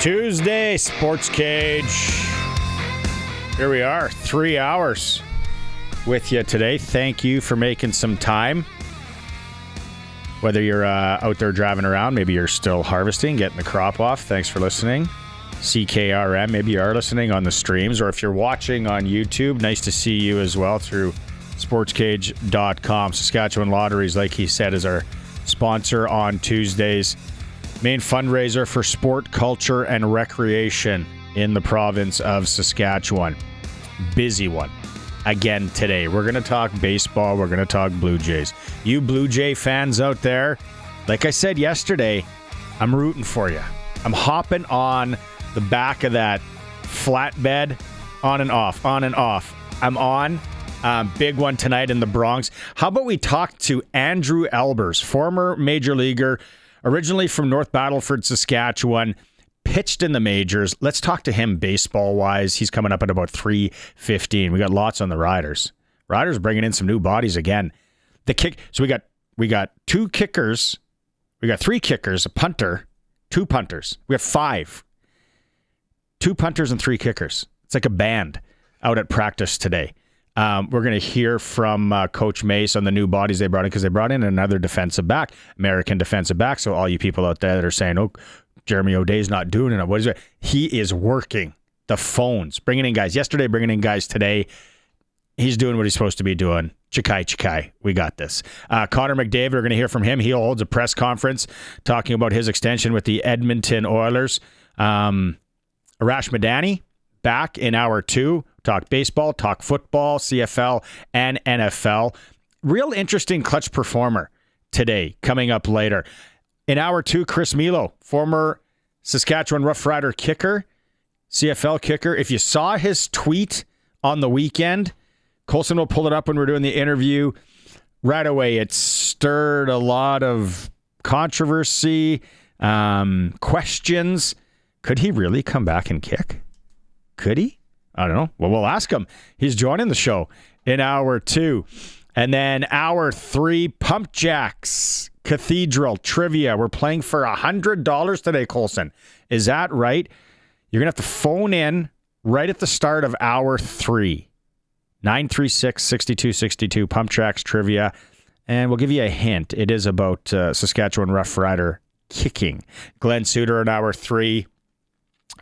Tuesday, SportsCage. Here we are, 3 hours with you today. Thank you for making some time. Whether you're out there driving around, maybe you're still harvesting, getting the crop off. Thanks for listening. CKRM, maybe you are listening on the streams, or if you're watching on YouTube, nice to see you as well through sportscage.com. Saskatchewan Lotteries, like he said, is our sponsor on Tuesdays. Main fundraiser for sport, culture, and recreation in the province of Saskatchewan. Busy one. Again today. We're going to talk baseball. We're going to talk Blue Jays. You Blue Jay fans out there, like I said yesterday, I'm rooting for you. I'm hopping on the back of that flatbed, on and off, on and off. I'm on. Big one tonight in the Bronx. How about we talk to Andrew Albers, former major leaguer, originally from North Battleford, Saskatchewan, pitched in the majors. Let's talk to him baseball-wise. He's coming up at about 3:15. We got lots on the Riders. Riders bringing in some new bodies again. So we got two kickers. We got three kickers, a punter, two punters. We have five. Two punters and three kickers. It's like a band out at practice today. We're going to hear from Coach Mace on the new bodies they brought in, because they brought in another defensive back, American defensive back. So all you people out there that are saying, oh, Jeremy O'Day's not doing it, what is it? He is working the phones, bringing in guys. Yesterday, bringing in guys today. He's doing what he's supposed to be doing. Chikai. We got this. Connor McDavid, we're going to hear from him. He holds a press conference talking about his extension with the Edmonton Oilers. Arash Madani, back in hour two. Talk baseball, talk football, CFL, and NFL. Real interesting clutch performer today, coming up later. In hour two, Chris Milo, former Saskatchewan Roughrider kicker, CFL kicker. If you saw his tweet on the weekend, Colson will pull it up when we're doing the interview. Right away, it stirred a lot of controversy, questions. Could he really come back and kick? Could he? I don't know. Well, we'll ask him. He's joining the show in hour two. And then hour three, Pump Jacks Cathedral Trivia. We're playing for $100 today, Colson. Is that right? You're going to have to phone in right at the start of hour three. 936-6262, Pump Jacks Trivia. And we'll give you a hint. It is about Saskatchewan Roughrider kicking. Glen Suitor in hour three.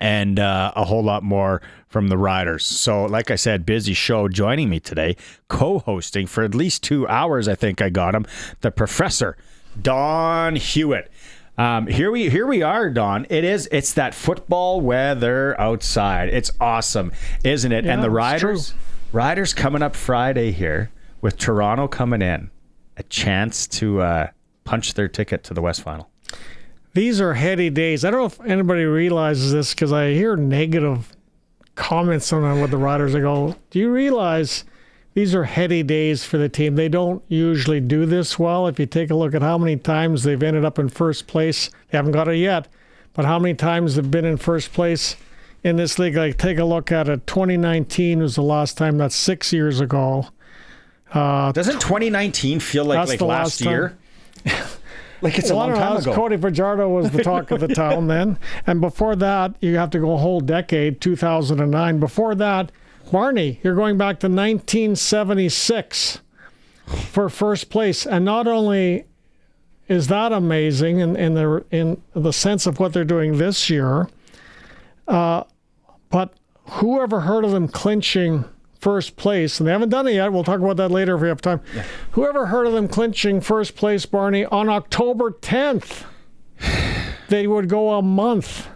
And a whole lot more from the Riders. So, like I said, busy show. Joining me today, co-hosting for at least 2 hours, I think I got him, the Professor, Don Hewitt. Here we are, Don. It's that football weather outside. It's awesome, isn't it? Yeah, and the Riders coming up Friday here with Toronto coming in. A chance to punch their ticket to the West Final. These are heady days. I don't know if anybody realizes this, because I hear negative comments on what the Riders. I go, do you realize these are heady days for the team? They don't usually do this well. If you take a look at how many times they've ended up in first place, they haven't got it yet, but how many times they've been in first place in this league. Like, take a look at it. 2019 was the last time. That's 6 years ago. Doesn't 2019 feel like last year? Like it's a long time ago. Cody Fajardo was the talk of the town then. And before that, you have to go a whole decade, 2009. Before that, Barney, you're going back to 1976 for first place. And not only is that amazing in the sense of what they're doing this year, but whoever heard of them clinching first place, and they haven't done it yet. We'll talk about that later if we have time. Yeah. Whoever heard of them clinching first place, Barney, on October 10th, they would go a month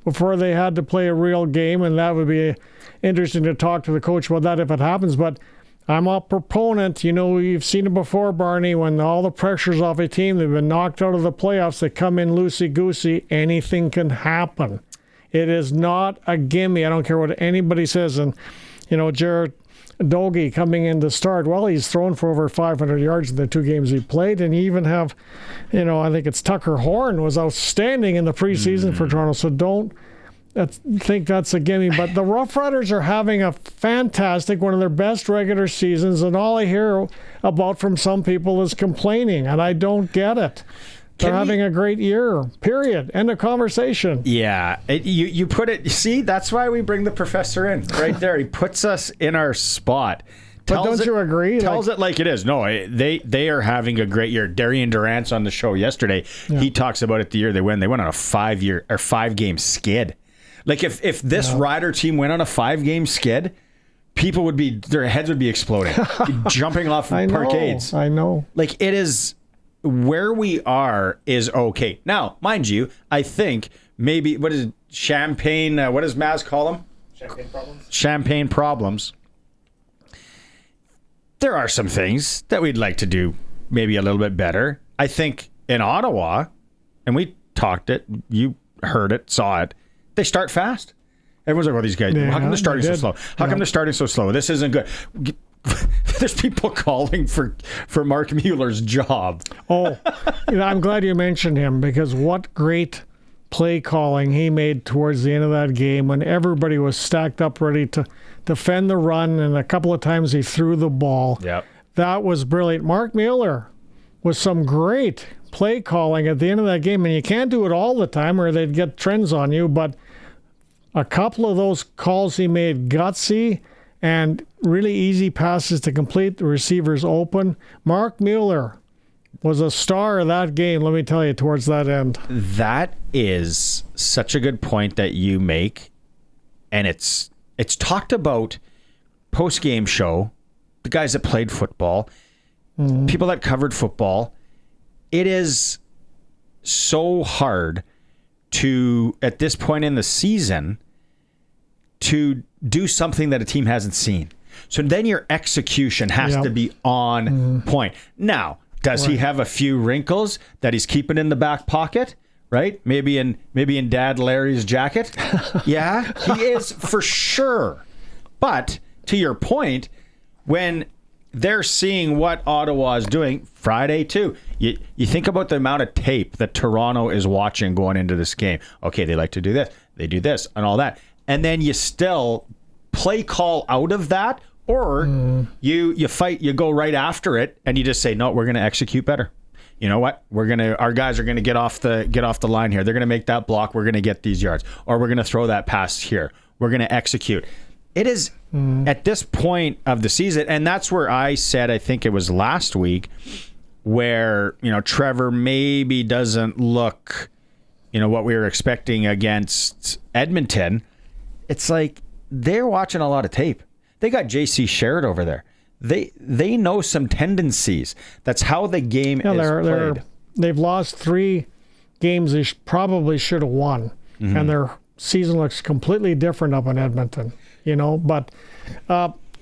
before they had to play a real game, and that would be interesting to talk to the coach about that if it happens. But I'm a proponent. You know, you've seen it before, Barney, when all the pressure's off a team, they've been knocked out of the playoffs, they come in loosey-goosey, anything can happen. It is not a gimme. I don't care what anybody says. And you know, Jared Doge coming in to start, well, he's thrown for over 500 yards in the 2 games he played. And you even have, you know, I think it's Tucker Horn was outstanding in the preseason for Toronto. So don't think that's a gimme. But the Rough Riders are having a fantastic, one of their best regular seasons. And all I hear about from some people is complaining. And I don't get it. They're having a great year, period. End of conversation. Yeah. You put it, see, that's why we bring the professor in right there. He puts us in our spot. But don't you agree? Tells it like it is. No, they are having a great year. Darian Durant's on the show yesterday. Yeah. He talks about it the year they win. They went on a 5-game skid. Like if this Rider team went on a 5-game skid, people would be, their heads would be exploding, jumping off parkades. I know. Like it is, where we are is okay. Now, mind you, I think maybe, what is it, champagne, what does Maz call them? Champagne problems. Champagne problems. There are some things that we'd like to do maybe a little bit better. I think in Ottawa, and we talked it, you heard it, saw it, they start fast. Everyone's like, oh, these guys, how come they're starting so slow? How come they're starting so slow? This isn't good. There's people calling for Mark Mueller's job. Oh, I'm glad you mentioned him, because what great play calling he made towards the end of that game when everybody was stacked up ready to defend the run, and a couple of times he threw the ball. Yep. That was brilliant. Mark Mueller was some great play calling at the end of that game, and you can't do it all the time or they'd get trends on you, but a couple of those calls he made, gutsy and really easy passes to complete, the receivers open. Mark Mueller was a star of that game, let me tell you, towards that end. That is such a good point that you make, and it's talked about post-game show, the guys that played football, people that covered football. It is so hard to, at this point in the season, to do something that a team hasn't seen. So then your execution has to be on point. Now, does he have a few wrinkles that he's keeping in the back pocket? Right? Maybe in Dad Larry's jacket. Yeah, he is for sure. But to your point, when they're seeing what Ottawa is doing Friday too, you think about the amount of tape that Toronto is watching going into this game. Okay, they like to do this, they do this, and all that, and then you still play call out of that, or you fight, you go right after it, and you just say, no, we're going to execute better. You know what? Our guys are gonna get off the line here. They're gonna make that block. We're gonna get these yards, or we're gonna throw that pass here. We're gonna execute. It is at this point of the season, and that's where I said, I think it was last week, where Trevor maybe doesn't look, what we were expecting against Edmonton. It's like they're watching a lot of tape. They got J.C. Sherritt over there. They know some tendencies. That's how the game is played. They've lost 3 games they probably should have won, and their season looks completely different up in Edmonton. But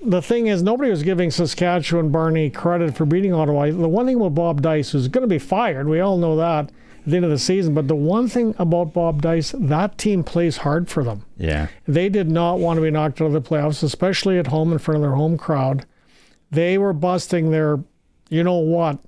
the thing is, nobody was giving Saskatchewan, Barney, credit for beating Ottawa. The one thing about Bob Dice, who's going to be fired, we all know that at the end of the season. But the one thing about Bob Dice, that team plays hard for them. Yeah, they did not want to be knocked out of the playoffs, especially at home in front of their home crowd. They were busting their, to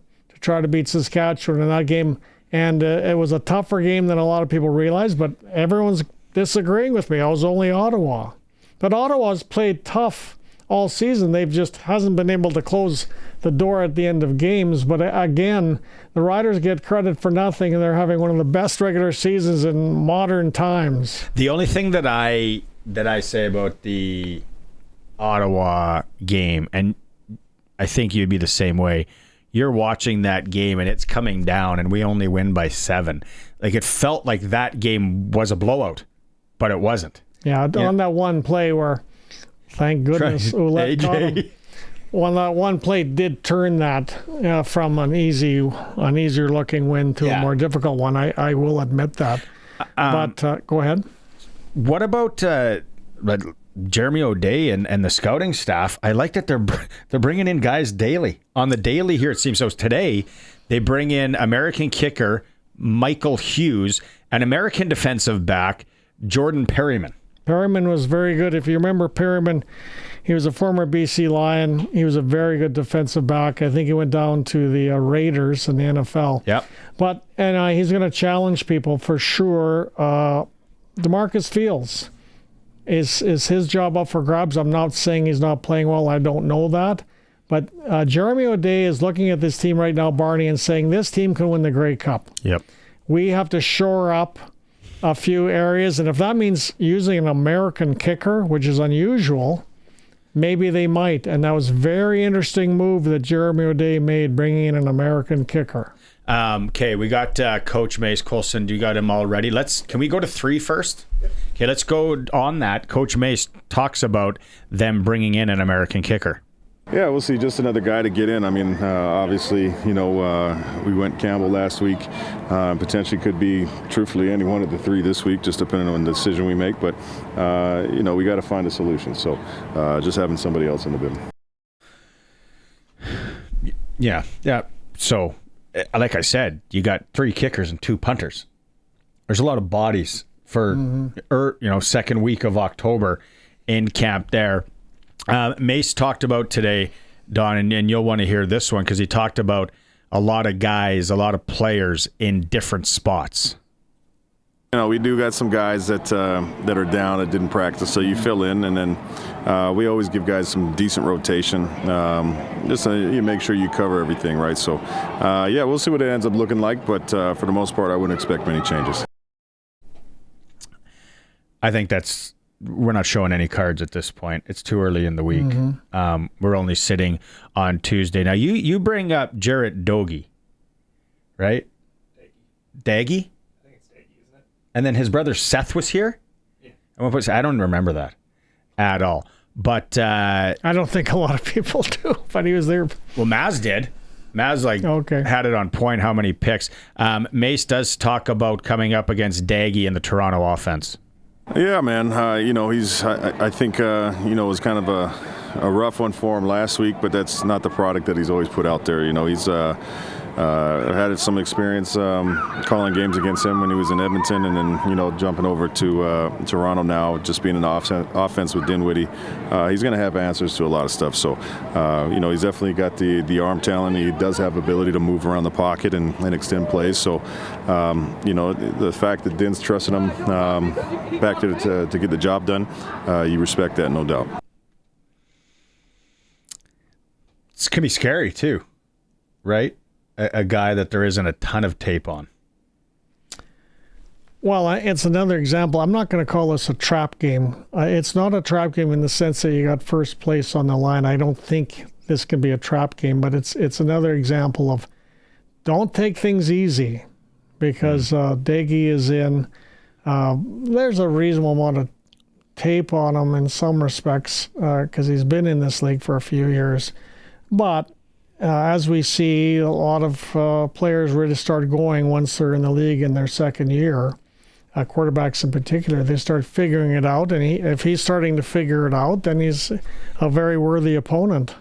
try to beat Saskatchewan in that game. And it was a tougher game than a lot of people realized, but everyone's disagreeing with me. I was only Ottawa. But Ottawa's played tough all season. They've just hasn't been able to close the door at the end of games. But again, the Riders get credit for nothing, and they're having one of the best regular seasons in modern times. The only thing that I say about the Ottawa game, and I think you'd be the same way. You're watching that game and it's coming down and we only win by 7. Like it felt like that game was a blowout, but it wasn't. Yeah, on that one play where, thank goodness, Ouellette caught him. Well, that one play did turn that from an easier looking win to a more difficult one. I will admit that. But go ahead. What about Jeremy O'Day and the scouting staff? I like that they're bringing in guys daily. On the daily here, it seems. So today, they bring in American kicker Michael Hughes and American defensive back Jordan Perryman. Perryman was very good. If you remember Perryman, he was a former BC Lion. He was a very good defensive back. I think he went down to the Raiders in the NFL. Yep. But he's going to challenge people for sure. DeMarcus Fields. Is his job up for grabs? I'm not saying he's not playing well. I don't know that. But Jeremy O'Day is looking at this team right now, Barney, and saying this team can win the Grey Cup. Yep. We have to shore up a few areas, and if that means using an American kicker, which is unusual, maybe they might. And that was a very interesting move that Jeremy O'Day made, bringing in an American kicker. Okay, we got Coach Mace Coulson. Do you got him all ready? Can we go to 3 first? Okay, let's go on that. Coach Mace talks about them bringing in an American kicker. Yeah, we'll see. Just another guy to get in. I mean, obviously, we went Campbell last week. Potentially could be, truthfully, any one of the 3 this week, just depending on the decision we make. But, we got to find a solution. So just having somebody else in the building. Yeah. So, like I said, you got 3 kickers and 2 punters. There's a lot of bodies for, second week of October in camp there. Mace talked about today, Don, and you'll want to hear this one because he talked about a lot of guys, a lot of players in different spots. We do got some guys that are down that didn't practice, so you fill in, and then we always give guys some decent rotation. You make sure you cover everything, right? So, we'll see what it ends up looking like, but for the most part, I wouldn't expect many changes. I think we're not showing any cards at this point. It's too early in the week. Mm-hmm. We're only sitting on Tuesday. Now, you bring up Jarrett Doege, right? Daggy? I think it's Daggy, isn't it? And then his brother Seth was here? Yeah. I don't remember that at all. But I don't think a lot of people do, but he was there. Well, Maz did. Maz had it on point how many picks. Mace does talk about coming up against Daggy in the Toronto offense. Yeah, man. He's. I think. It was kind of a rough one for him last week, but that's not the product that he's always put out there. He's had some experience calling games against him when he was in Edmonton, and then jumping over to Toronto now, just being an offense with Dinwiddie. He's going to have answers to a lot of stuff. So, he's definitely got the arm talent. He does have ability to move around the pocket and extend plays. So, the fact that Din's trusting him back to get the job done, you respect that, no doubt. It's going to be scary too, right? A guy that there isn't a ton of tape on. Well, it's another example. I'm not going to call this a trap game. It's not a trap game in the sense that you got first place on the line. I don't think this can be a trap game, but it's another example of don't take things easy because Daggy is in. There's a reasonable amount of tape on him in some respects because he's been in this league for a few years. But as we see, a lot of players really start going once they're in the league in their second year. Quarterbacks in particular, they start figuring it out, and if he's starting to figure it out, then he's a very worthy opponent.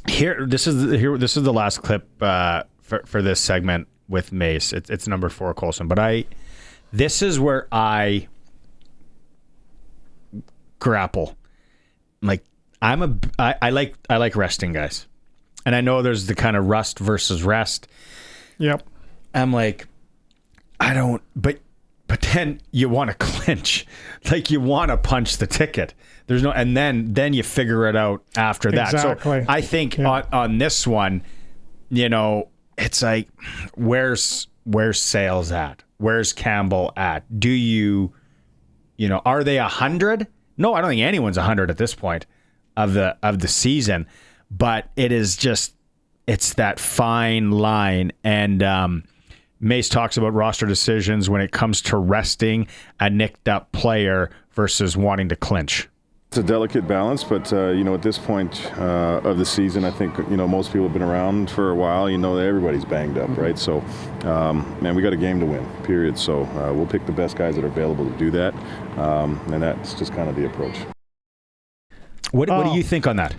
This is the last clip for this segment with Mace. It's number 4, Coulson. But this is where I grapple. Like I like resting guys. And I know there's the kind of rust versus rest. Yep. I'm like, I don't, but then you want to clinch. Like you want to punch the ticket. There's no, and then you figure it out after that. Exactly. So I think on this one, it's like, where's Sales at? Where's Campbell at? Do you are they 100? No, I don't think anyone's 100 at this point of the season. But it is just, it's that fine line. And Mace talks about roster decisions when it comes to resting a nicked up player versus wanting to clinch. It's a delicate balance, but at this point of the season, I think most people have been around for a while. That everybody's banged up, right? So, we got a game to win, period. So we'll pick the best guys that are available to do that, and that's just kind of the approach. What do you think on that?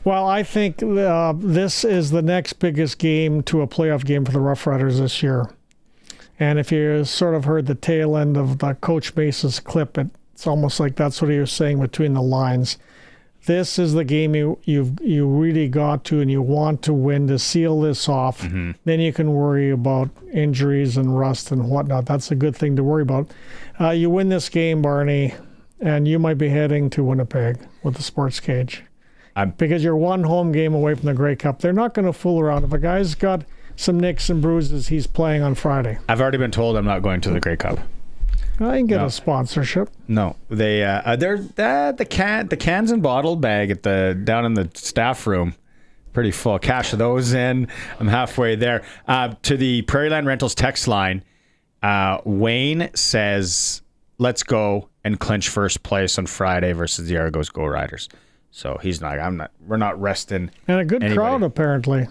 Well, I think this is the next biggest game to a playoff game for the Rough Riders this year. And if you sort of heard the tail end of the Coach Mace's clip, it's almost like that's what he was saying between the lines. This is the game you really got to and you want to win to seal this off. Mm-hmm. Then you can worry about injuries and rust and whatnot. That's a good thing to worry about. You win this game, Barney, and you might be heading to Winnipeg with the SportsCage. because you're one home game away from the Grey Cup. They're not going to fool around. If a guy's got some nicks and bruises, he's playing on Friday. I've already been told I'm not going to the Grey Cup. I can get a sponsorship. No, they're the cans and bottle bag at down in the staff room. Pretty full. Cash those in. I'm halfway there. To the Prairieland Rentals text line, Wayne says, let's go and clinch first place on Friday versus the Argos Go Riders. So we're not resting. And a good crowd, apparently.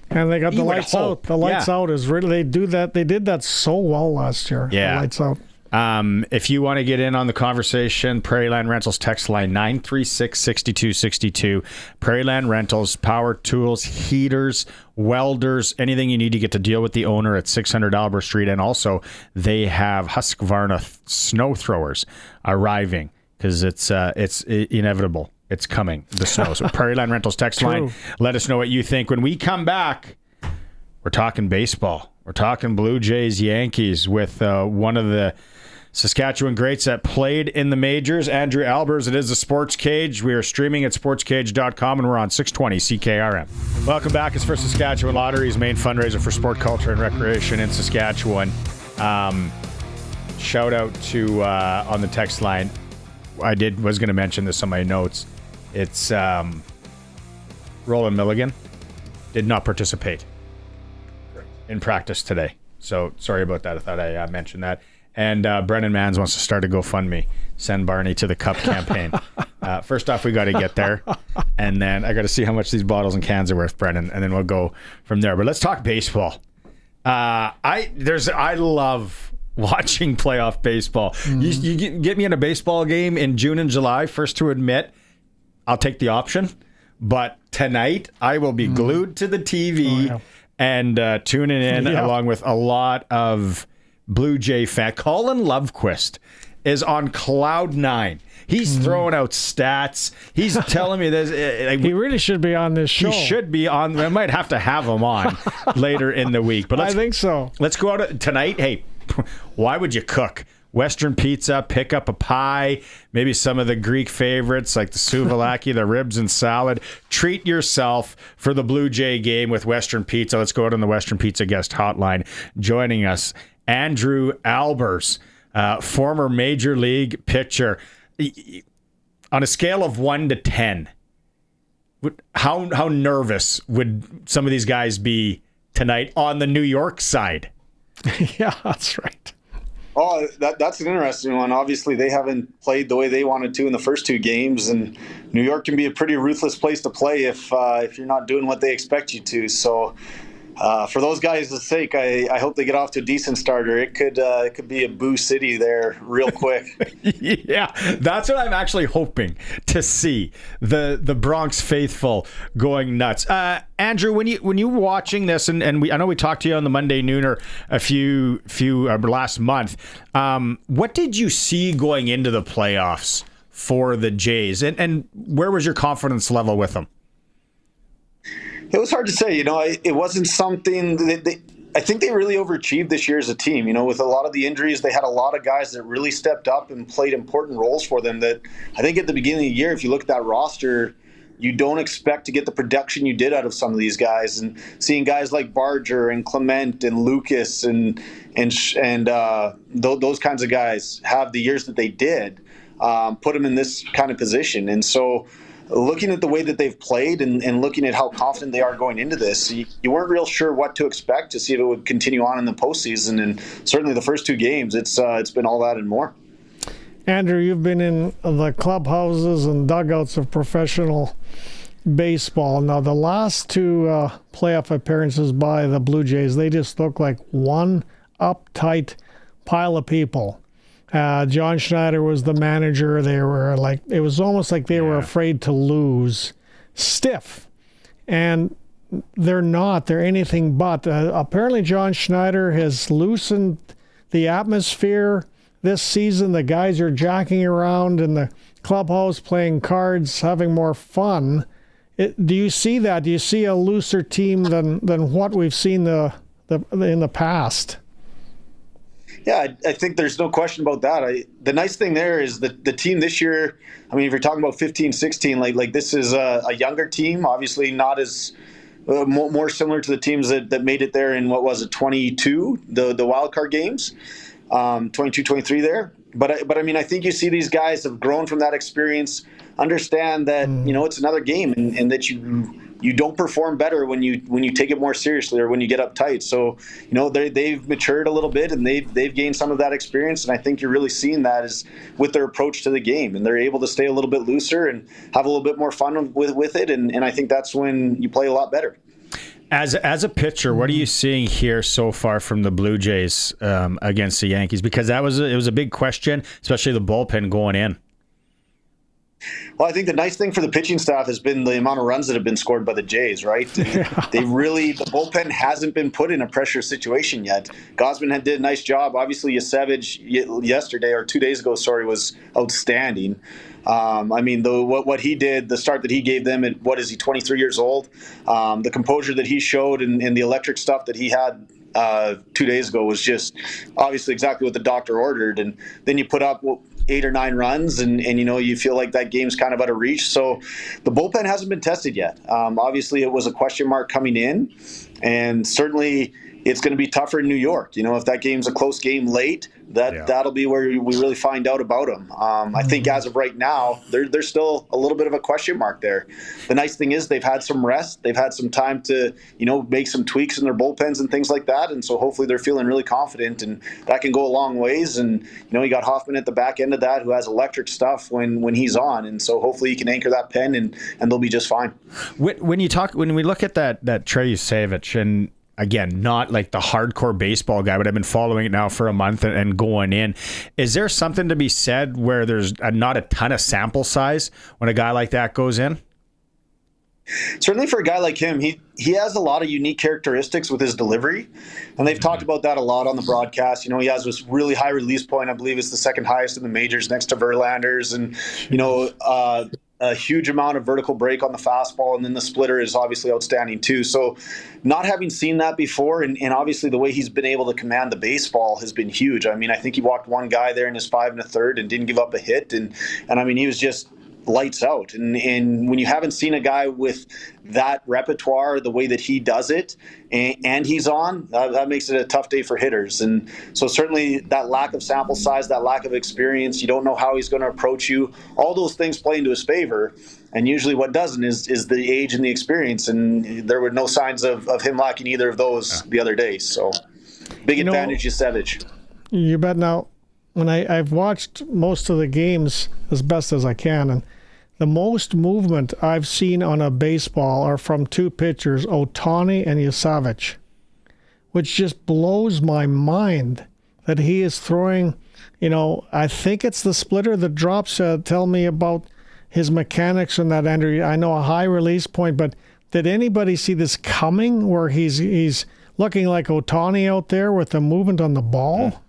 And they got the lights out. The lights out is really, they do that. They did that so well last year. Yeah. The lights out. If you want to get in on the conversation, Prairieland Rentals text line 936-6262. Prairieland Rentals, power tools, heaters, welders, anything you need to get to deal with the owner at 600 Albert Street. And also, they have Husqvarna snow throwers arriving because it's inevitable. It's coming, the snow. So Prairieland Rentals text line, let us know what you think. When we come back, we're talking baseball. We're talking Blue Jays, Yankees with one of the Saskatchewan greats that played in the majors, Andrew Albers. It is the Sports Cage. We are streaming at sportscage.com, and we're on 620 CKRM. Welcome back. It's for Saskatchewan Lottery's main fundraiser for sport, culture, and recreation in Saskatchewan. Shout out to on the text line. Was going to mention this on my notes. It's Roland Milligan did not participate in practice today. So sorry about that. I thought I mentioned that. And Brennan Mans wants to start a GoFundMe. Send Barney to the Cup campaign. First off, we got to get there. And then I got to see how much these bottles and cans are worth, Brennan. And then we'll go from there. But let's talk baseball. I love watching playoff baseball. You get me in a baseball game in June and July, first to admit, I'll take the option. But tonight, I will be glued to the TV and tuning in along with a lot of Blue Jay fan. Colin Lovequist is on cloud nine. He's throwing out stats. He's telling me this. He really should be on this show. He should be on. I might have to have him on later in the week. But I think so. Let's go out tonight. Hey, why would you cook? Western pizza, pick up a pie, maybe some of the Greek favorites like the souvlaki, the ribs and salad. Treat yourself for the Blue Jay game with Western Pizza. Let's go out on the Western Pizza guest hotline. Joining us, Andrew Albers, former Major League pitcher. On a scale of 1 to 10, how nervous would some of these guys be tonight on the New York side? Yeah, that's right. Oh, that's an interesting one. Obviously, they haven't played the way they wanted to in the first two games, and New York can be a pretty ruthless place to play if you're not doing what they expect you to. So, for those guys' sake, I hope they get off to a decent starter. It could be a boo city there real quick. Yeah, that's what I'm actually hoping to see, the Bronx faithful going nuts. Andrew, when you were watching this, and I know we talked to you on the Monday Nooner a few last month. What did you see going into the playoffs for the Jays, and where was your confidence level with them? It was hard to say. It wasn't something that I think they really overachieved this year as a team. With a lot of the injuries, they had a lot of guys that really stepped up and played important roles for them that I think at the beginning of the year, if you look at that roster, you don't expect to get the production you did out of some of these guys. And seeing guys like Barger and Clement and Lucas and those kinds of guys have the years that they did, put them in this kind of position. And so looking at the way that they've played and looking at how confident they are going into this, you weren't real sure what to expect to see if it would continue on in the postseason. And certainly the first two games, it's been all that and more. Andrew, you've been in the clubhouses and dugouts of professional baseball. Now, the last two playoff appearances by the Blue Jays, they just look like one uptight pile of people. John Schneider was the manager. They were it was almost like they were afraid to lose. Stiff. And they're not. They're anything but. Apparently, John Schneider has loosened the atmosphere this season. The guys are jacking around in the clubhouse, playing cards, having more fun. Do you see that? Do you see a looser team than what we've seen in the past? Yeah, I think there's no question about that. The nice thing there is that the team this year, I mean, if you're talking about 15, 16, like this is a younger team, obviously not as more similar to the teams that made it there in, what was it, 22, the wild card games, 22, 23 there. But I mean, I think you see these guys have grown from that experience, understand that, it's another game and that you don't perform better when you take it more seriously or when you get uptight. So, they've matured a little bit and they've gained some of that experience. And I think you're really seeing that is with their approach to the game, and they're able to stay a little bit looser and have a little bit more fun with it. And I think that's when you play a lot better. As a pitcher, what are you seeing here so far from the Blue Jays against the Yankees? Because it was a big question, especially the bullpen going in. Well, I think the nice thing for the pitching staff has been the amount of runs that have been scored by the Jays, right? Yeah. The bullpen hasn't been put in a pressure situation yet. Gosman did a nice job. Obviously, Yasevich yesterday or 2 days ago, was outstanding. I mean, what he did, the start that he gave them at, 23 years old, the composure that he showed and the electric stuff that he had 2 days ago was just obviously exactly what the doctor ordered. And then you put up 8 or 9 runs and you feel like that game's kind of out of reach. So the bullpen hasn't been tested yet. Obviously, it was a question mark coming in, and certainly it's going to be tougher in New York. If that game's a close game late, that'll be where we really find out about them. I think as of right now, there's still a little bit of a question mark there. The nice thing is they've had some rest. They've had some time to, make some tweaks in their bullpens and things like that. And so hopefully they're feeling really confident, and that can go a long ways. And, you got Hoffman at the back end of that who has electric stuff when he's on. And so hopefully he can anchor that pen and they'll be just fine. When we look at that Trey Yasevich, and again, not like the hardcore baseball guy, but I've been following it now for a month and going in. Is there something to be said where there's not a ton of sample size when a guy like that goes in? Certainly for a guy like him, he has a lot of unique characteristics with his delivery, and they've talked about that a lot on the broadcast. He has this really high release point. I believe it's the second highest in the majors next to Verlander's, and, a huge amount of vertical break on the fastball, and then the splitter is obviously outstanding too. So not having seen that before, and obviously the way he's been able to command the baseball has been huge. I mean, I think he walked one guy there in his 5 1/3 and didn't give up a hit. And I mean, he was just lights out. And when you haven't seen a guy with that repertoire, the way that he does it, and he's on, that makes it a tough day for hitters. And so certainly that lack of sample size, that lack of experience, you don't know how he's going to approach you. All those things play into his favor. And usually what doesn't is the age and the experience. And there were no signs of him lacking either of those the other day. So big advantage is Savage. You bet. Now, when I've watched most of the games as best as I can, and the most movement I've seen on a baseball are from 2 pitchers, Ohtani and Yasevich, which just blows my mind that he is throwing, I think it's the splitter that drops. Tell me about his mechanics on that, Andrew. I know a high release point, but did anybody see this coming where he's looking like Ohtani out there with the movement on the ball?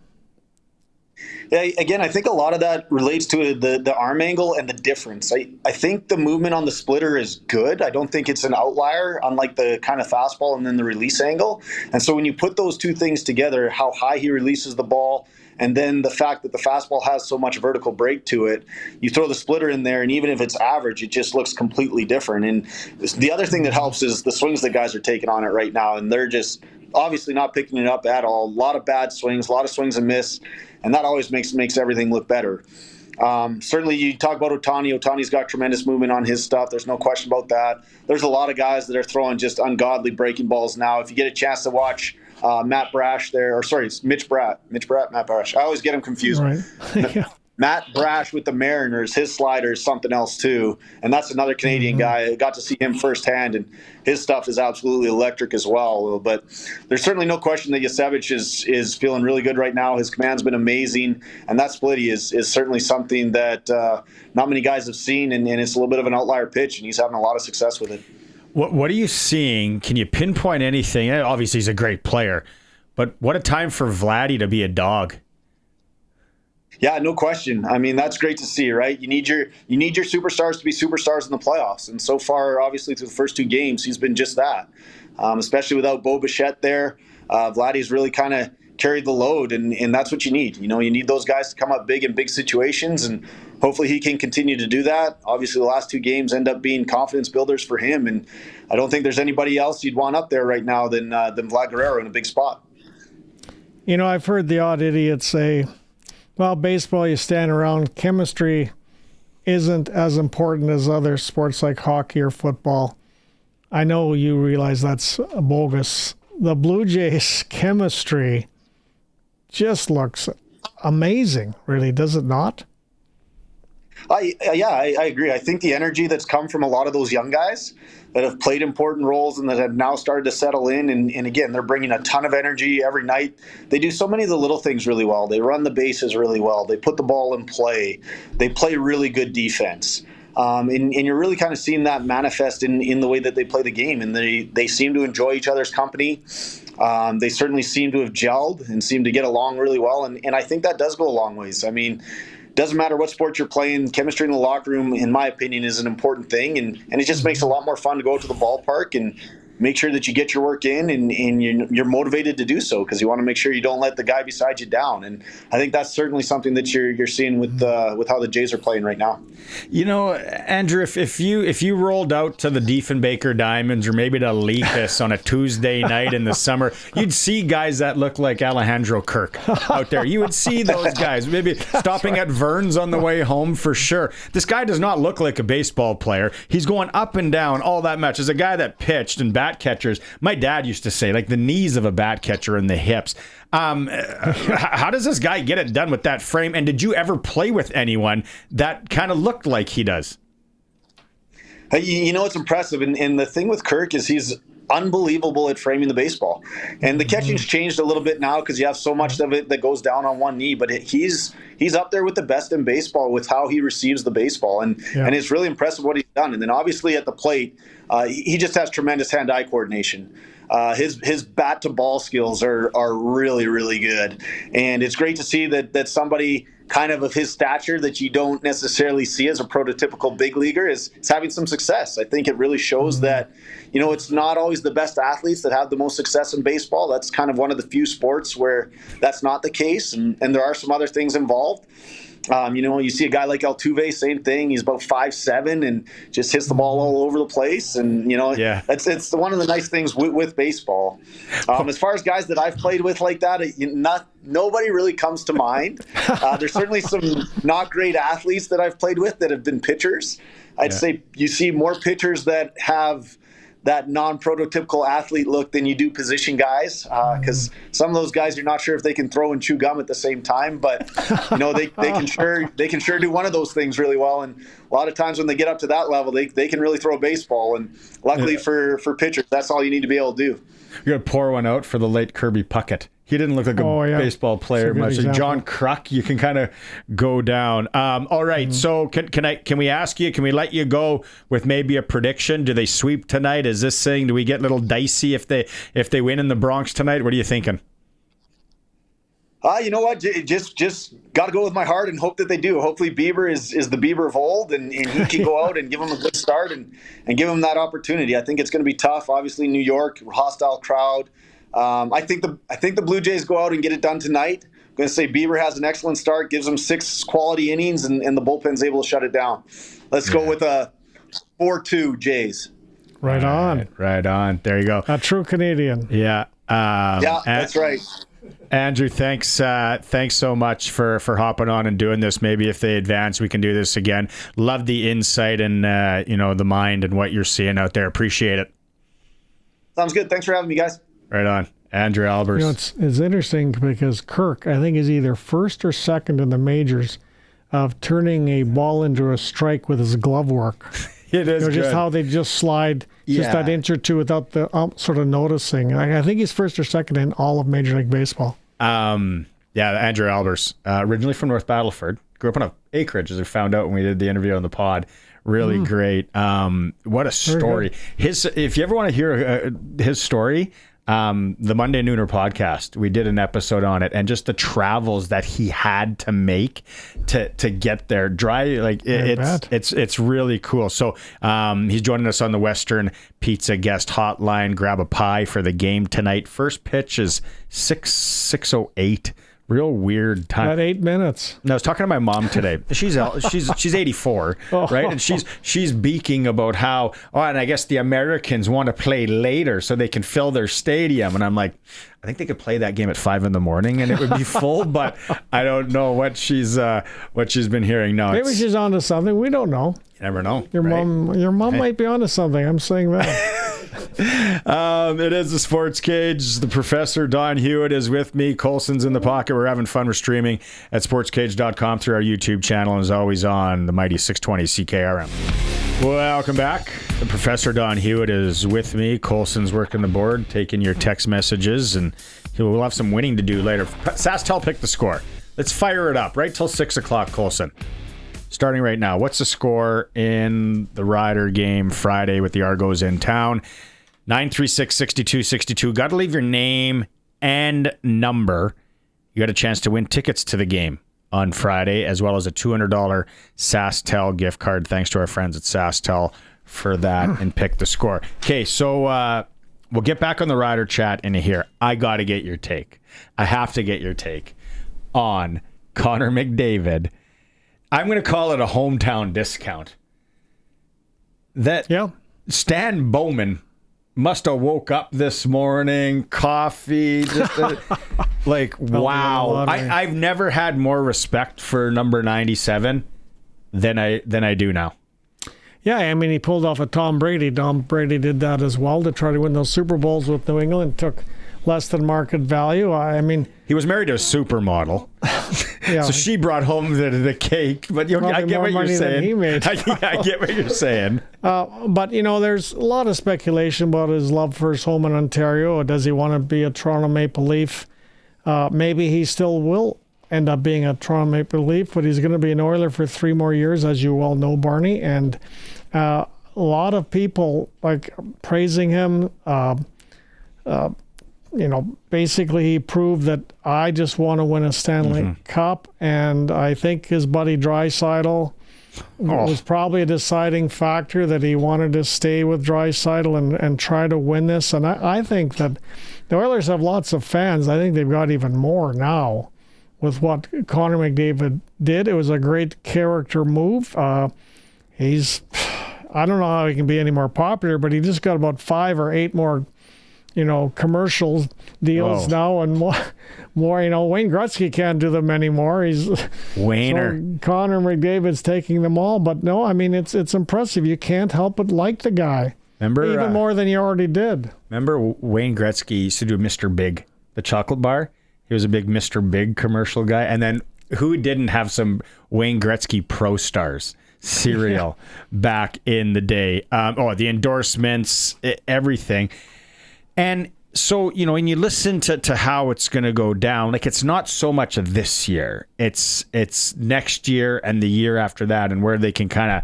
Yeah, again, I think a lot of that relates to the arm angle and the difference. I think the movement on the splitter is good. I don't think it's an outlier, unlike the kind of fastball and then the release angle. And so when you put those two things together, how high he releases the ball, and then the fact that the fastball has so much vertical break to it, you throw the splitter in there, and even if it's average, it just looks completely different. And the other thing that helps is the swings that guys are taking on it right now, and they're just obviously not picking it up at all. A lot of bad swings, a lot of swings and miss, and that always makes everything look better. Certainly, you talk about Ohtani. Ohtani's got tremendous movement on his stuff. There's no question about that. There's a lot of guys that are throwing just ungodly breaking balls now. If you get a chance to watch Matt Brash there, or sorry, it's Mitch Bratt, Matt Brash. I always get him confused. Right. Yeah. Matt Brash with the Mariners, his slider is something else too. And that's another Canadian guy. I got to see him firsthand, and his stuff is absolutely electric as well. But there's certainly no question that Yasevich is feeling really good right now. His command's been amazing, and that splitty is certainly something that not many guys have seen, and it's a little bit of an outlier pitch, and he's having a lot of success with it. What are you seeing? Can you pinpoint anything? Obviously, he's a great player, but what a time for Vladdy to be a dog. Yeah, no question. I mean, that's great to see, right? You need your superstars to be superstars in the playoffs. And so far, obviously, through the first 2 games, he's been just that. Especially without Bo Bichette there. Vladdy's really kind of carry the load, and that's what you need. You need those guys to come up big in big situations, and hopefully he can continue to do that. Obviously, the last 2 games end up being confidence builders for him, and I don't think there's anybody else you'd want up there right now than Vlad Guerrero in a big spot. I've heard the odd idiot say, well, baseball, you stand around, chemistry isn't as important as other sports like hockey or football. I know you realize that's bogus. The Blue Jays chemistry just looks amazing, really, does it not? I agree. I think the energy that's come from a lot of those young guys that have played important roles and that have now started to settle in, and again, they're bringing a ton of energy every night. They do so many of the little things really well. They run the bases really well. They put the ball in play. They play really good defense. And you're really kind of seeing that manifest in the way that they play the game, and they seem to enjoy each other's company. They certainly seem to have gelled and seem to get along really well, and I think that does go a long ways. I mean, doesn't matter what sport you're playing, chemistry in the locker room, in my opinion, is an important thing, and it just makes it a lot more fun to go to the ballpark and make sure that you get your work in, and you're motivated to do so because you want to make sure you don't let the guy beside you down. And I think that's certainly something that you're seeing with how the Jays are playing right now. Andrew, if you rolled out to the Diefenbaker Diamonds or maybe to Leafs on a Tuesday night in the summer, you'd see guys that look like Alejandro Kirk out there. You would see those guys maybe stopping at Vern's on the way home for sure. This guy does not look like a baseball player. He's going up and down all that much. As a guy that pitched and bat catchers, my dad used to say, like the knees of a bat catcher and the hips. How does this guy get it done with that frame? And did you ever play with anyone that kind of looked like he does? It's impressive. And the thing with Kirk is he's unbelievable at framing the baseball. And the catching's changed a little bit now because you have so much of it that goes down on one knee. But he's up there with the best in baseball with how he receives the baseball. And it's really impressive what he's done. And then obviously at the plate, he just has tremendous hand-eye coordination. His bat to ball skills are really, really good. And it's great to see that somebody kind of his stature that you don't necessarily see as a prototypical big leaguer is having some success. I think it really shows that, it's not always the best athletes that have the most success in baseball. That's kind of one of the few sports where that's not the case. And there are some other things involved. You see a guy like Altuve, same thing. He's about 5'7" and just hits the ball all over the place. And, it's one of the nice things with baseball. As far as guys that I've played with like that, nobody really comes to mind. There's certainly some not great athletes that I've played with that have been pitchers. I'd say you see more pitchers that have that non-prototypical athlete look than you do position guys, because some of those guys you're not sure if they can throw and chew gum at the same time, but they can sure do one of those things really well. And a lot of times when they get up to that level, they can really throw a baseball. And luckily for pitchers, that's all you need to be able to do. You're gonna pour one out for the late Kirby Puckett. He didn't look like a baseball player much. Like John Kruk, you can kind of go down. All right, so can we ask you? Can we let you go with maybe a prediction? Do they sweep tonight? Is this thing? Do we get a little dicey if they win in the Bronx tonight? What are you thinking? You know what? Just got to go with my heart and hope that they do. Hopefully Bieber is the Bieber of old, and he can go out and give them a good start and give them that opportunity. I think it's going to be tough. Obviously, New York, hostile crowd. I think the Blue Jays go out and get it done tonight. I'm going to say Bieber has an excellent start, gives them 6 quality innings, and the bullpen's able to shut it down. Let's go with a 4-2 Jays. Right on. There you go. A true Canadian. Yeah. That's right. Andrew, thanks so much for hopping on and doing this. Maybe if they advance, we can do this again. Love the insight and the mind and what you're seeing out there. Appreciate it. Sounds good. Thanks for having me, guys. Right on. Andrew Albers. It's interesting because Kirk, I think, is either first or second in the majors of turning a ball into a strike with his glove work. It is just how they just slide just that inch or two without the sort of noticing. I think he's first or second in all of Major League Baseball. Andrew Albers, originally from North Battleford, grew up on an acreage, as we found out when we did the interview on the pod. Really great. What a story. If you ever want to hear his story, the Monday Nooner podcast, we did an episode on it, and just the travels that he had to make to get there. It's really cool. So he's joining us on the Western Pizza guest hotline. Grab a pie for the game tonight. First pitch is 6:08. Real weird time. About 8 minutes. And I was talking to my mom today. She's 84, right? And she's beaking about how, and I guess the Americans want to play later so they can fill their stadium. And I'm like, I think they could play that game at 5 a.m. and it would be full, but I don't know what she's been hearing. No, maybe she's onto something. We don't know. You never know. Your mom might be onto something. I'm saying that. It is the Sports Cage. The Professor Don Hewitt is with me. Colson's in the pocket. We're having fun. We're streaming at sportscage.com through our YouTube channel, and as always on the mighty 620 CKRM. Welcome back. The Professor Don Hewitt is with me. Colson's working the board, taking your text messages, and we'll have some winning to do later. SaskTel pick the score. Let's fire it up right till 6 o'clock, Colson. Starting right now, what's the score in the Rider game Friday with the Argos in town? 936-6262. Got to leave your name and number. You got a chance to win tickets to the game on Friday, as well as a $200 SaskTel gift card. Thanks to our friends at SaskTel for that, and pick the score. Okay, so we'll get back on the Rider chat in here. I got to get your take. I have to get your take on Connor McDavid. I'm going to call it a hometown discount. Stan Bowman must have woke up this morning, coffee, wow. I've never had more respect for number 97 than I do now. Yeah, I mean, he pulled off a Tom Brady. Tom Brady did that as well to try to win those Super Bowls with New England. Took less than market value. I mean, he was married to a supermodel. Yeah. So she brought home the cake, but I get what you're saying. He made. I get what you're saying. But, there's a lot of speculation about his love for his home in Ontario. Does he want to be a Toronto Maple Leaf? Maybe he still will end up being a Toronto Maple Leaf, but he's going to be an Oiler for 3 more years, as you all know, Barney. And a lot of people praising him. Basically he proved that I just want to win a Stanley Cup, and I think his buddy Draisaitl was probably a deciding factor that he wanted to stay with Draisaitl and try to win this. And I think that the Oilers have lots of fans. I think they've got even more now with what Connor McDavid did. It was a great character move. I don't know how he can be any more popular, but he just got about 5 or 8 more commercial deals now, and more. Wayne Gretzky can't do them anymore. He's Wayner. So Connor McDavid's taking them all, but no, I mean it's impressive. You can't help but like the guy. Remember, even more than you already did. Remember Wayne Gretzky used to do Mr. Big, the chocolate bar. He was a big Mr. Big commercial guy, and then who didn't have some Wayne Gretzky Pro Stars cereal back in the day? The endorsements, everything. And so, when you listen to how it's going to go down, it's not so much of this year. It's next year and the year after that, and where they can kind of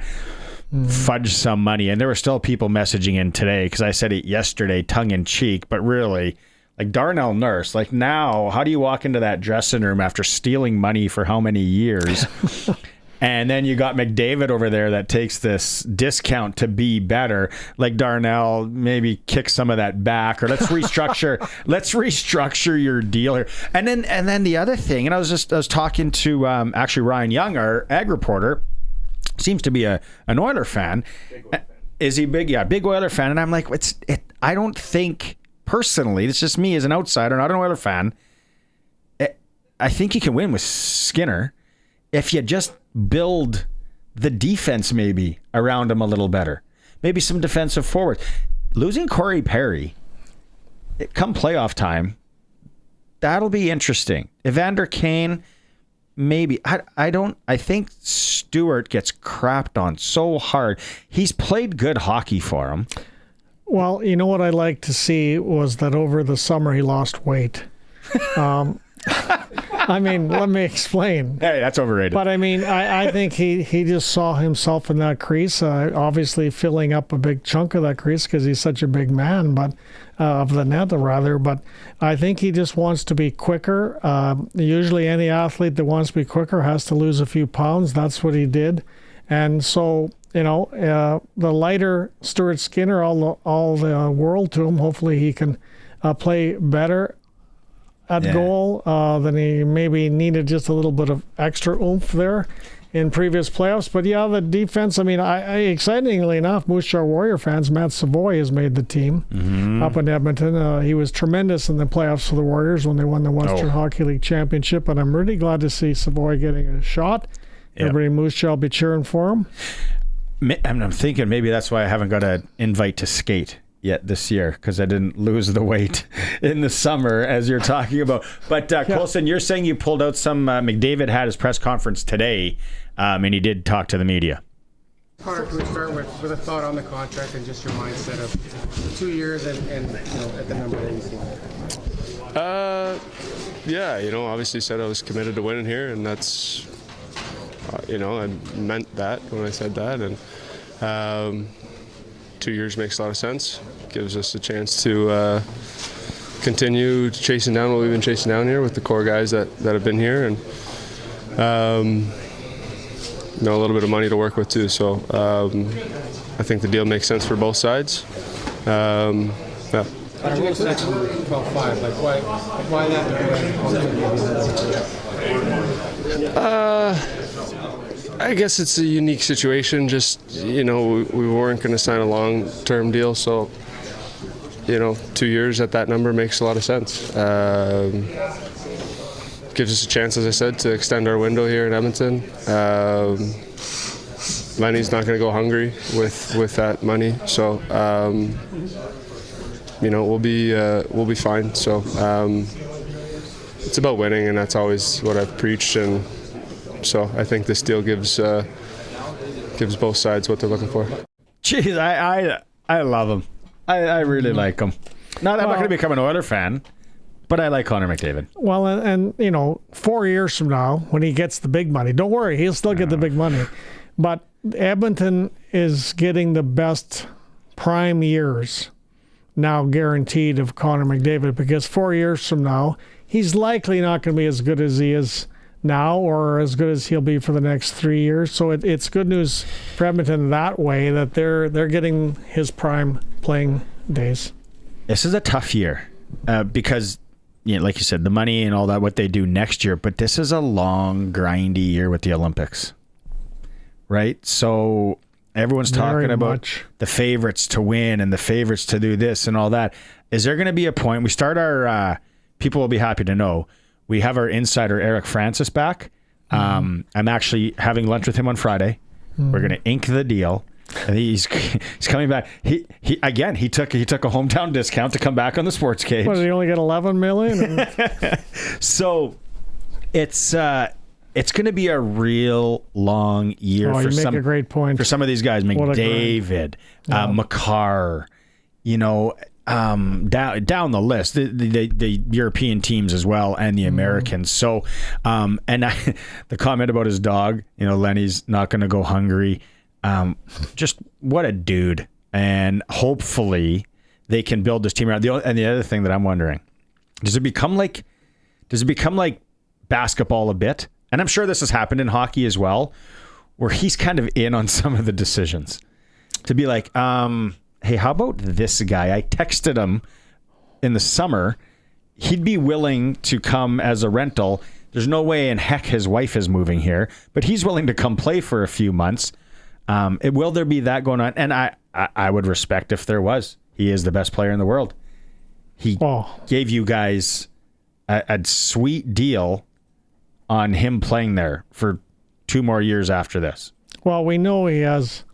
fudge some money. And there were still people messaging in today, because I said it yesterday, tongue in cheek, but really, Darnell Nurse, now, how do you walk into that dressing room after stealing money for how many years? And then you got McDavid over there that takes this discount to be better. Darnell, maybe kick some of that back, or let's restructure your deal here. And then the other thing, and I was talking to actually Ryan Young, our ag reporter, seems to be an Oiler fan. Big Oiler fan. Is he big? Yeah, big Oiler fan. And I'm like, I don't think personally, it's just me as an outsider, not an Oiler fan. I think you can win with Skinner if you just build the defense maybe around him a little better. Maybe some defensive forwards. Losing Corey Perry, come playoff time, that'll be interesting. Evander Kane, maybe. I think Stewart gets crapped on so hard. He's played good hockey for him. Well, what I'd like to see was that over the summer he lost weight. I mean, let me explain. Hey, that's overrated. But I mean, I think he just saw himself in that crease, obviously filling up a big chunk of that crease because he's such a big man, but of the net rather. But I think he just wants to be quicker. Usually, any athlete that wants to be quicker has to lose a few pounds. That's what he did, and so. The lighter Stuart Skinner, all the world to him. Hopefully, he can play better at goal than he maybe needed. Just a little bit of extra oomph there in previous playoffs. But yeah, the defense. I mean, excitingly enough, Moose Jaw Warrior fans, Matt Savoy has made the team up in Edmonton. He was tremendous in the playoffs for the Warriors when they won the Western Hockey League championship. And I'm really glad to see Savoy getting a shot. Yep. Everybody in Moose Jaw will be cheering for him. I'm thinking maybe that's why I haven't got an invite to skate yet this year, because I didn't lose the weight in the summer as you're talking about. But Colson, you're saying you pulled out some. McDavid had his press conference today, and he did talk to the media. Connor, can we start with a thought on the contract and just your mindset of 2 years and at the number that you see? Yeah, obviously said I was committed to winning here, and that's. I meant that when I said that, and 2 years makes a lot of sense. Gives us a chance to continue chasing down what we've been chasing down here with the core guys that have been here, and a little bit of money to work with too. So I think the deal makes sense for both sides. Yeah. Why that? I guess it's a unique situation. Just, we weren't going to sign a long-term deal, so, 2 years at that number makes a lot of sense. Gives us a chance, as I said, to extend our window here in Edmonton. Lenny's not going to go hungry with that money, so, we'll be fine. So it's about winning, and that's always what I've preached, and so I think this deal gives both sides what they're looking for. Jeez, I love him. I really like him. I'm not going to become an Oiler fan, but I like Connor McDavid. Well, and 4 years from now, when he gets the big money, don't worry, he'll still get the big money. But Edmonton is getting the best prime years now guaranteed of Connor McDavid, because 4 years from now, he's likely not going to be as good as he is now, or as good as he'll be for the next 3 years. So it's good news for Edmonton that way, that they're getting his prime playing days. This is a tough year because, like you said, the money and all that, what they do next year. But this is a long, grindy year with the Olympics, right? So everyone's talking about the favorites to win and the favorites to do this and all that. Is there going to be a point? We start our people will be happy to know. We have our insider, Eric Francis, back. I'm actually having lunch with him on Friday. We're going to ink the deal. And he's coming back. He took a hometown discount to come back on the SportsCage. What, did he only get $11 million? So it's going to be a real long year for make a great point. For some of these guys. McDavid, Makar, down the list, the European teams as well, and the Americans. So, the comment about his dog, Lenny's not going to go hungry. Just what a dude. And hopefully they can build this team around. And the other thing that I'm wondering, does it become like basketball a bit? And I'm sure this has happened in hockey as well, where he's kind of in on some of the decisions. To be like, hey, how about this guy? I texted him in the summer. He'd be willing to come as a rental. There's no way in heck his wife is moving here, but he's willing to come play for a few months. Will there be that going on? And I would respect if there was. He is the best player in the world. He gave you guys a sweet deal on him playing there for 2 more years after this. Well, we know he has,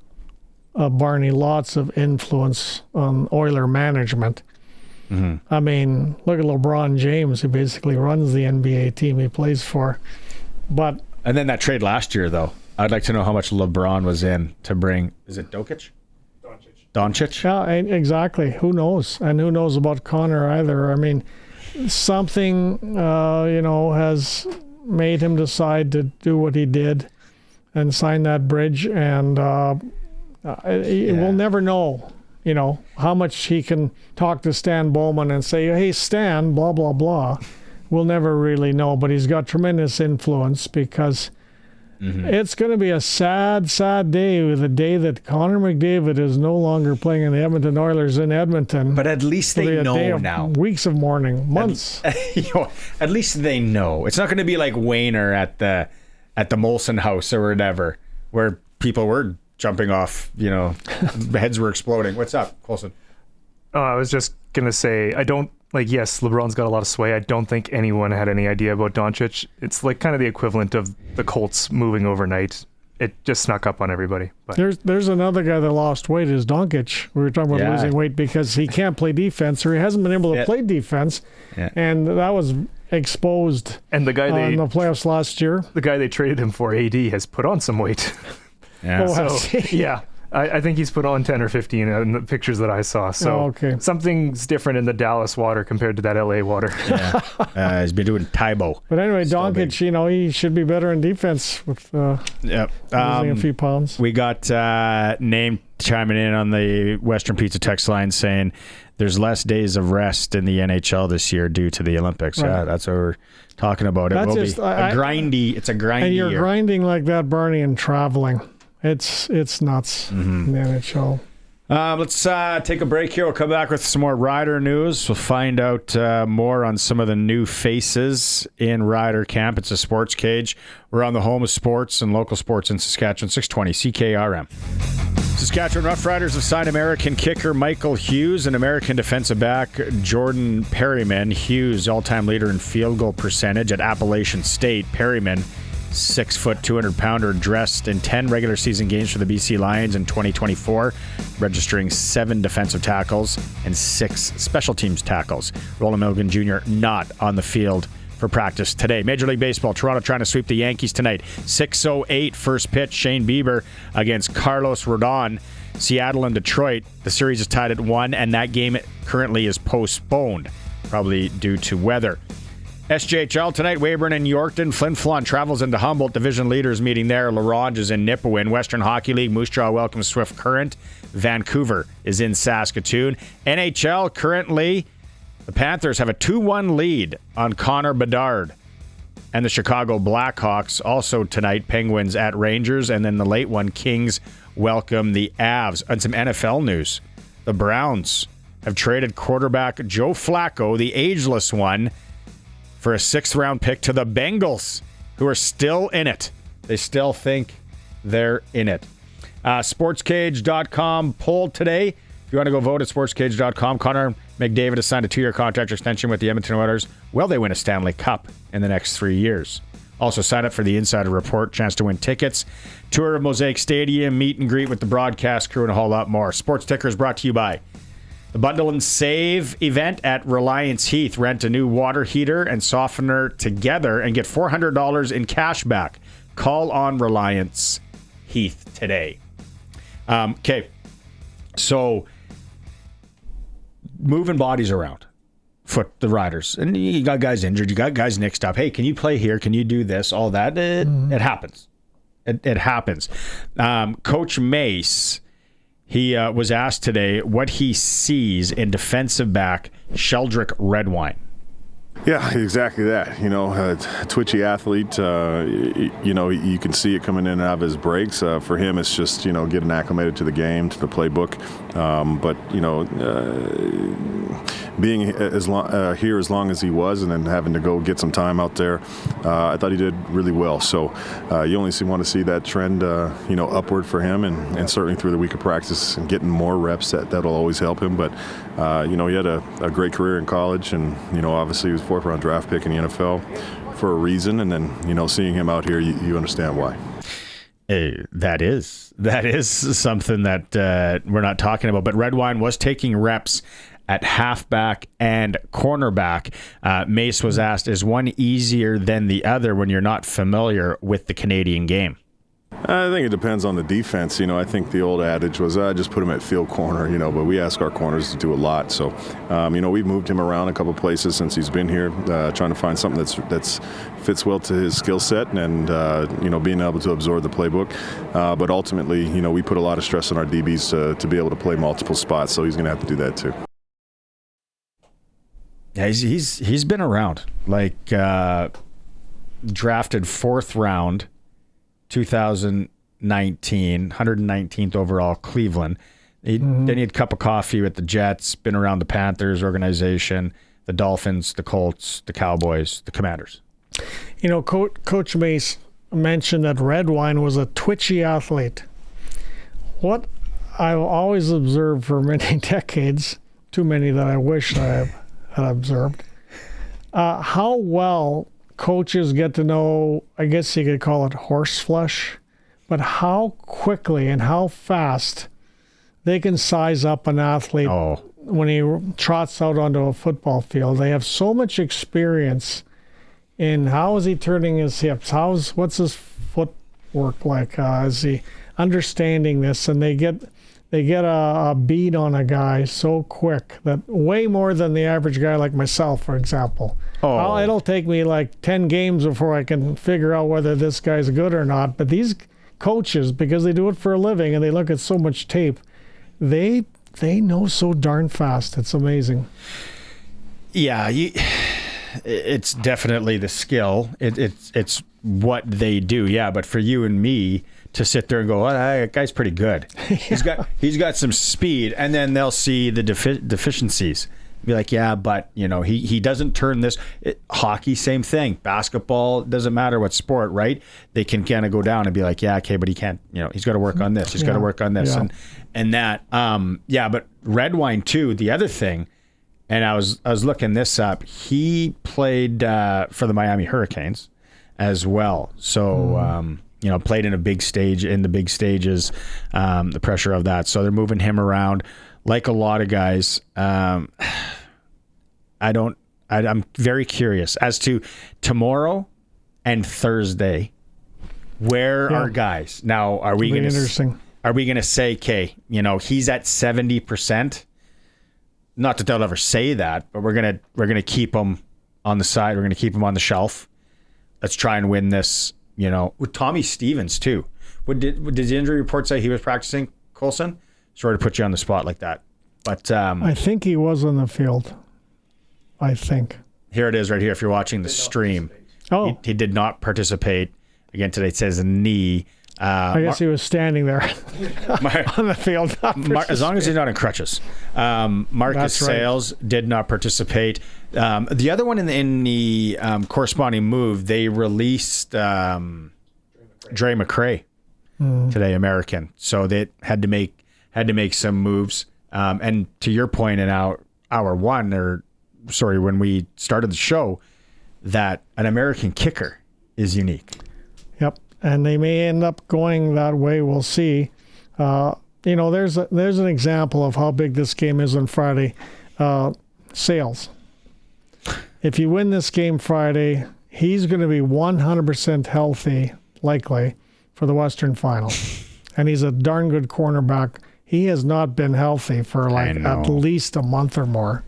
Barney, lots of influence on Oiler management. Mm-hmm. I mean, look at LeBron James, who basically runs the NBA team he plays for. And then that trade last year, though. I'd like to know how much LeBron was in to bring. Is it Doncic? Doncic. Yeah, exactly. Who knows? And who knows about Connor either? I mean, something, has made him decide to do what he did and sign that bridge. And we'll never know, how much he can talk to Stan Bowman and say, hey, Stan, blah, blah, blah. We'll never really know. But he's got tremendous influence because it's going to be a sad, sad day with the day that Connor McDavid is no longer playing in the Edmonton Oilers in Edmonton. But at least they know now. Weeks of mourning, months. At least they know. It's not going to be like Wayner at the Molson House or whatever, where people were jumping off, heads were exploding. What's up, Colson? I was just going to say, yes, LeBron's got a lot of sway. I don't think anyone had any idea about Doncic. It's like kind of the equivalent of the Colts moving overnight. It just snuck up on everybody. But there's another guy that lost weight, is Doncic. We were talking about losing weight because he can't play defense, or he hasn't been able to play defense. Yeah. And that was exposed in the playoffs last year. The guy they traded him for, AD, has put on some weight. Yeah. I think he's put on 10 or 15 in the pictures that I saw. So something's different in the Dallas water compared to that LA water. He's been doing Tybo. But anyway, Doncic, he should be better in defense with losing a few pounds. We got Name chiming in on the Western Pizza text line saying there's less days of rest in the NHL this year due to the Olympics. Right. Yeah, that's what we're talking about. It will be a grindy. It's a grindy and you're year. Grinding like that, Barney, and traveling. It's nuts in the NHL. Let's take a break here. We'll come back with some more Rider news. We'll find out more on some of the new faces in Rider camp. It's a SportsCage. We're on the home of sports and local sports in Saskatchewan, 620 CKRM. Saskatchewan Roughriders have signed American kicker Michael Hughes and American defensive back Jordan Perryman. Hughes, all-time leader in field goal percentage at Appalachian State. Perryman, 6 foot, 200-pounder, dressed in 10 regular season games for the BC Lions in 2024, registering 7 defensive tackles and 6 special teams tackles. Roland Milligan Jr. not on the field for practice today. Major League Baseball, Toronto trying to sweep the Yankees tonight. 6:08 first pitch, Shane Bieber against Carlos Rodon. Seattle and Detroit, the series is tied at 1, and that game currently is postponed, probably due to weather. SJHL tonight, Weyburn and Yorkton. Flin Flon travels into Humboldt. Division leaders meeting there. LaRange is in Nipawin. Western Hockey League, Moose Jaw welcomes Swift Current. Vancouver is in Saskatoon. NHL, currently, the Panthers have a 2-1 lead on Connor Bedard. And the Chicago Blackhawks also tonight, Penguins at Rangers. And then the late one, Kings welcome the Avs. And some NFL news. The Browns have traded quarterback Joe Flacco, the ageless one, for a 6th-round pick to the Bengals, who are still in it. They still think they're in it. SportsCage.com poll today. If you want to go vote at SportsCage.com, Connor McDavid has signed a 2-year contract extension with the Edmonton Oilers. Will they win a Stanley Cup in the next 3 years? Also, sign up for the Insider Report, chance to win tickets, tour of Mosaic Stadium, meet and greet with the broadcast crew, and a whole lot more. Sports Ticker is brought to you by the Bundle and Save event at Reliance Heath. Rent a new water heater and softener together and get $400 in cash back. Call on Reliance Heath today. Okay, so moving bodies around for the Riders. And you got guys injured, you got guys nixed up. Hey, can you play here? Can you do this? All that. It happens. It happens. Coach Mace, he was asked today what he sees in defensive back Sheldrick Redwine. Yeah, exactly that. A twitchy athlete. You can see it coming in and out of his breaks. For him, it's just getting acclimated to the game, to the playbook. Being here as long as he was, and then having to go get some time out there, I thought he did really well. So you only want to see that trend, upward for him, and certainly through the week of practice and getting more reps. That'll always help him. But he had a great career in college, and obviously he was 4th-round draft pick in the NFL for a reason. And then seeing him out here, you understand why. That is something that we're not talking about. But Redwine was taking reps at halfback and cornerback. Mace was asked, is one easier than the other when you're not familiar with the Canadian game? I think it depends on the defense. I think the old adage was just put him at field corner, but we ask our corners to do a lot. So, we've moved him around a couple places since he's been here, trying to find something that's fits well to his skill set and, being able to absorb the playbook. But ultimately, we put a lot of stress on our DBs to be able to play multiple spots, so he's going to have to do that too. Yeah, he's been around. Drafted 4th round, 2019, 119th overall, Cleveland. Then he had a cup of coffee with the Jets, been around the Panthers organization, the Dolphins, the Colts, the Cowboys, the Commanders. Coach Mace mentioned that Redwine was a twitchy athlete. What I've always observed for many decades, too many that I wish I had observed, how well coaches get to know, I guess you could call it horse flesh, but how quickly and how fast they can size up an athlete when he trots out onto a football field. They have so much experience in how is he turning his hips, what's his footwork like, is he understanding this, and they get a beat on a guy so quick that way more than the average guy like myself, for example. It'll take me 10 games before I can figure out whether this guy's good or not. But these coaches, because they do it for a living and they look at so much tape, they know so darn fast. It's amazing. Yeah, it's definitely the skill. It's what they do. Yeah, but for you and me to sit there and go, that guy's pretty good. He's got some speed, and then they'll see the deficiencies. Be like, yeah, but he doesn't turn this. Hockey, same thing. Basketball, doesn't matter what sport, right? They can kind of go down and be like, yeah, okay, but he can't. He's got to work on this. He's got to work on this, and that. But Redwine too. The other thing, and I was looking this up. He played for the Miami Hurricanes as well. So. Played in the big stages, the pressure of that. So they're moving him around like a lot of guys. I'm very curious as to tomorrow and Thursday. Where are guys now? Are we going to say, okay, he's at 70%? Not that they'll ever say that, but we're gonna keep him on the side. We're gonna keep him on the shelf. Let's try and win this. With Tommy Stevens too. Did the injury report say he was practicing, Colson? Sorry to put you on the spot like that. But I think he was on the field. I think. Here it is right here if you're watching the stream. He did not participate. Again, today it says knee. I guess he was standing there on the field. As long as he's not in crutches. Marcus Sales did not participate. The other one in the corresponding move, they released Dre McCray today, American. So they had to make some moves. And to your point in hour one, when we started the show, that an American kicker is unique. Yep. And they may end up going that way. We'll see. There's an example of how big this game is on Friday. Sales. If you win this game Friday, he's going to be 100% healthy, likely, for the Western Final. And he's a darn good cornerback. He has not been healthy for at least a month or more.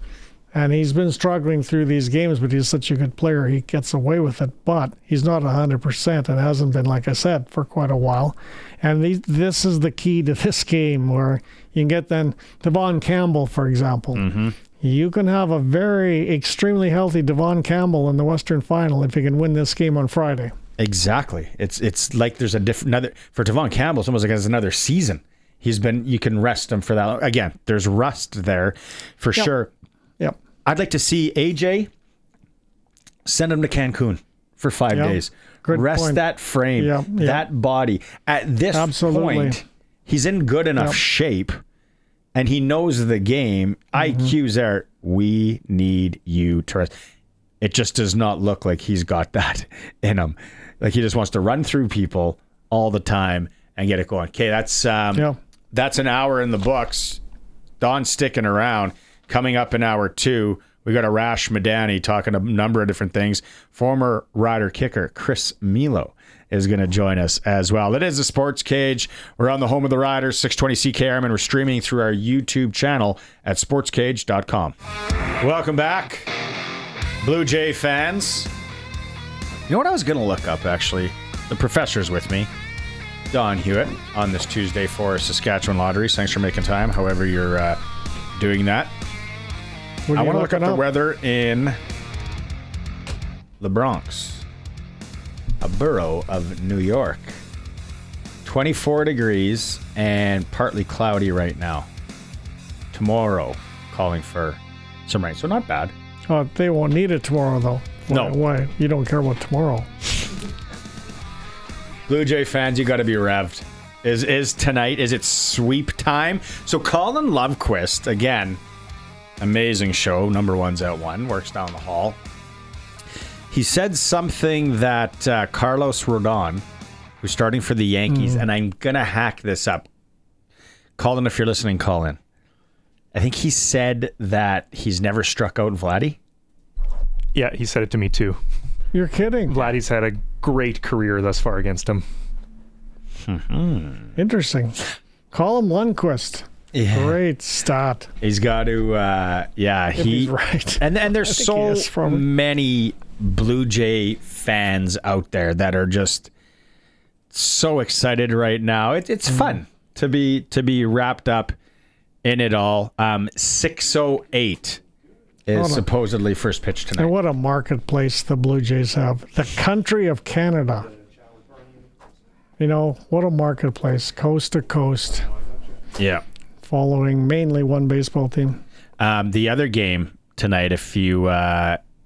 And he's been struggling through these games, but he's such a good player. He gets away with it, but he's not 100% and hasn't been, like I said, for quite a while. And this is the key to this game where you can get then Devon Campbell, for example. Mm-hmm. You can have a very extremely healthy Devon Campbell in the Western Final if you can win this game on Friday. Exactly. It's like there's another for Devon Campbell. It's almost like it's another season. You can rest him for that. Again, there's rust there for sure. Yep. I'd like to see AJ send him to Cancun for 5 days. Good rest point. That frame, that body. At this point, he's in good enough shape, and he knows the game. IQ's there. We need you to rest. It just does not look like he's got that in him. Like he just wants to run through people all the time and get it going. Okay, that's an hour in the books. Don's sticking around. Coming up in hour 2, We got Arash Madani talking a number of different things. Former Rider kicker Chris Milo is going to join us as well. It is the Sports Cage. We're on the home of the Riders, 620 CKRM, and we're streaming through our YouTube channel at sportscage.com. Welcome back, Blue Jay fans. You know what I was going to look up, actually? The professor's with me, Don Hewitt, on this Tuesday for Saskatchewan Lotteries. Thanks for making time, however you're doing that. I want to look up the weather in the Bronx, a borough of New York. 24 degrees and partly cloudy right now. Tomorrow, calling for some rain. So not bad. They won't need it tomorrow, though. No. Why? You don't care about tomorrow. Blue Jay fans, you got to be revved. Is tonight, is it sweep time? So Colin Lovequist, again, amazing show. Number one's at 1, works down the hall. He said something that Carlos Rodon, who's starting for the Yankees, and I'm going to hack this up. Colin, if you're listening, call in. I think he said that he's never struck out Vladdy. Yeah, he said it to me too. You're kidding. Vladdy's had a great career thus far against him. Interesting. Call him Lundqvist. Yeah. Great stat. He's got to, He's right. And there's so many Blue Jay fans out there that are just so excited right now. It's fun to be wrapped up in it all. 6:08 is supposedly first pitch tonight. And what a marketplace the Blue Jays have. The country of Canada. You know, what a marketplace. Coast to coast. Yeah. Following mainly one baseball team. The other game tonight, if you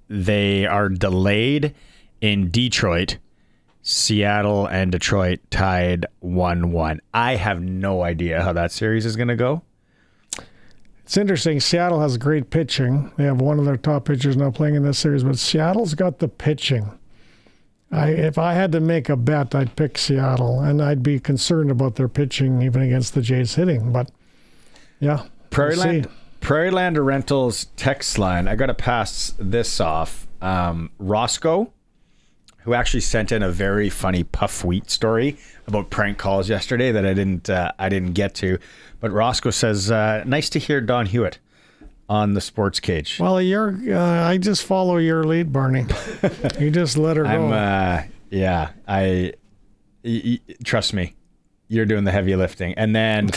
they are delayed in Detroit. Seattle and Detroit tied 1-1. I have no idea how that series is going to go. It's interesting. Seattle has great pitching. They have one of their top pitchers now playing in this series, but Seattle's got the pitching. If I had to make a bet, I'd pick Seattle, and I'd be concerned about their pitching even against the Jays hitting. But yeah, Prairieland Rentals text line. I got to pass this off. Roscoe, who actually sent in a very funny Puff Wheat story about prank calls yesterday that I didn't get to. But Roscoe says, nice to hear Don Hewitt on the Sports Cage. Well, I just follow your lead, Barney. You just let her go. Trust me, you're doing the heavy lifting. And then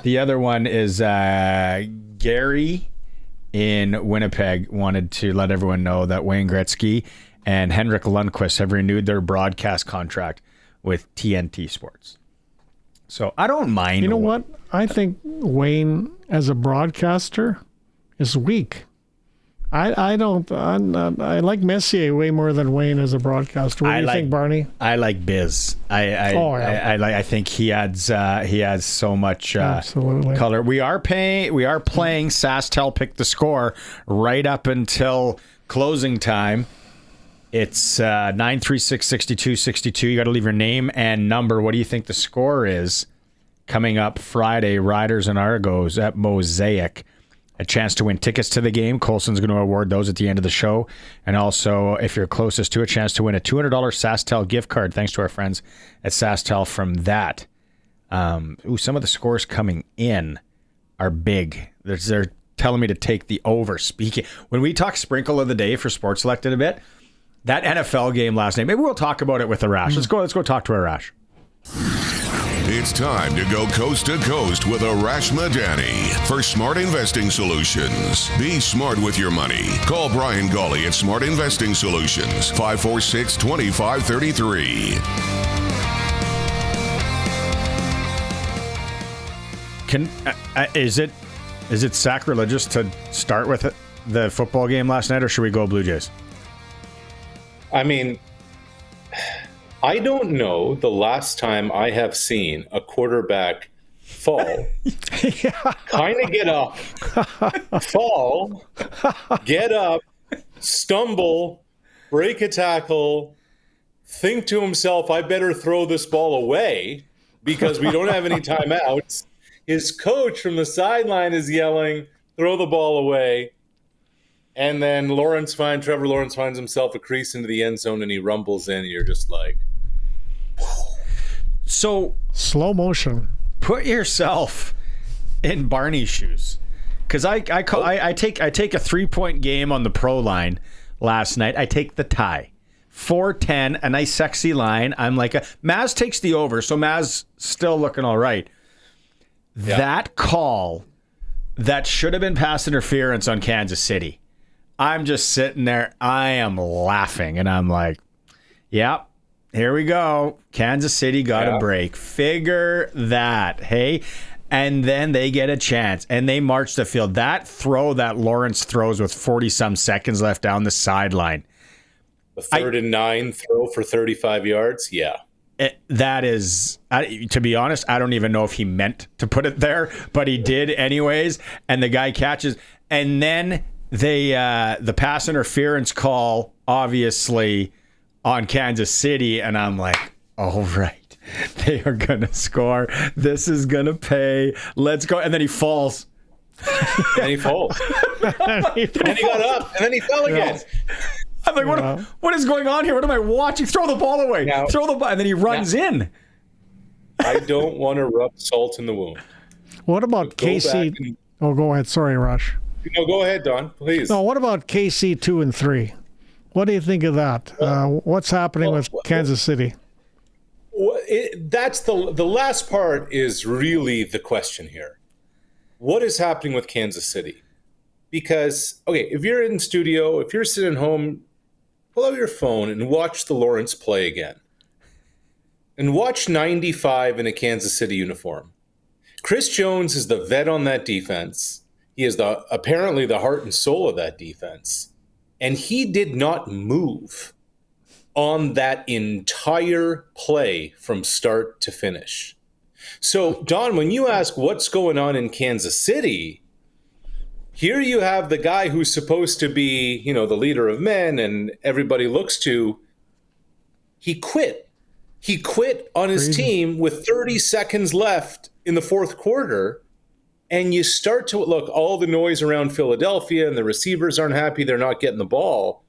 The other one is Gary in Winnipeg wanted to let everyone know that Wayne Gretzky and Henrik Lundqvist have renewed their broadcast contract with TNT Sports. So I don't mind. You know what? I think Wayne as a broadcaster is weak. I like Messier way more than Wayne as a broadcaster. What do you think, Barney? I like Biz. I think he adds so much color. We are playing SaskTel Pick the Score right up until closing time. It's 936-6262. You got to leave your name and number. What do you think the score is coming up Friday? Riders and Argos at Mosaic. A chance to win tickets to the game. Colson's going to award those at the end of the show. And also, if you're closest to a chance to win a $200 SaskTel gift card, thanks to our friends at SaskTel from that. Some of the scores coming in are big. They're telling me to take the over. Speaking, when we talk sprinkle of the day for Sports Selected a bit, that NFL game last night, maybe we'll talk about it with Arash. Let's go talk to Arash. It's time to go coast to coast with Arash Madani for Smart Investing Solutions. Be smart with your money. Call Brian Gawley at Smart Investing Solutions, 546-2533. Is it sacrilegious to start with the football game last night, or should we go Blue Jays? I mean, I don't know the last time I have seen a quarterback fall, kind of get up, fall, get up, stumble, break a tackle, think to himself, I better throw this ball away because we don't have any timeouts. His coach from the sideline is yelling, throw the ball away. And then Trevor Lawrence finds himself a crease into the end zone and he rumbles in and you're just like... So... Slow motion. Put yourself in Barney's shoes. Because I take a 3-point game on the pro line last night. I take the tie. 4-10, a nice sexy line. I'm like, Maz takes the over, so Maz still looking all right. Yeah. That call that should have been pass interference on Kansas City. I'm just sitting there. I am laughing, and I'm like, yep, here we go. Kansas City got a break. Figure that, hey? And then they get a chance, and they march the field. That throw that Lawrence throws with 40-some seconds left down the sideline. A 3rd and 9 throw for 35 yards? Yeah. That is, to be honest, I don't even know if he meant to put it there, but he did anyways, and the guy catches. And then the pass interference call, obviously, on Kansas City, and I'm like, all right, they are going to score. This is going to pay. Let's go. And then he falls. And he falls. And he got up, and then he fell again. I'm like, what is going on here? What am I watching? Throw the ball away. Throw the ball. And then he runs in. I don't want to rub salt in the wound. What about KC? Go ahead. Sorry, Rush. No, go ahead, Don, please. No, what about KC 2 and 3? What do you think of that? What's happening with Kansas City? That's the last part is really the question here. What is happening with Kansas City? Because, if you're in studio, if you're sitting home, pull out your phone and watch the Lawrence play again. And watch 95 in a Kansas City uniform. Chris Jones is the vet on that defense. He is apparently the heart and soul of that defense. And he did not move on that entire play from start to finish. So, Don, when you ask what's going on in Kansas City, here you have the guy who's supposed to be, the leader of men and everybody looks to. He quit. He quit on his team with 30 seconds left in the fourth quarter. And you start to look, all the noise around Philadelphia and the receivers aren't happy. They're not getting the ball.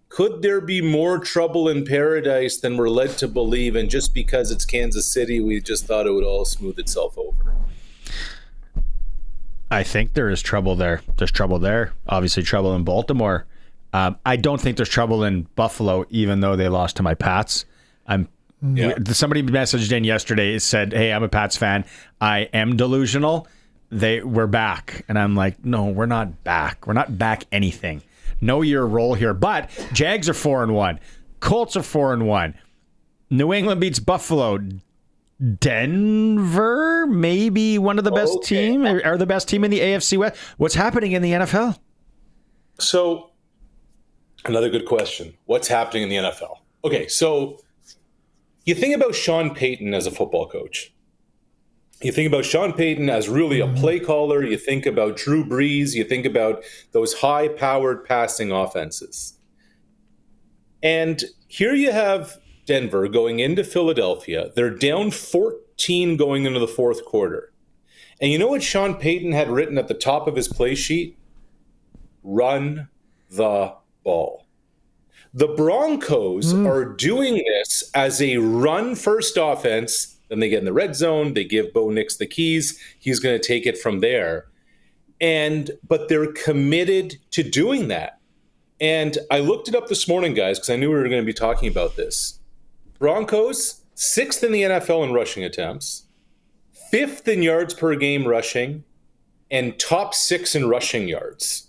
Could there be more trouble in paradise than we're led to believe? And just because it's Kansas City, we just thought it would all smooth itself over. I think there is trouble there. There's trouble there. Obviously trouble in Baltimore. I don't think there's trouble in Buffalo, even though they lost to my Pats. Somebody messaged in yesterday, said, hey, I'm a Pats fan. I am delusional. We're back. And I'm like, no, we're not back. We're not back anything. Know your role here. But Jags are 4-1. Colts are 4-1. New England beats Buffalo. Denver, maybe one of the best team, or the best team in the AFC West. What's happening in the NFL? So, another good question. What's happening in the NFL? Okay, so you think about Sean Payton as a football coach. You think about Sean Payton as really a play caller. You think about Drew Brees. You think about those high-powered passing offenses. And here you have Denver going into Philadelphia. They're down 14 going into the fourth quarter. And you know what Sean Payton had written at the top of his play sheet? Run the ball. The Broncos are doing this as a run-first offense. Then they get in the red zone. They give Bo Nix the keys. He's going to take it from there. But they're committed to doing that. And I looked it up this morning, guys, because I knew we were going to be talking about this. Broncos, 6th in the NFL in rushing attempts, 5th in yards per game rushing, and top 6 in rushing yards.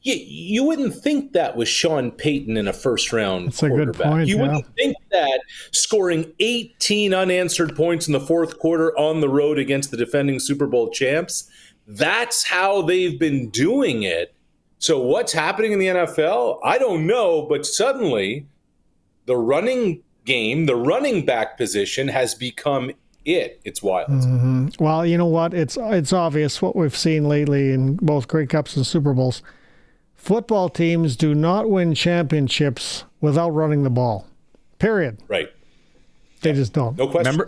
You wouldn't think that was Sean Payton in a first-round quarterback. That's a good point, You wouldn't think that scoring 18 unanswered points in the fourth quarter on the road against the defending Super Bowl champs, that's how they've been doing it. So what's happening in the NFL? I don't know, but suddenly the running game, the running back position has become it. It's wild. Mm-hmm. Well, you know what? It's obvious what we've seen lately in both Grey Cups and Super Bowls. Football teams do not win championships without running the ball. Period. Right. They just don't. No question.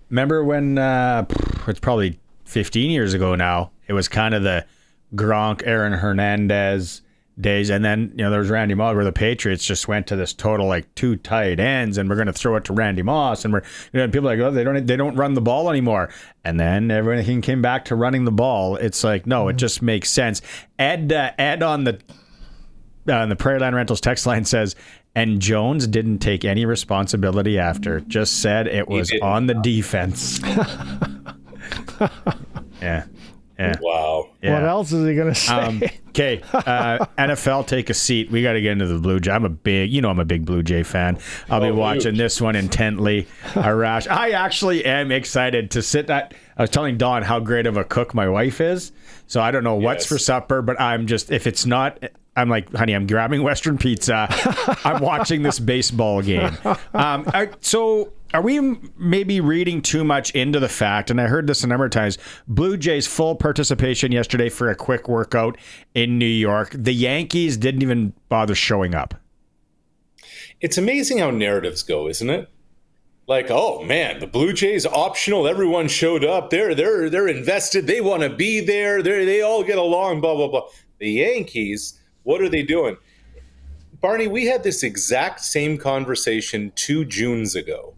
Remember when, it's probably 15 years ago now, it was kind of the Gronk, Aaron Hernandez, days. And then, there was Randy Moss, where the Patriots just went to this total, like, 2 tight ends, and we're going to throw it to Randy Moss. And people are like, oh, they don't run the ball anymore. And then everything came back to running the ball. It's like, no, it just makes sense. Ed on the Prairie Land Rentals text line says, and Jones didn't take any responsibility after. Just said it was on the defense. Yeah. Wow. Yeah. What else is he going to say? Okay. NFL, take a seat. We got to get into the Blue Jay. I'm a big Blue Jay fan. I'll be watching this one intently. Arash. I actually am excited to sit at. I was telling Dawn how great of a cook my wife is. So I don't know what's for supper, but I'm just, if it's not, I'm like, honey, I'm grabbing Western pizza. I'm watching this baseball game. So are we maybe reading too much into the fact, and I heard this a number of times, Blue Jays full participation yesterday for a quick workout in New York. The Yankees didn't even bother showing up. It's amazing how narratives go, isn't it? Like, oh man, the Blue Jays optional. Everyone showed up. They're invested. They want to be there. They all get along. Blah blah blah. The Yankees, what are they doing? Barney, we had this exact same conversation 2 Junes ago.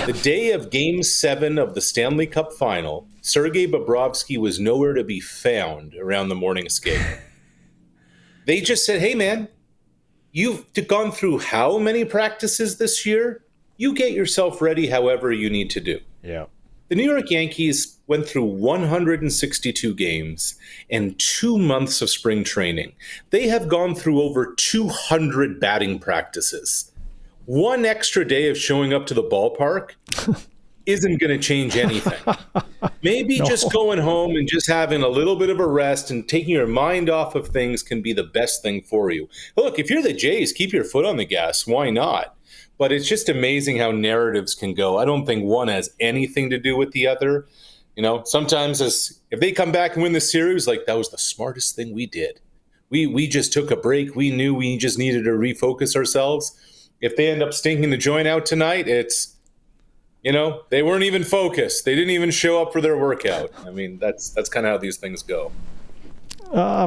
The day of Game 7 of the Stanley Cup Final, Sergei Bobrovsky was nowhere to be found around the morning skate. They just said, hey man, you've gone through how many practices this year? You get yourself ready however you need to do. Yeah. The New York Yankees went through 162 games and 2 months of spring training. They have gone through over 200 batting practices. One extra day of showing up to the ballpark isn't going to change anything. Maybe just going home and just having a little bit of a rest and taking your mind off of things can be the best thing for you. Look, if you're the Jays, keep your foot on the gas. Why not? But it's just amazing how narratives can go. I don't think one has anything to do with the other. Sometimes if they come back and win the series, like, that was the smartest thing we did. We just took a break. We knew we just needed to refocus ourselves. If they end up stinking the joint out tonight, it's, they weren't even focused. They didn't even show up for their workout. I mean, that's kind of how these things go.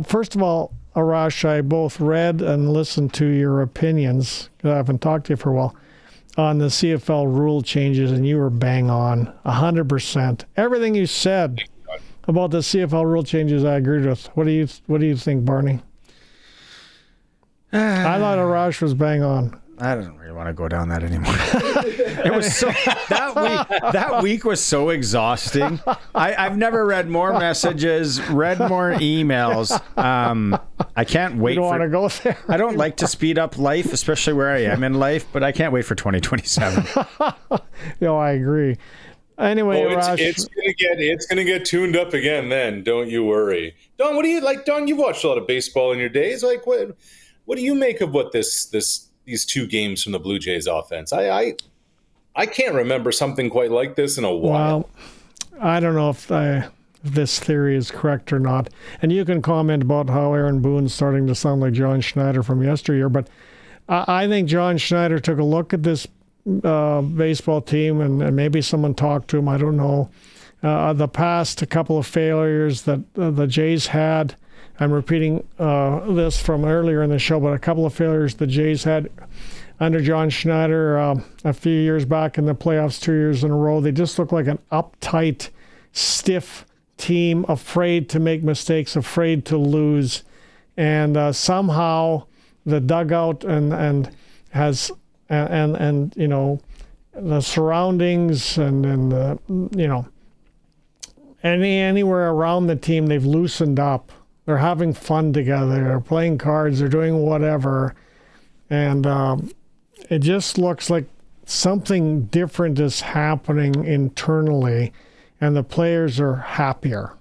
First of all, Arash, I both read and listened to your opinions, because I haven't talked to you for a while, on the CFL rule changes, and you were bang on, 100%. Everything you said about the CFL rule changes, I agreed with. What do you think, Barney? I thought Arash was bang on. I don't really want to go down that anymore. It was so that week was so exhausting. I've never read more messages, read more emails. I can't wait. You don't want to go there. I don't like to speed up life, especially where I am in life, but I can't wait for 2027. I agree. Anyway, Arash, it's gonna get tuned up again. Then don't you worry, Don. What do you like, Don? You've watched a lot of baseball in your days. Like, what do you make of what these 2 games from the Blue Jays offense? I can't remember something quite like this in a while. Well, I don't know if this theory is correct or not. And you can comment about how Aaron Boone's starting to sound like John Schneider from yesteryear. But I think John Schneider took a look at this baseball team, and maybe someone talked to him. I don't know. The past a couple of failures that the Jays had. I'm repeating this from earlier in the show, but a couple of failures the Jays had under John Schneider a few years back in the playoffs, 2 years in a row. They just look like an uptight, stiff team, afraid to make mistakes, afraid to lose. And somehow the dugout and the surroundings and anywhere around the team, they've loosened up. They're having fun together. They're playing cards. They're doing whatever. And it just looks like something different is happening internally, and the players are happier.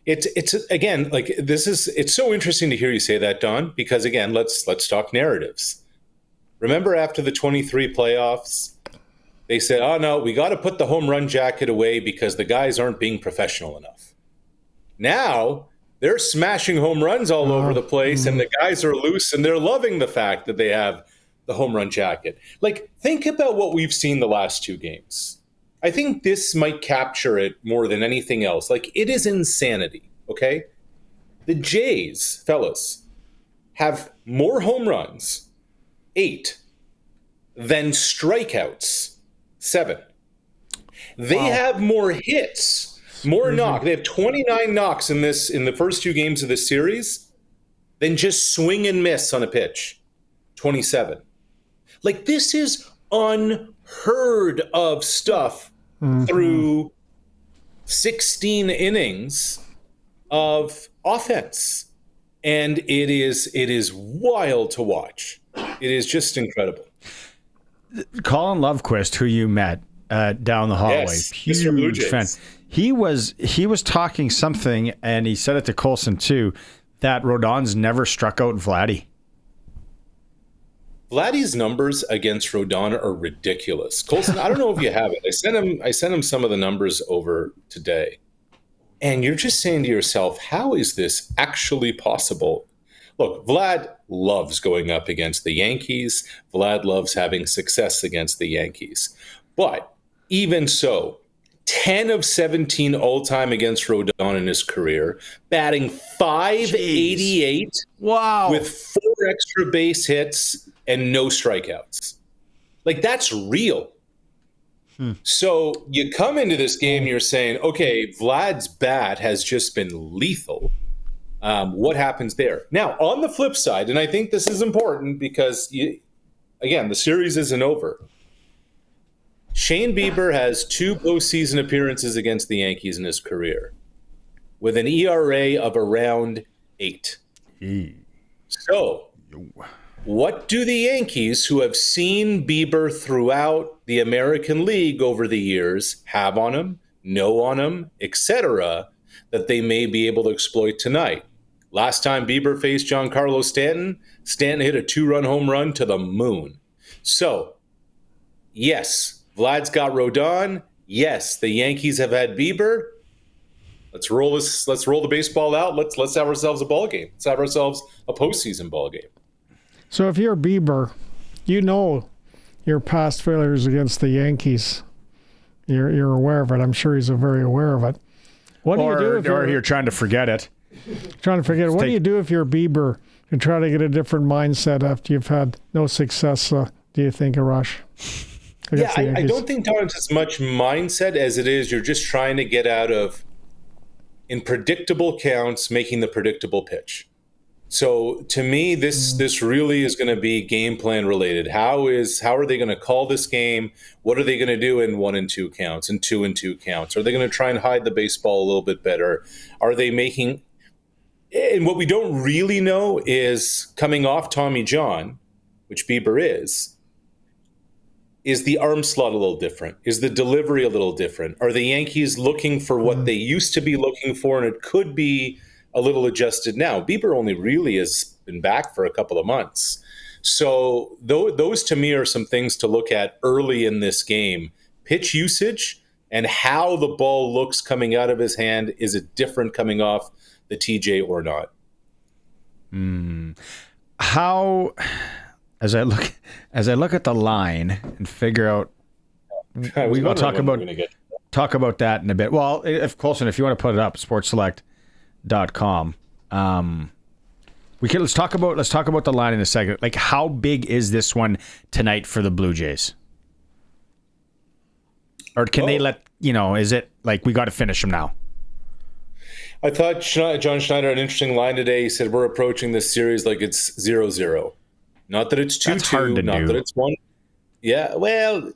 It's again, like, it's so interesting to hear you say that, Don, because again, let's talk narratives. Remember after the 23 playoffs, they said, oh no, we got to put the home run jacket away because the guys aren't being professional enough. Now they're smashing home runs all over the place, and the guys are loose, and they're loving the fact that they have the home run jacket. Like, think about what we've seen the last 2 games. I think this might capture it more than anything else. Like, it is insanity, okay? The Jays, fellas, have more home runs, 8, than strikeouts, 7. They have more hits, more knock. They have 29 knocks in the first 2 games of this series than just swing and miss on a pitch, 27. Like, this is unheard of stuff through 16 innings of offense. And it is wild to watch. It is just incredible. Colin Lovequist, who you met down the hallway, Yes, huge fan. He was talking something, and he said it to Colson too, that Rodon's never struck out Vladdy. Vladdy's numbers against Rodon are ridiculous. Colson, I don't know if you have it. I sent him some of the numbers over today. And you're just saying to yourself, how is this actually possible? Look, Vlad loves going up against the Yankees. Vlad loves having success against the Yankees. But even so, 10 of 17 all-time against Rodon in his career, batting .588. Wow. With 4 extra base hits and no strikeouts. Like, that's real. So you come into this game, you're saying, okay, Vlad's bat has just been lethal. What happens there? Now, on the flip side, and I think this is important because, again, the series isn't over. Shane Bieber has 2 postseason appearances against the Yankees in his career with an ERA of around 8. So, what do the Yankees, who have seen Bieber throughout the American League over the years, have on him, know on him, etc., that they may be able to exploit tonight? Last time Bieber faced Giancarlo Stanton, Stanton hit a 2-run home run to the moon. So, yes, Vlad's got Rodon. Yes, the Yankees have had Bieber. Let's roll the baseball out. Let's have ourselves a ball game. Let's have ourselves a postseason ball game. So if you're Bieber, you know your past failures against the Yankees. You're aware of it. I'm sure he's very aware of it. What do you do if you're trying to forget it? What do you do if you're Bieber and try to get a different mindset after you've had no success? Do you think, Arash? I don't think, Don, it's as much mindset as it is you're just trying to get out of, in predictable counts, making the predictable pitch. So to me, this really is going to be game plan related. How are they going to call this game? What are they going to do in 1 and 2 counts and 2 and 2 counts? Are they going to try and hide the baseball a little bit better? Are they making? And what we don't really know is, coming off Tommy John, which Bieber is the arm slot a little different? Is the delivery a little different? Are the Yankees looking for what they used to be looking for, and it could be a little adjusted now? Bieber only really has been back for a couple of months. So those to me are some things to look at early in this game. Pitch usage and how the ball looks coming out of his hand. Is it different coming off the TJ or not? How, as I look at the line and figure out, we'll talk about that in a bit. Well, if Colson, if you want to put it up, sportselect.com. Let's talk about the line in a second. Like, how big is this one tonight for the Blue Jays? Or can they is it like we got to finish them now? I thought John Schneider had an interesting line today. He said, we're approaching this series like it's 0-0. Not that it's 2-2, not that it's 1. Yeah, well,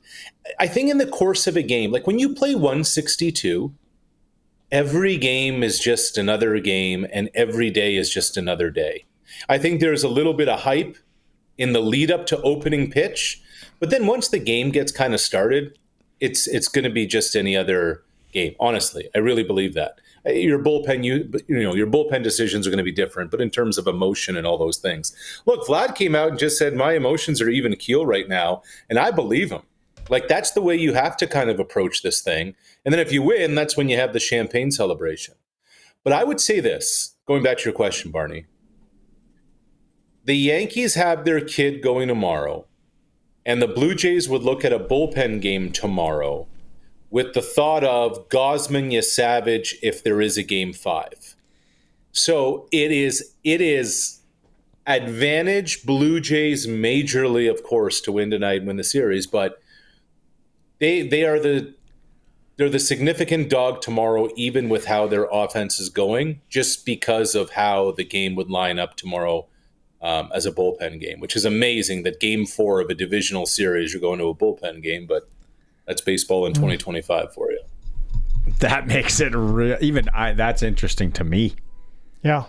I think in the course of a game, like when you play 162, every game is just another game, and every day is just another day. I think there's a little bit of hype in the lead up to opening pitch, but then once the game gets kind of started, it's going to be just any other game. Honestly, I really believe that. Your bullpen, your bullpen decisions are going to be different, but in terms of emotion and all those things, look, Vlad came out and just said, my emotions are even keel right now, and I believe him. Like, that's the way you have to kind of approach this thing. And then if you win, that's when you have the champagne celebration. But I would say this, going back to your question, Barney, the Yankees have their kid going tomorrow, and the Blue Jays would look at a bullpen game tomorrow with the thought of Gausman, Savage, if there is a game 5. So it is advantage Blue Jays majorly, of course, to win tonight and win the series, but they're the significant dog tomorrow, even with how their offense is going, just because of how the game would line up tomorrow as a bullpen game, which is amazing that Game 4 of a divisional series you're going to a bullpen game, but that's baseball in 2025 for you. That makes it real. That's interesting to me. Yeah,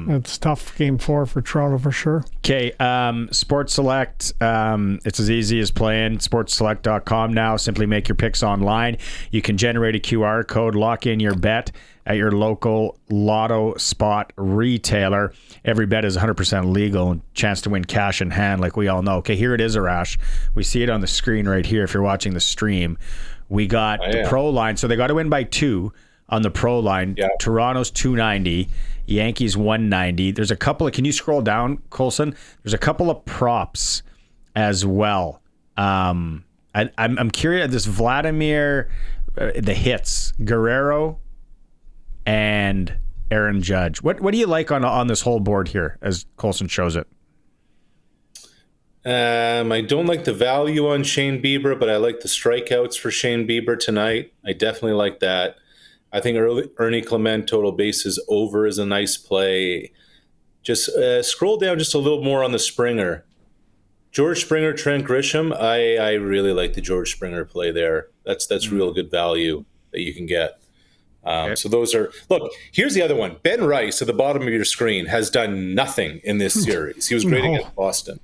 it's tough Game 4 for Toronto for sure. Okay, Sports Select, it's as easy as playing sportsselect.com now. Simply make your picks online. You can generate a QR code, lock in your bet at your local lotto spot retailer. Every bet is 100% legal and chance to win cash in hand, like we all know. Okay, here it is, Arash. We see it on the screen right here if you're watching the stream. We got the pro line, so they got to win by 2 on the pro line. Yeah. Toronto's 290. Yankees 190. There's a couple of, can you scroll down, Colson? There's a couple of props as well. I'm curious, this Vladimir, the hits, Guerrero and Aaron Judge. What do you like on this whole board here as Colson shows it? I don't like the value on Shane Bieber, but I like the strikeouts for Shane Bieber tonight. I definitely like that. I think Ernie Clement total bases over is a nice play. Just scroll down just a little more on the Springer. George Springer, Trent Grisham. I really like the George Springer play there. That's real good value that you can get. So those are, look, here's the other one. Ben Rice at the bottom of your screen has done nothing in this series. He was great against Boston.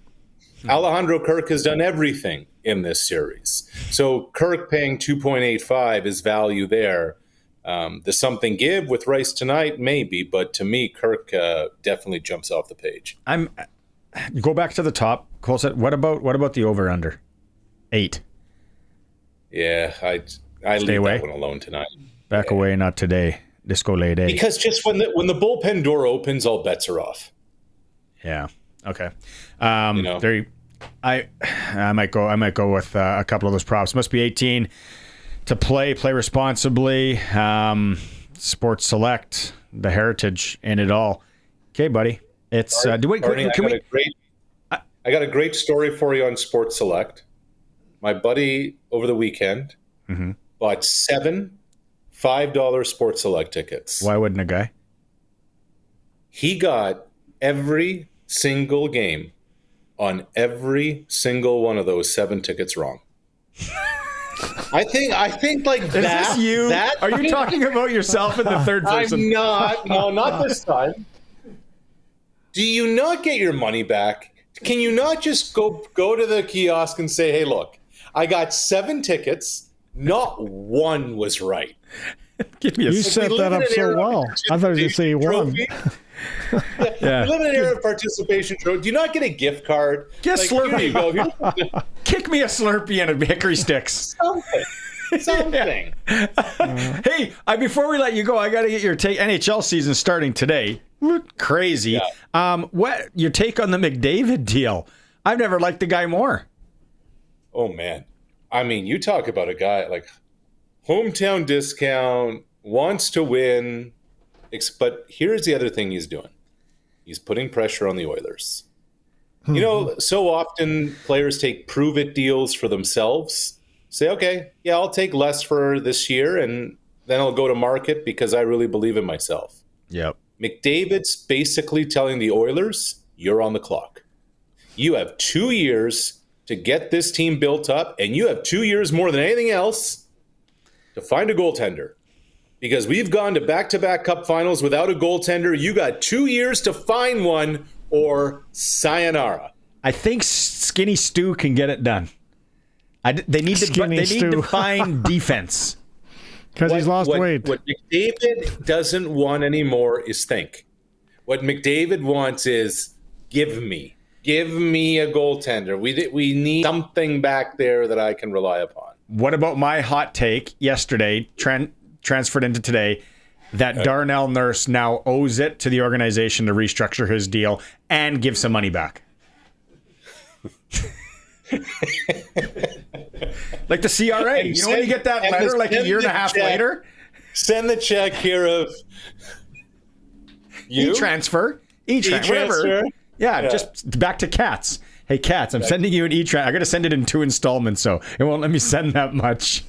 Alejandro Kirk has done everything in this series. So Kirk paying 2.85 is value there. There's something give with Rice tonight, maybe, but to me, Kirk definitely jumps off the page. Go back to the top. Cole said, what about the over under 8? Yeah, I leave that one alone tonight. Back away, not today. Disco late day. Because just when the bullpen door opens, all bets are off. Yeah. Okay. I might go with a couple of those props. Must be 18 to play responsibly. Sports Select, the heritage in it all. Okay, buddy. It's I got a great story for you on Sports Select. My buddy over the weekend bought 7 $5 Sports Select tickets. Why wouldn't a guy? He got every single game on every single one of those 7 tickets wrong. I think like that. Is this you? Are you talking about yourself in the third person? I'm not. No, not this time. Do you not get your money back? Can you not just go to the kiosk and say, "Hey, look, I got 7 tickets. Not one was right." Give me a you set that up so well. I thought you say one. Yeah. We live in an era of participation trophy. Do you not get a gift card? Get Slurpee. Here you go. Kick me a Slurpee and a Hickory Sticks. Something. Hey, before we let you go, I got to get your take. NHL season starting today. Crazy. Yeah. What your take on the McDavid deal? I've never liked the guy more. Oh man, I mean, you talk about a guy like hometown discount, wants to win. But here's the other thing he's doing. He's putting pressure on the Oilers. You know, so often players take prove-it deals for themselves. Say, okay, yeah, I'll take less for this year, and then I'll go to market because I really believe in myself. Yep. McDavid's basically telling the Oilers, you're on the clock. You have 2 years to get this team built up, and you have 2 years more than anything else to find a goaltender. Because we've gone to back-to-back Cup finals without a goaltender. You got 2 years to find one, or sayonara. I think Skinny Stu can get it done. They need to find defense. Because he's lost weight. What McDavid doesn't want anymore is think. What McDavid wants is give me a goaltender. We need something back there that I can rely upon. What about my hot take yesterday, transferred into today, that Darnell Nurse now owes it to the organization to restructure his deal and give some money back? Like the CRA. You know when you get that letter like a year and a half later? Send the check here of you. E-transfer. Whatever. Yeah, just back to cats. Hey, cats, I'm sending you an E-Tran. I got to send it in 2 installments, so it won't let me send that much.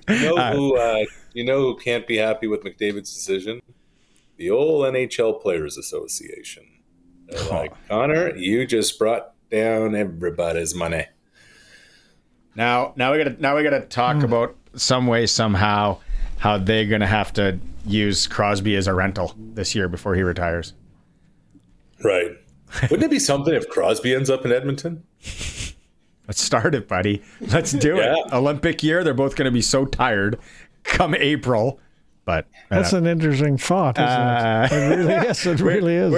You know who can't be happy with McDavid's decision? The old NHL Players Association. They're like, Connor, you just brought down everybody's money. Now we gotta talk about some way, somehow, how they're gonna have to use Crosby as a rental this year before he retires. Right. Wouldn't it be something if Crosby ends up in Edmonton? Let's start it, buddy. Let's do it. Olympic year, they're both gonna be so tired come April. But that's an interesting thought, isn't it? It really is. It really is.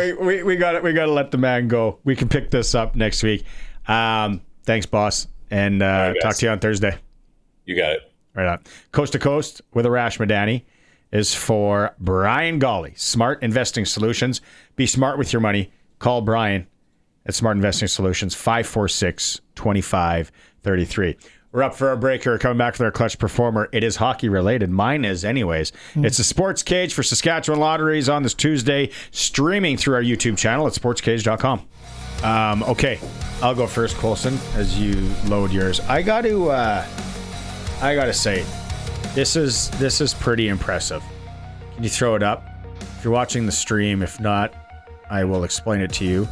We got to let the man go. We can pick this up next week. Thanks, boss, and talk to you on Thursday. You got it. Right on. Coast to Coast with Arash Madani is for Brian Golly, Smart Investing Solutions. Be smart with your money. Call Brian at Smart Investing Solutions, 546-2533. We're up for a break here. Coming back with our clutch performer. It is hockey related. Mine is anyways. It's the Sports Cage for Saskatchewan Lotteries on this Tuesday, streaming through our YouTube channel at sportscage.com. Okay, I'll go first, Colson, as you load yours. I got to say, this is pretty impressive. Can you throw it up? If you're watching the stream, if not, I will explain it to you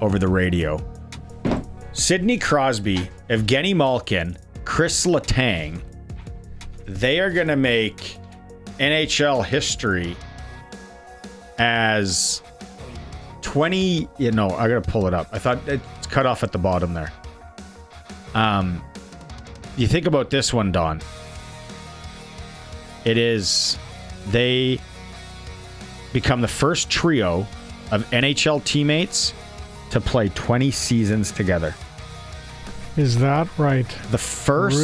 over the radio. Sidney Crosby, Evgeny Malkin, Chris Letang, they are going to make NHL history as 20, I got to pull it up. I thought it's cut off at the bottom there. You think about this one, Don. They become the first trio of NHL teammates to play 20 seasons together. Is that right? The first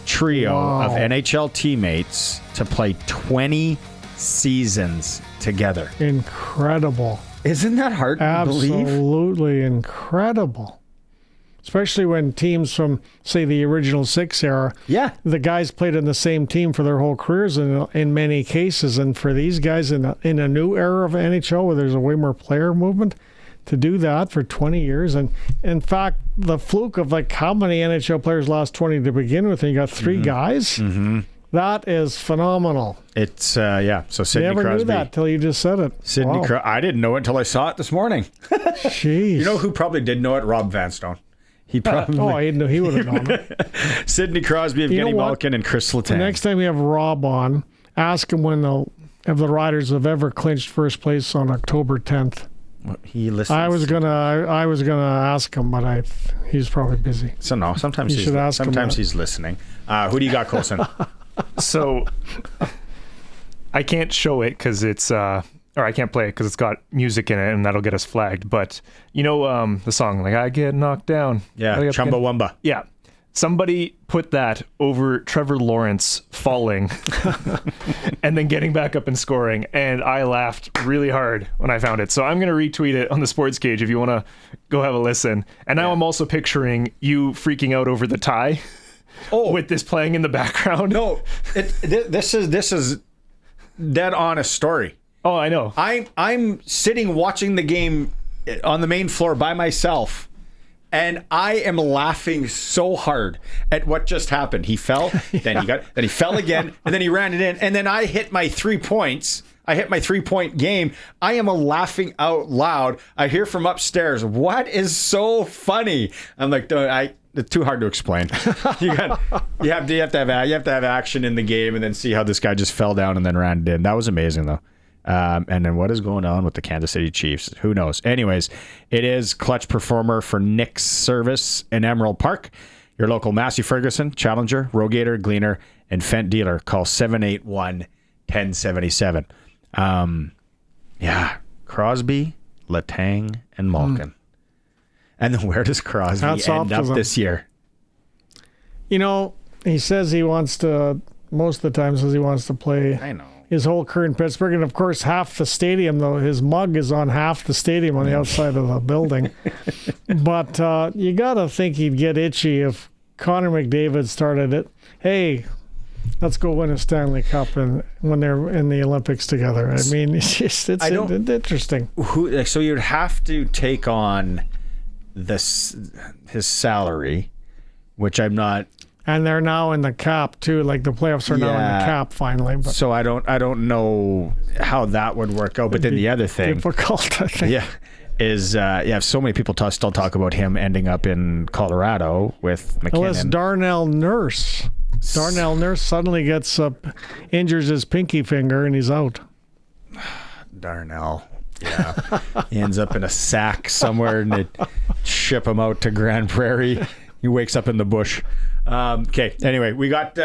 trio of NHL teammates to play 20 seasons together. Incredible. Isn't that hard to believe? Absolutely incredible. Especially when teams from, say, the original 6 era, the guys played in the same team for their whole careers in many cases. And for these guys in a new era of NHL where there's a way more player movement, to do that for 20 years. And in fact, the fluke of like how many NHL players lost 20 to begin with, and you got 3 guys, that is phenomenal. It's, so Sidney Crosby. Never knew that till you just said it. Sidney Crosby. I didn't know it until I saw it this morning. Jeez. You know who probably did know it? Rob Vanstone. He probably. He would have known it. Sidney Crosby, Evgeny Malkin, and Chris Letang. The next time you have Rob on, ask him when the Riders have ever clinched first place on October 10th. Well, he listens. I was gonna ask him, but he's probably busy. So no, sometimes he's listening. Who do you got, Colson? So I can't show it because it's or I can't play it because it's got music in it, and that'll get us flagged. But you know the song, like I get knocked down. Yeah, Chumbawamba. Yeah. Somebody put that over Trevor Lawrence falling and then getting back up and scoring, and I laughed really hard when I found it. So I'm going to retweet it on the Sports Cage if you want to go have a listen. And now I'm also picturing you freaking out over the tie with this playing in the background. No, this is dead honest story. Oh, I know. I'm sitting watching the game on the main floor by myself. And I am laughing so hard at what just happened. He fell, then he fell again, and then he ran it in, and then I hit my 3 points. I hit my 3-point game. I am laughing out loud. I hear from upstairs, "What is so funny?" I'm like, it's too hard to explain. You have to have action in the game, and then see how this guy just fell down and then ran it in. That was amazing, though. And then what is going on with the Kansas City Chiefs? Who knows? Anyways, it is clutch performer for Nick's Service in Emerald Park. Your local Massey Ferguson, Challenger, Rogator, Gleaner, and Fent dealer. Call 781-1077. Crosby, Letang, and Malkin. And then where does Crosby end up this year? You know, he says he wants to, most of the time says he wants to play. I know. His whole career in Pittsburgh, and of course half the stadium, though his mug is on half the stadium on the outside of the building. But you gotta think he'd get itchy if Connor McDavid started it. Hey, let's go win a Stanley Cup and when they're in the Olympics together. I mean, it's interesting. So you'd have to take on his salary, which I'm not. And they're now in the cap too. Like the playoffs are now in the cap finally. But so I don't know how that would work out. But then the other thing, difficult, I think. Yeah, is so many people still talk about him ending up in Colorado with McKinnon. Unless Darnell Nurse suddenly gets injures his pinky finger and he's out. Darnell. Yeah. He ends up in a sack somewhere and they ship him out to Grand Prairie. He wakes up in the bush. Okay. Anyway, we got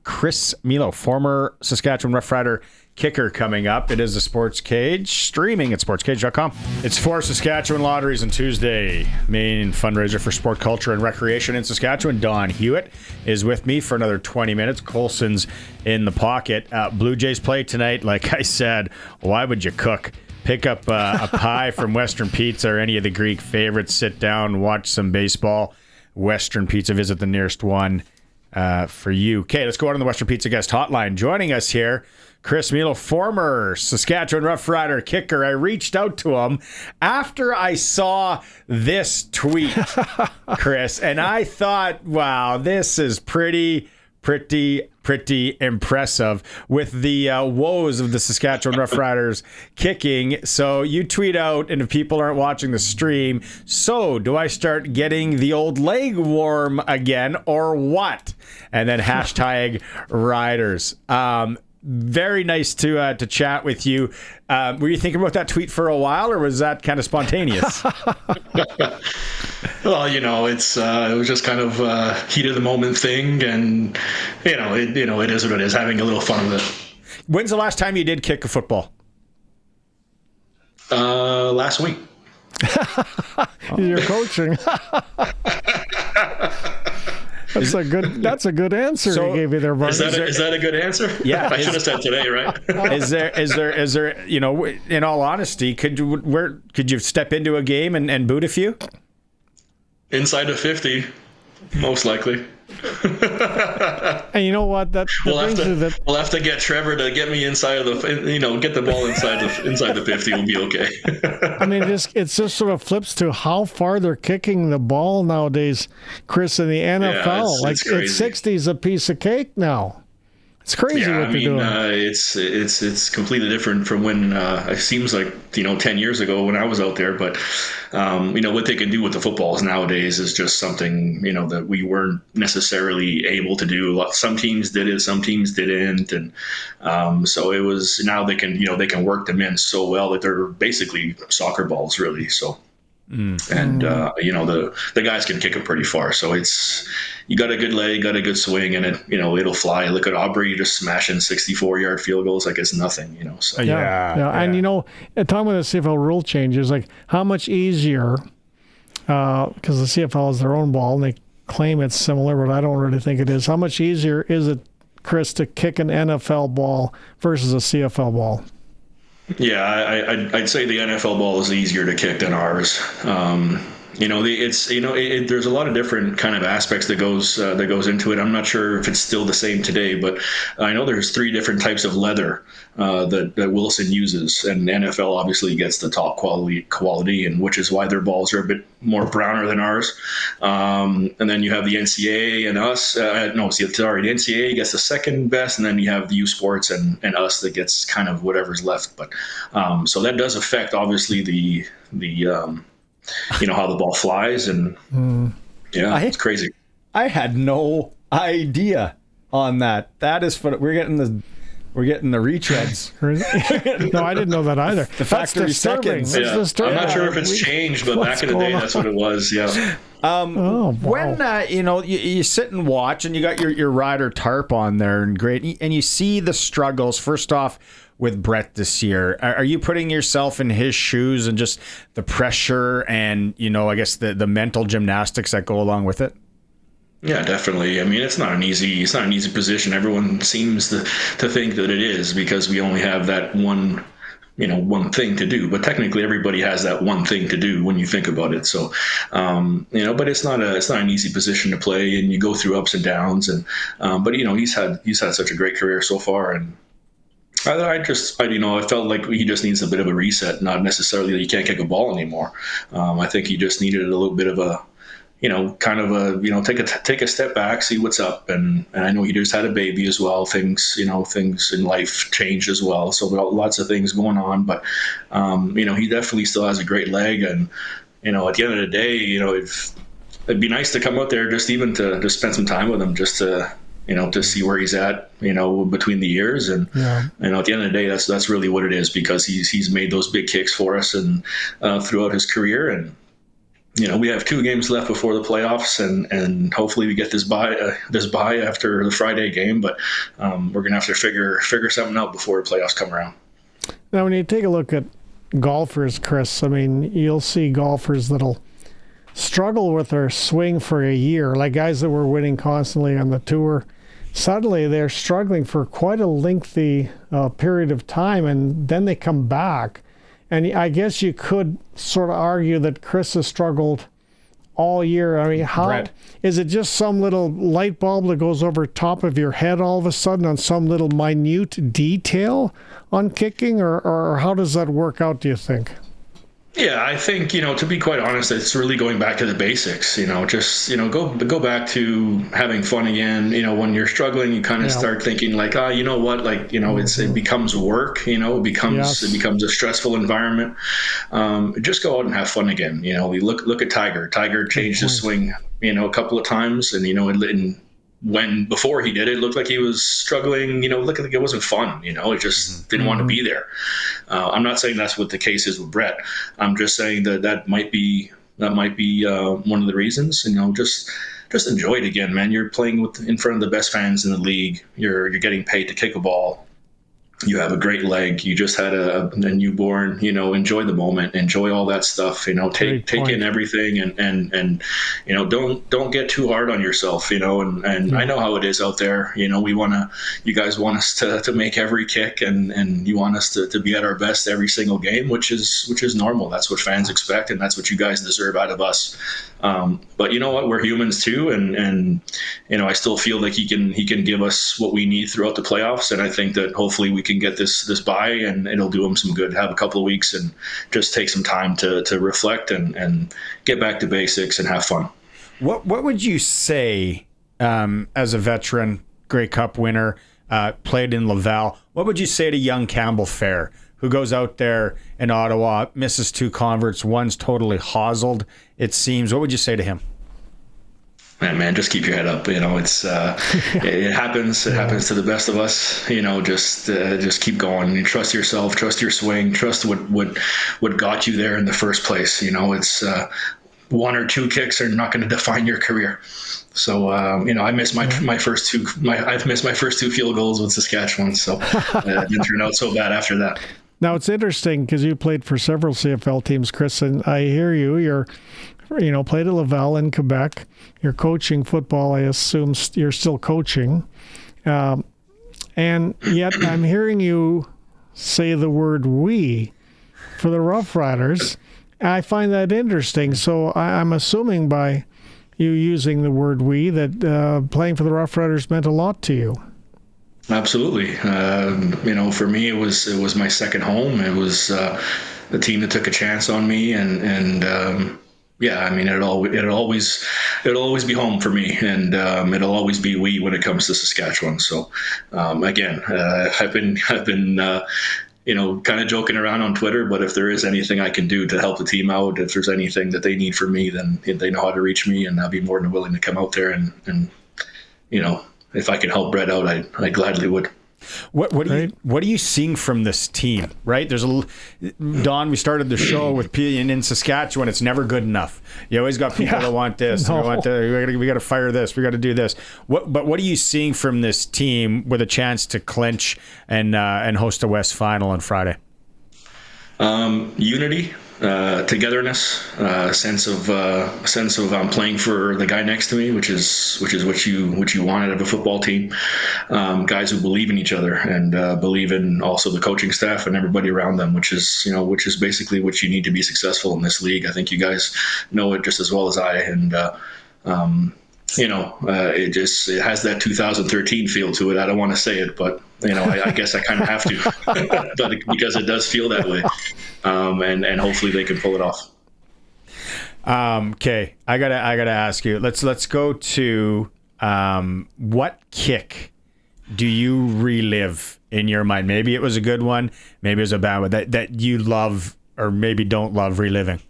Chris Milo, former Saskatchewan Roughrider kicker, coming up. It is the Sports Cage, streaming at sportscage.com. It's for Saskatchewan Lotteries on Tuesday, main fundraiser for sport culture and recreation in Saskatchewan. Don Hewitt is with me for another 20 minutes. Colson's in the pocket. Blue Jays play tonight. Like I said, why would you cook? Pick up a pie from Western Pizza or any of the Greek favorites. Sit down, watch some baseball. Western Pizza, visit the nearest one for you. Okay, let's go out on the Western Pizza guest hotline. Joining us here, Chris Milo, former Saskatchewan Roughrider kicker. I reached out to him after I saw this tweet, Chris, and I thought, wow, this is pretty impressive with the woes of the Saskatchewan Roughriders kicking. So you tweet out, and if people aren't watching the stream, so do I start getting the old leg warm again or what? And then hashtag Riders. Very nice to chat with you. Were you thinking about that tweet for a while, or was that kind of spontaneous? Well, it was just kind of heat of the moment thing, and it is what it is. Having a little fun with it. When's the last time you did kick a football? Last week. You're coaching. That's a good answer he gave you there, Barney. Is that a good answer? Yeah. I should have said today, right? Is there in all honesty, could you step into a game and boot a few? Inside the 50, most likely. And you know what? We'll have to get Trevor to get me inside of the, get the ball inside the 50. We'll be okay. I mean, it just sort of flips to how far they're kicking the ball nowadays, Chris, in the NFL. Yeah, it's 60 is a piece of cake now. It's crazy what they're doing. It's completely different from when it seems like 10 years ago when I was out there. But what they can do with the footballs nowadays is just something that we weren't necessarily able to do. Some teams did it, some teams didn't, and so it was. Now they can work them in so well that they're basically soccer balls, really. So. And the guys can kick it pretty far, so you got a good leg, got a good swing, and it'll fly. Look at Aubrey just smashing 64-yard field goals like it's nothing, So yeah. And talking about the CFL rule changes, like how much easier, because the CFL has their own ball and they claim it's similar, but I don't really think it is. How much easier is it, Chris, to kick an NFL ball versus a CFL ball? Yeah, I'd say the NFL ball is easier to kick than ours. There's a lot of different kind of aspects that goes into it. I'm not sure if it's still the same today, but I know there's 3 different types of leather that Wilson uses, and the NFL obviously gets the top quality, and which is why their balls are a bit more browner than ours. And then you have the NCAA and us. The NCAA gets the second best, and then you have the U Sports and us that gets kind of whatever's left. But so that does affect obviously the how the ball flies, and it's crazy. I had no idea on that. That is what we're getting the retreads. No, I didn't know that either. The factory seconds. Yeah. I'm not sure if it's changed, but back in the day, that's what it was. Yeah. Wow. When you sit and watch, and you got your rider tarp on there, and great, and you see the struggles. First off, with Brett this year, are you putting yourself in his shoes and just the pressure and I guess the mental gymnastics that go along with it? Yeah, definitely. I mean, it's not an easy position. Everyone seems to think that it is because we only have that one one thing to do, but technically everybody has that one thing to do when you think about it. So, but it's not an easy position to play, and you go through ups and downs. And but he's had such a great career so far, and I felt like he just needs a bit of a reset. Not necessarily that he can't kick a ball anymore. I think he just needed a little bit of a take a step back, see what's up, and I know he just had a baby as well. Things in life changed as well, so lots of things going on. But he definitely still has a great leg, and at the end of the day, it'd be nice to come out there just even to spend some time with him, just to see where he's at, between the years, and at the end of the day, that's really what it is, because he's made those big kicks for us and throughout his career. And we have 2 games left before the playoffs, and hopefully we get this bye after the Friday game. But we're gonna have to figure something out before the playoffs come around. Now, when you take a look at golfers, Chris, I mean, you'll see golfers that'll struggle with their swing for a year, like guys that were winning constantly on the tour. Suddenly, they're struggling for quite a lengthy period of time, and then they come back. And I guess you could sort of argue that Chris has struggled all year. I mean, Brett. Is it just some little light bulb that goes over top of your head all of a sudden on some little minute detail on kicking, or how does that work out, do you think? Yeah, I think, to be quite honest, it's really going back to the basics, just, go back to having fun again. When you're struggling, you kind of start thinking like, you know what, like, it becomes work, it becomes a stressful environment. Just go out and have fun again. We look at Tiger. Tiger changed his swing, a couple of times, and, when before he did it looked like he was struggling, looked like it wasn't fun, it just didn't want to be there. I'm not saying that's what the case is with Brett. I'm just saying that might be one of the reasons. Just enjoy it again, man. You're playing in front of the best fans in the league. You're getting paid to kick a ball. You have a great leg. You just had a newborn. Enjoy the moment. Enjoy all that stuff. Take in everything, and don't get too hard on yourself. And I know how it is out there. You guys want us to make every kick, and you want us to be at our best every single game, which is normal. That's what fans expect, and that's what you guys deserve out of us. But you know what? We're humans too, and I still feel like he can give us what we need throughout the playoffs, and I think that hopefully we can get this bye, and it'll do him some good. Have a couple of weeks and just take some time to reflect and get back to basics and have fun. What would you say as a veteran, Grey Cup winner, played in Laval? What would you say to young Campbell Fair, who goes out there in Ottawa, misses 2 converts, one's totally hoselled, it seems? What would you say to him? Man, just keep your head up. It's it happens. It happens to the best of us. Just keep going. You trust yourself. Trust your swing. Trust what got you there in the first place. It's 1 or 2 kicks are not going to define your career. So I missed my first 2. I've missed my first 2 field goals with Saskatchewan. So it didn't turn out so bad after that. Now it's interesting because you played for several CFL teams, Chris, and I hear you're played at Laval in Quebec. You're coaching football. I assume you're still coaching. And yet I'm hearing you say the word "we" for the Rough Riders. I find that interesting. So I'm assuming by you using the word "we" that playing for the Rough Riders meant a lot to you. Absolutely. For me, it was my second home. It was the team that took a chance on me, and it'll always be home for me, and it'll always be we when it comes to Saskatchewan. So again, I've been kind of joking around on Twitter, but if there is anything I can do to help the team out, if there's anything that they need from me, then they know how to reach me, and I'll be more than willing to come out there and if I can help Brett out, I gladly would. What are you seeing from this team? Right, there's Don. We started the show with in Saskatchewan. It's never good enough. You always got people that want this. No. We got to fire this. We got to do this. But what are you seeing from this team with a chance to clinch and host a West Final on Friday? Unity. togetherness, a sense of I'm playing for the guy next to me, which is what you want out of a football team. Guys who believe in each other and believe in also the coaching staff and everybody around them, which is basically what you need to be successful in this league. I think you guys know it just as well as I, and it has that 2013 feel to it. I don't want to say it, but I guess I kind of have to, but because it does feel that way, and hopefully they can pull it off. Okay, I gotta ask you. Let's go to what kick do you relive in your mind? Maybe it was a good one, maybe it was a bad one that you love or maybe don't love reliving.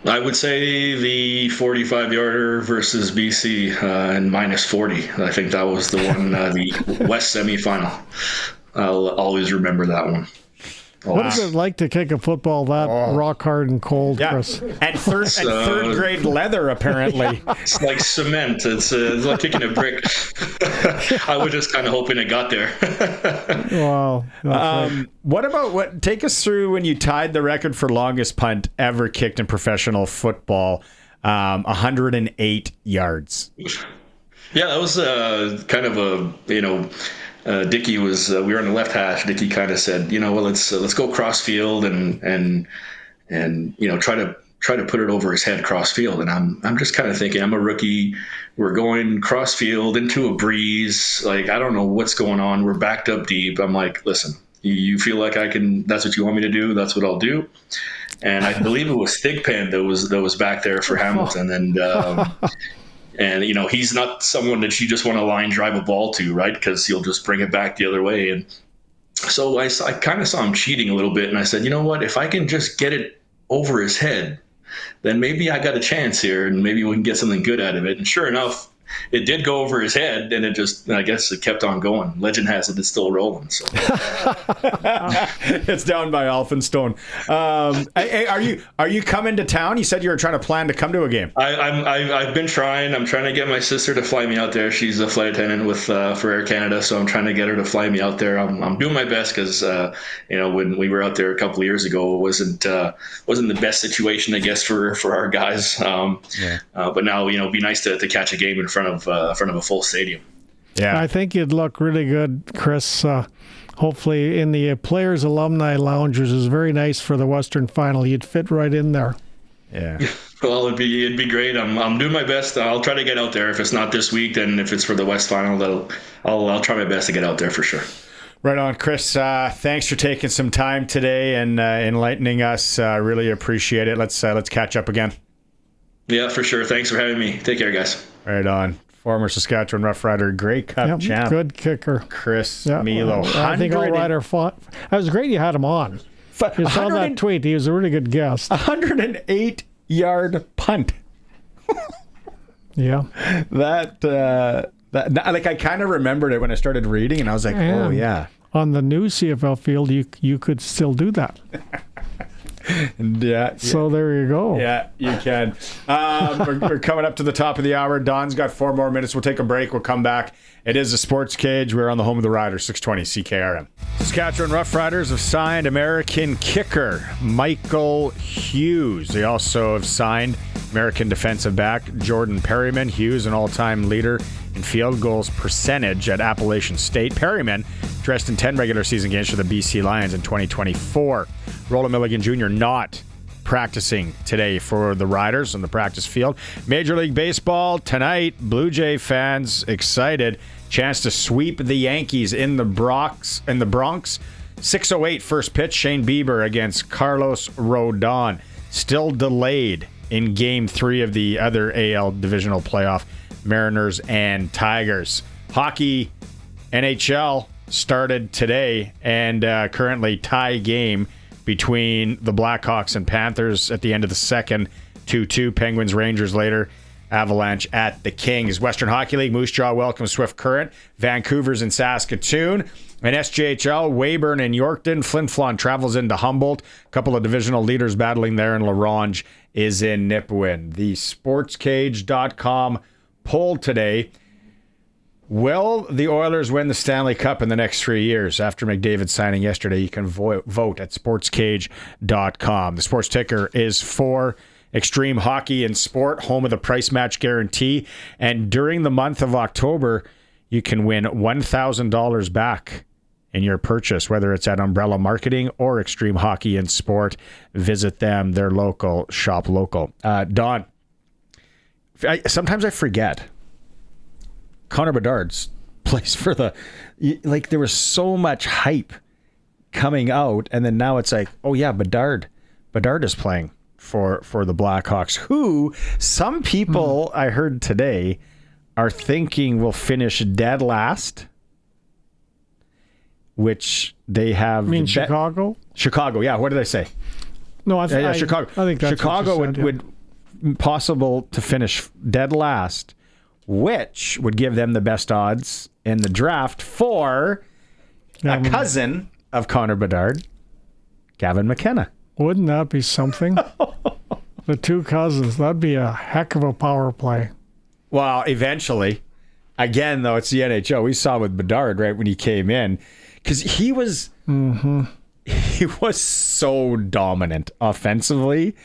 I would say the 45-yarder versus BC and -40. I think that was the one, the West semifinal. I'll always remember that one. What is it like to kick a football that rock hard and cold, Chris? And third grade leather, apparently. It's like cement. It's like kicking a brick. I was just kind of hoping it got there. Wow. Take us through when you tied the record for longest punt ever kicked in professional football, 108 yards. Yeah, that was kind of Dickey was we were on the left hash. Dickey kind of said, let's go cross field and try to put it over his head cross field. And I'm just kind of thinking, I'm a rookie. We're going cross field into a breeze. Like, I don't know what's going on. We're backed up deep. I'm like, listen, you feel like I can? That's what you want me to do? That's what I'll do. And I believe it was Thigpen that was back there for Hamilton, and he's not someone that you just want to line drive a ball to, right? Because he'll just bring it back the other way. And so I kind of saw him cheating a little bit, and I said, you know what? If I can just get it over his head, then maybe I got a chance here, and maybe we can get something good out of it. And sure enough, it did go over his head, and I guess it kept on going. Legend has it, it's still rolling. So. It's down by Alphenstone. Hey, are you coming to town? You said you were trying to plan to come to a game. I've been trying. I'm trying to get my sister to fly me out there. She's a flight attendant for Air Canada, so I'm trying to get her to fly me out there. I'm doing my best because when we were out there a couple of years ago, it wasn't the best situation, I guess, for our guys. But now it'd be nice to catch a game in front of a full stadium. Yeah, I think you'd look really good, Chris. Hopefully in the Players Alumni Loungers is very nice for the Western Final. You'd fit right in there. Yeah. Well, it'd be great. I'm doing my best. I'll try to get out there. If it's not this week, then if it's for the West Final, I'll try my best to get out there for sure. Right on, Chris. Thanks for taking some time today and enlightening us. Really appreciate it. Let's catch up again. Yeah, for sure. Thanks for having me. Take care, guys. Right on. Former Saskatchewan Rough Rider, Grey Cup champ. Good kicker. Chris Milo. I think all rider fought. That was great you had him on. You saw that tweet. He was a really good guest. 108-yard punt. Yeah. That I kind of remembered it when I started reading, and I was like, oh, yeah. On the new CFL field, you could still do that. Yeah. So there you go. Yeah, you can. We're coming up to the top of the hour. Don's got 4 more minutes. We'll take a break. We'll come back. It is the Sports Cage. We're on the home of the Riders, 620 CKRM. Saskatchewan Rough Riders have signed American kicker Michael Hughes. They also have signed American defensive back Jordan Perryman. Hughes, an all-time leader in field goals percentage at Appalachian State. Perryman dressed in 10 regular season games for the BC Lions in 2024. Roland Milligan Jr. not practicing today for the Riders on the practice field. Major League Baseball tonight. Blue Jay fans excited. Chance to sweep the Yankees in the Bronx. 6:08 first pitch. Shane Bieber against Carlos Rodon. Still delayed in Game 3 of the other AL divisional playoff. Mariners and Tigers. Hockey, NHL started today and currently tie game between the Blackhawks and Panthers at the end of the second. 2-2. Penguins, Rangers later. Avalanche at the Kings. Western Hockey League, Moose Jaw welcomes Swift Current. Vancouver's in Saskatoon. And SJHL, Weyburn and Yorkton. Flin Flon travels into Humboldt. A couple of divisional leaders battling there, and LaRange is in Nipawin. The SportsCage.com poll today. Will the Oilers win the Stanley Cup in the next 3 years? After McDavid signing yesterday, you can vote at SportsCage.com. The sports ticker is for Extreme Hockey and Sport, home of the price match guarantee. And during the month of October, you can win $1,000 back in your purchase, whether it's at Umbrella Marketing or Extreme Hockey and Sport. Visit them. They're local. Shop local. Don, sometimes I forget. Connor Bedard's plays for the... Like, there was so much hype coming out, and then now it's like, oh yeah, Bedard is playing for the Blackhawks, who some people I heard today are thinking will finish dead last, which they have... You mean Chicago? Chicago, yeah. What did I say? No, Chicago. I think that's Chicago what you said, would possible to finish dead last, which would give them the best odds in the draft for a cousin of Connor Bedard, Gavin McKenna. Wouldn't that be something? The two cousins, that'd be a heck of a power play. Well, eventually. Again, though, it's the NHL. We saw with Bedard, right, when he came in, because he was so dominant offensively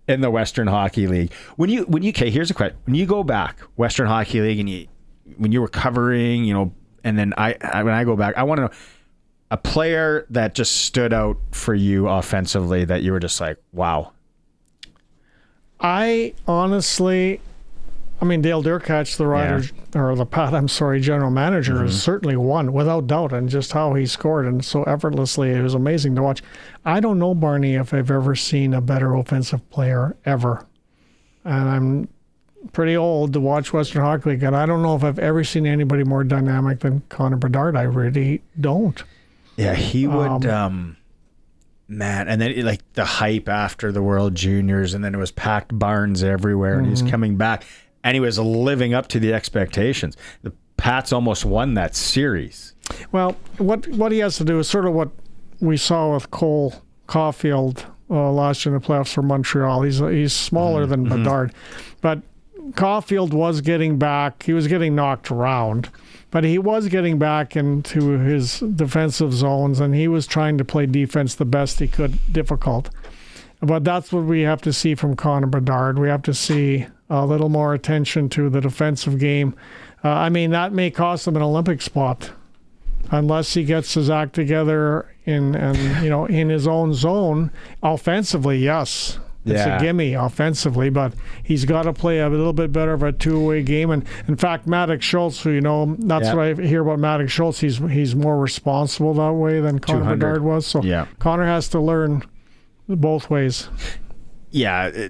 in the Western Hockey League. Okay, here's a question. When you go back, Western Hockey League, and when you were covering, and then when I go back, I want to know a player that just stood out for you offensively that you were just like, wow. I honestly, Dale Durkach, general manager, is certainly one, without doubt, and just how he scored and so effortlessly, it was amazing to watch. I don't know, Barney, if I've ever seen a better offensive player ever. And I'm pretty old to watch Western Hockey League, and I don't know if I've ever seen anybody more dynamic than Connor Bedard. I really don't. Yeah, he would... Man, and then like the hype after the World Juniors, and then it was packed barns everywhere, and he's coming back, and he was living up to the expectations. The Pats almost won that series. Well, what he has to do is sort of what we saw with Cole Caulfield last year in the playoffs for Montreal. He's smaller than Bedard, but Caulfield was getting back. He was getting knocked around, but he was getting back into his defensive zones, and he was trying to play defense the best he could, difficult. But that's what we have to see from Connor Bedard. We have to see a little more attention to the defensive game. That may cost him an Olympic spot unless he gets his act together in his own zone. Offensively, yes. It's a gimme offensively, but he's got to play a little bit better of a two-way game. And in fact, Maddox Schultz, who what I hear about Maddox Schultz, he's more responsible that way than Connor Bedard was. So Connor has to learn both ways. Yeah,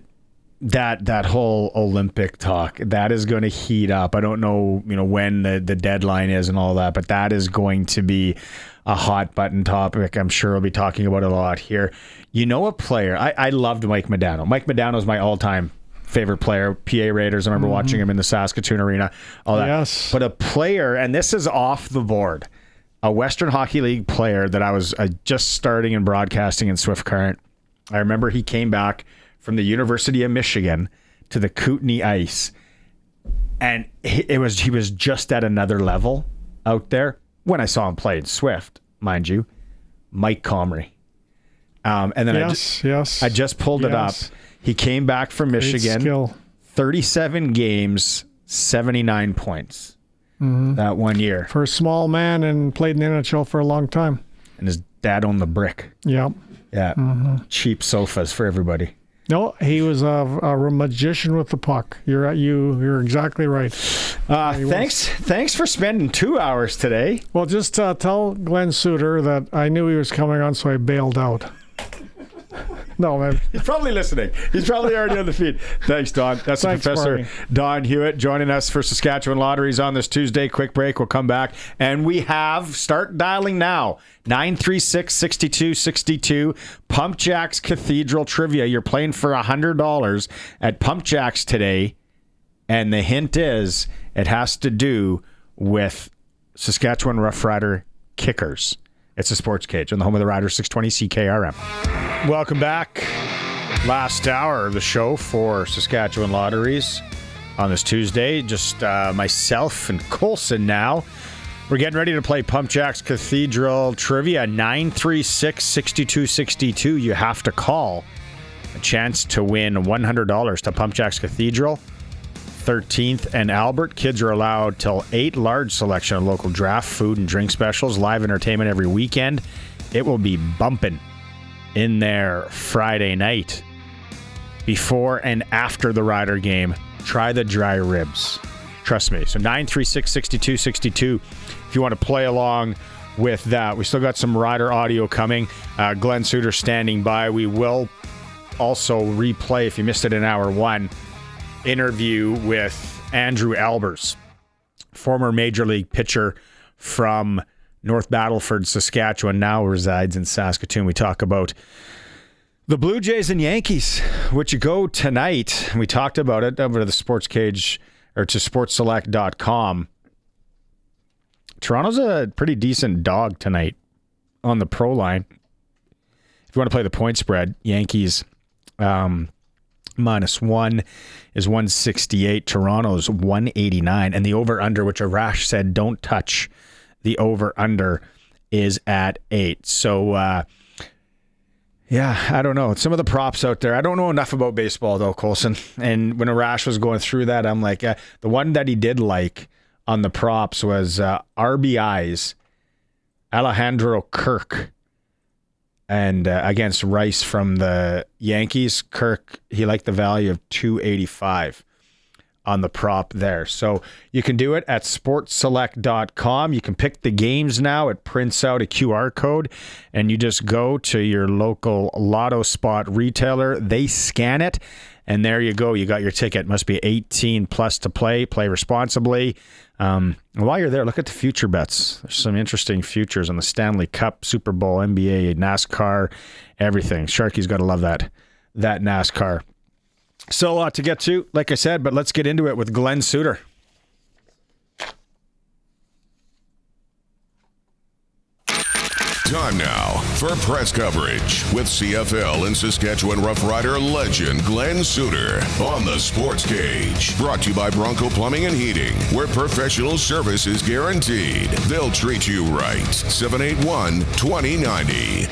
that whole Olympic talk, that is going to heat up. I don't know, when the deadline is and all that, but that is going to be a hot button topic. I'm sure we'll be talking about it a lot here. A player, I loved Mike Modano. Mike Modano is my all-time favorite player. PA Raiders, I remember watching him in the Saskatoon Arena, all that. Yes. But a player, and this is off the board, a Western Hockey League player that I was just starting in broadcasting in Swift Current. I remember he came back from the University of Michigan to the Kootenay Ice, and he was just at another level out there. When I saw him play in Swift, mind you, Mike Comrie. And then I just pulled it up. He came back from Michigan, 37 games, 79 points that 1 year. For a small man, and played in the NHL for a long time. And his dad owned the Brick. Yep. Yeah. Cheap sofas for everybody. No, he was a magician with the puck. You're exactly right. Thanks for spending 2 hours today. Well, just tell Glen Suitor that I knew he was coming on, so I bailed out. No, man. He's probably listening. He's probably already on the feed. Thanks, Don. That's Professor Barney. Don Hewitt joining us for Saskatchewan Lotteries on this Tuesday. Quick break. We'll come back. And we have, start dialing now, 936-6262. Pump Jacks Cathedral Trivia. You're playing for $100 at Pump Jacks today. And the hint is it has to do with Saskatchewan Roughrider kickers. It's a Sports Cage on the home of the Riders, 620 CKRM. Welcome back. Last hour of the show for Saskatchewan Lotteries on this Tuesday. Just myself and Colson now. We're getting ready to play Pump Jacks Cathedral Trivia. 936-6262. You have to call. A chance to win $100 to Pump Jacks Cathedral. 13th and Albert. Kids are allowed till 8. Large selection of local draft, food, and drink specials. Live entertainment every weekend. It will be bumping in there Friday night. Before and after the Rider game, try the dry ribs. Trust me. So 936-6262 if you want to play along with that. We still got some Rider audio coming. Glen Suitor standing by. We will also replay, if you missed it in hour one, interview with Andrew Albers, former Major League pitcher from North Battleford, Saskatchewan, now resides in Saskatoon. We talk about the Blue Jays and Yankees, which go tonight. We talked about it over to the SportsCage or to sportselect.com. Toronto's a pretty decent dog tonight on the pro line. If you want to play the point spread, Yankees -1 is 168. Toronto's 189. And the over-under, which Arash said don't touch, the over-under is at 8. So, yeah, I don't know. Some of the props out there. I don't know enough about baseball, though, Colson. And when Arash was going through that, I'm like, the one that he did like on the props was RBIs, Alejandro Kirk, and against Rice from the Yankees. Kirk, he liked the value of 285 on the prop there. So you can do it at sportselect.com. You can pick the games now. It prints out a QR code, and you just go to your local lotto spot retailer. They scan it, and there you go. You got your ticket. Must be 18 plus to play. Play responsibly. While you're there, look at the future bets. There's some interesting futures on the Stanley Cup, Super Bowl, NBA, NASCAR, everything. Sharky's got to love that NASCAR. So a lot to get to, like I said, but let's get into it with Glen Suitor. Time now for press coverage with CFL and Saskatchewan Rough Rider legend Glen Suitor on the SportsCage. Brought to you by Bronco Plumbing and Heating, where professional service is guaranteed. They'll treat you right. 781-2090.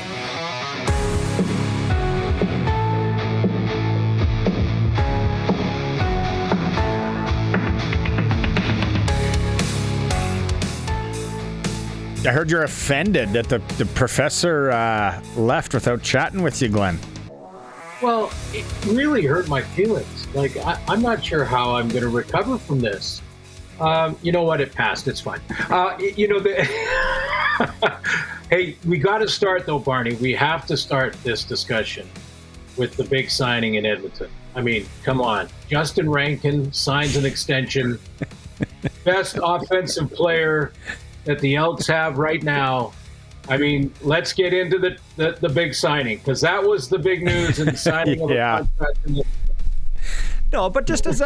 I heard you're offended that the professor left without chatting with you, Glenn. Well, it really hurt my feelings. Like, I'm not sure how I'm going to recover from this. You know what? It passed. It's fine. Hey, we got to start, though, Barney. We have to start this discussion with the big signing in Edmonton. I mean, come on. Justin Rankin signs an extension. Best offensive player that the Elks have right now. I mean, let's get into the big signing, because that was the big news in the signing of the contract. No, but just as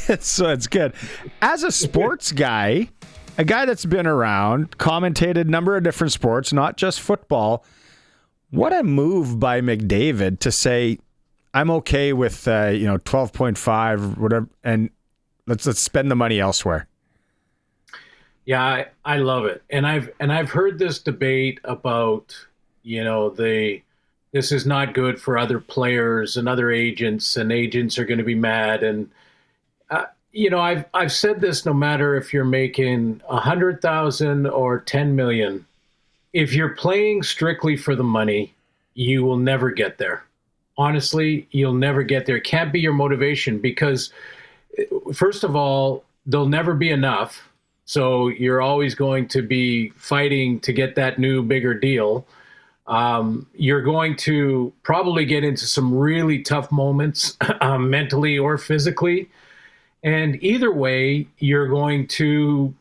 it's good. As a sports guy, a guy that's been around, commentated a number of different sports, not just football, what a move by McDavid to say, I'm okay with 12.5 whatever, and let's spend the money elsewhere. Yeah, I love it, and I've heard this debate about this is not good for other players and other agents, and agents are going to be mad, and I've said this, no matter if you're making $100,000 or $10 million, if you're playing strictly for the money, you will never get there. Honestly, you'll never get there. It can't be your motivation, because first of all, there'll never be enough. So you're always going to be fighting to get that new, bigger deal. You're going to probably get into some really tough moments, mentally or physically. And either way, you're going to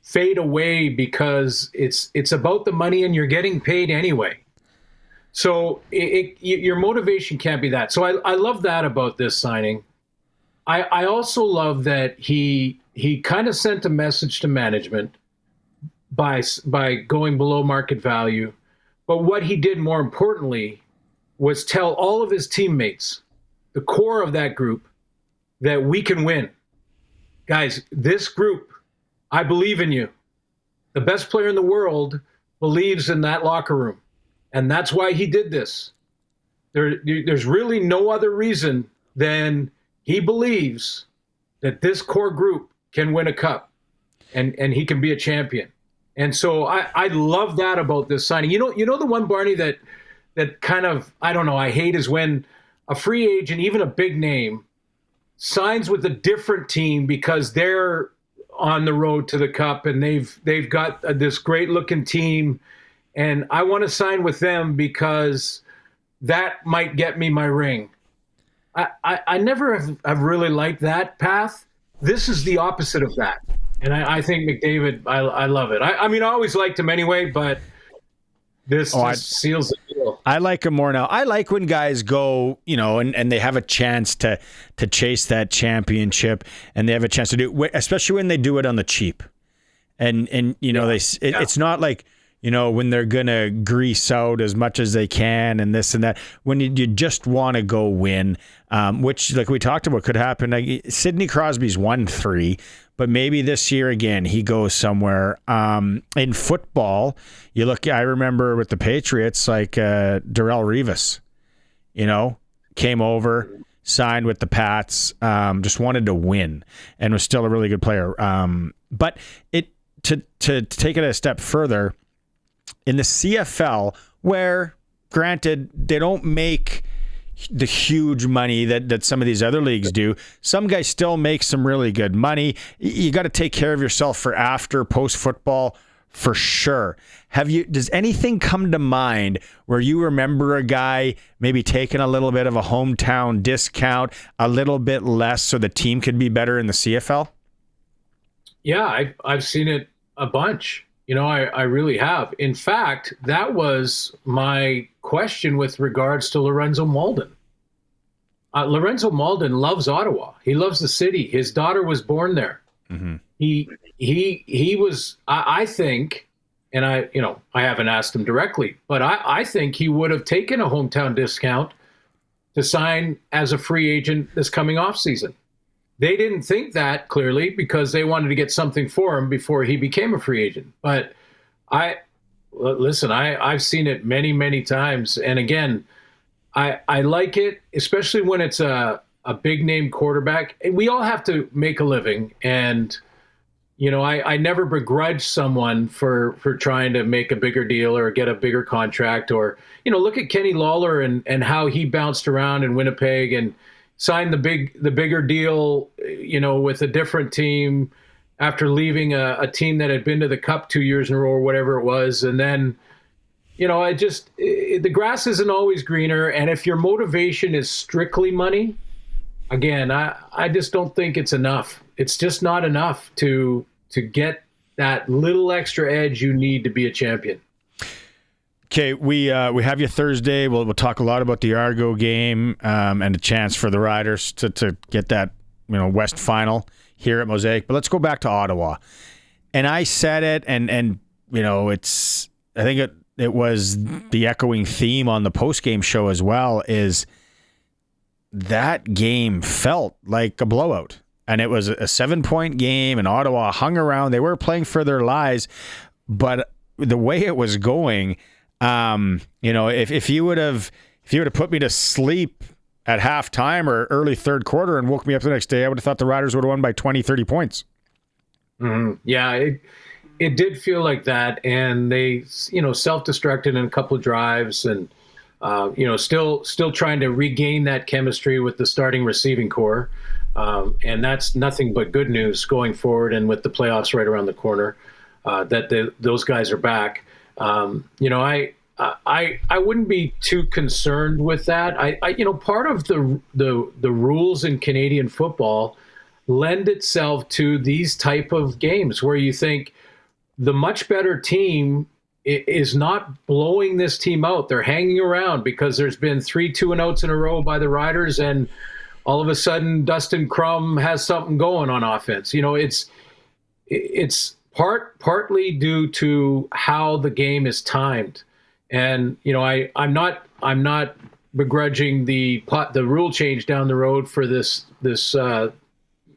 fade away, because it's about the money, and you're getting paid anyway. So your motivation can't be that. So I love that about this signing. I also love that he kind of sent a message to management by going below market value. But what he did more importantly was tell all of his teammates, the core of that group, that we can win. Guys, this group, I believe in you. The best player in the world believes in that locker room. And that's why he did this. There's really no other reason than he believes that this core group can win a cup and he can be a champion. And so I love that about this signing. You know the one, Barney, that kind of, I don't know, I hate is when a free agent, even a big name, signs with a different team because they're on the road to the cup and they've got this great looking team, and I want to sign with them because that might get me my ring. I never have really liked that path. This is the opposite of that. And I think McDavid, I love it. I mean, I always liked him anyway, but this seals the deal. I like him more now. I like when guys go, and they have a chance to chase that championship, and they have a chance to do it, especially when they do it on the cheap. And it's not like, when they're going to grease out as much as they can and this and that. When you just want to go win, which, like we talked about, could happen. Like, Sidney Crosby's won 3, but maybe this year again he goes somewhere. In football, I remember with the Patriots, like Darrelle Revis, came over, signed with the Pats, just wanted to win, and was still a really good player. But to take it a step further, in the CFL, where granted they don't make the huge money that some of these other leagues do, some guys still make some really good money. You got to take care of yourself for after, post football, for sure. Does anything come to mind where you remember a guy maybe taking a little bit of a hometown discount, a little bit less, so the team could be better in the CFL? Yeah, I've seen it a bunch. I really have. In fact, that was my question with regards to Lorenzo Malden. Lorenzo Malden loves Ottawa. He loves the city. His daughter was born there. Mm-hmm. He was, I think, and I haven't asked him directly, but I think he would have taken a hometown discount to sign as a free agent this coming off season. They didn't think that, clearly, because they wanted to get something for him before he became a free agent. But I've seen it many, many times. And again, I like it, especially when it's a big name quarterback. We all have to make a living. And, I never begrudge someone for trying to make a bigger deal or get a bigger contract. Or, look at Kenny Lawler and how he bounced around in Winnipeg and signed the bigger deal, with a different team after leaving a team that had been to the Cup 2 years in a row or whatever it was. And then, the grass isn't always greener. And if your motivation is strictly money, again, I just don't think it's enough. It's just not enough to get that little extra edge you need to be a champion. Okay, we have you Thursday. We'll talk a lot about the Argo game and a chance for the Riders to get that West final here at Mosaic. But let's go back to Ottawa. And I said it, and it's, I think it was the echoing theme on the post-game show as well, is that game felt like a blowout. And it was a 7-point game, and Ottawa hung around. They were playing for their lives, but the way it was going, if you would have put me to sleep at halftime or early third quarter and woke me up the next day, I would have thought the Riders would have won by 20, 30 points. Mm-hmm. Yeah, it did feel like that. And they, self-destructed in a couple of drives and, still trying to regain that chemistry with the starting receiving core. And that's nothing but good news going forward. And with the playoffs right around the corner, that those guys are back. I wouldn't be too concerned with that. Part of the rules in Canadian football lend itself to these type of games where you think the much better team is not blowing this team out. They're hanging around because there's been 3 2-and-outs in a row by the Riders, and all of a sudden Dustin Crum has something going on offense. It's partly due to how the game is timed. And, I'm not begrudging the rule change down the road for this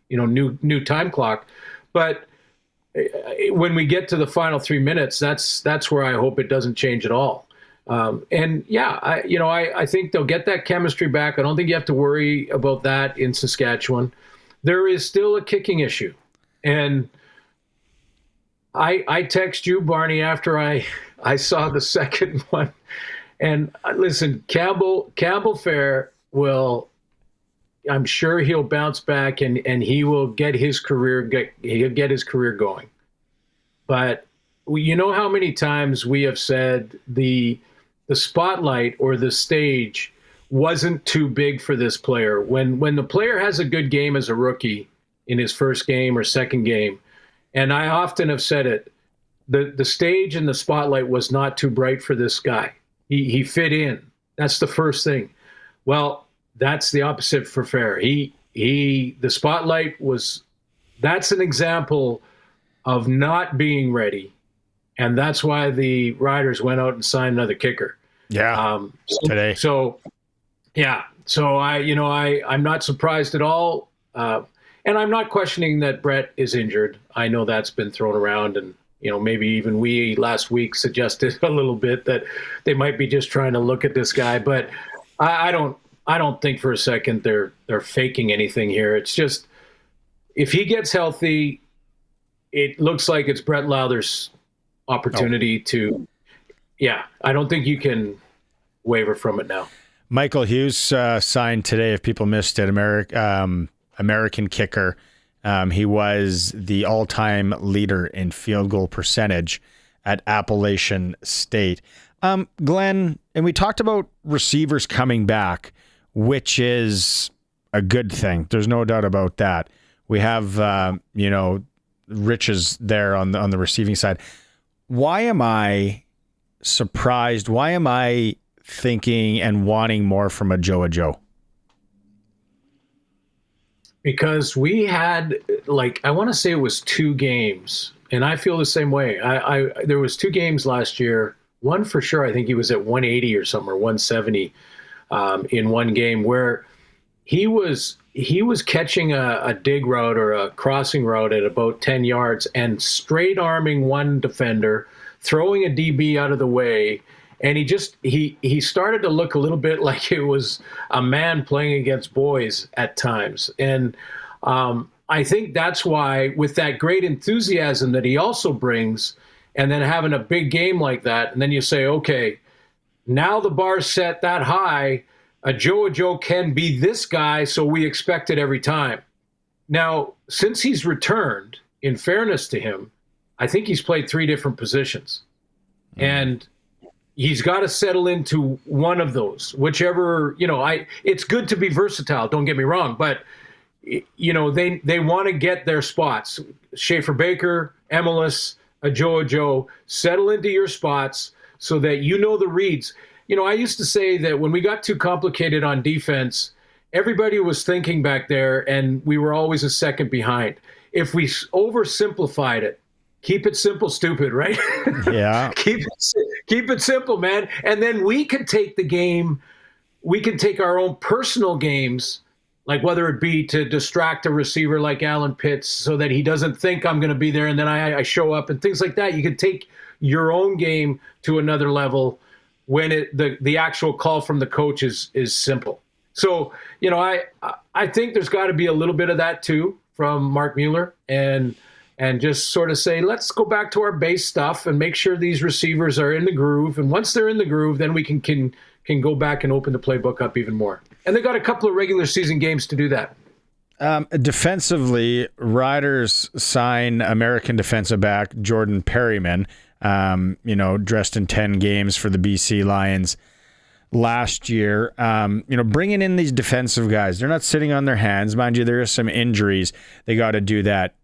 new time clock, but when we get to the final 3 minutes, that's where I hope it doesn't change at all. I think they'll get that chemistry back. I don't think you have to worry about that in Saskatchewan. There is still a kicking issue, and I text you, Barney, after I saw the second one. And listen, Campbell Fair I'm sure he'll bounce back and he will get his career going. But you know how many times we have said the spotlight or the stage wasn't too big for this player. When the player has a good game as a rookie in his first game or second game, and I often have said it, the stage and the spotlight was not too bright for this guy. He fit in. That's the first thing. Well, that's the opposite for Fair. The spotlight that's an example of not being ready. And that's why the Riders went out and signed another kicker. Yeah. Today. So I'm not surprised at all. And I'm not questioning that Brett is injured. I know that's been thrown around, and maybe even we last week suggested a little bit that they might be just trying to look at this guy. But I don't think for a second they're faking anything here. It's just, if he gets healthy, it looks like it's Brett Lowther's opportunity to. Yeah, I don't think you can waver from it now. Michael Hughes signed today. If people missed it, American kicker. He was the all-time leader in field goal percentage at Appalachian State. Glenn, and we talked about receivers coming back, which is a good thing. There's no doubt about that. We have, riches there on the receiving side. Why am I surprised? Why am I thinking and wanting more from a Joe? Because we had, I want to say it was 2 games, and I feel the same way. There was 2 games last year. One for sure, I think he was at 180 or something, or 170 in one game, where he was catching a dig route or a crossing route at about 10 yards and straight arming one defender, throwing a DB out of the way. And he started to look a little bit like it was a man playing against boys at times. And I think that's why, with that great enthusiasm that he also brings, and then having a big game like that, and then you say, okay, now the bar's set that high, a Joe can be this guy, so we expect it every time. Now, since he's returned, in fairness to him, I think he's played 3 different positions. And he's got to settle into one of those, whichever, it's good to be versatile, don't get me wrong, but they want to get their spots. Schaefer Baker, Emelis, a Joe, settle into your spots so that the reads. I used to say that when we got too complicated on defense, everybody was thinking back there and we were always a second behind. If we oversimplified it, keep it simple, stupid, right? Yeah. Keep it simple, man. And then we can take the game, we can take our own personal games, like whether it be to distract a receiver like Alan Pitts so that he doesn't think I'm going to be there and then I show up and things like that. You can take your own game to another level when the actual call from the coach is simple. So, I think there's got to be a little bit of that too from Mark Mueller and just sort of say, let's go back to our base stuff and make sure these receivers are in the groove. And once they're in the groove, then we can go back and open the playbook up even more. And they got a couple of regular season games to do that. Defensively, Riders sign American defensive back Jordan Perryman, dressed in 10 games for the BC Lions last year. Bringing in these defensive guys, they're not sitting on their hands. Mind you, there are some injuries. They got to do that.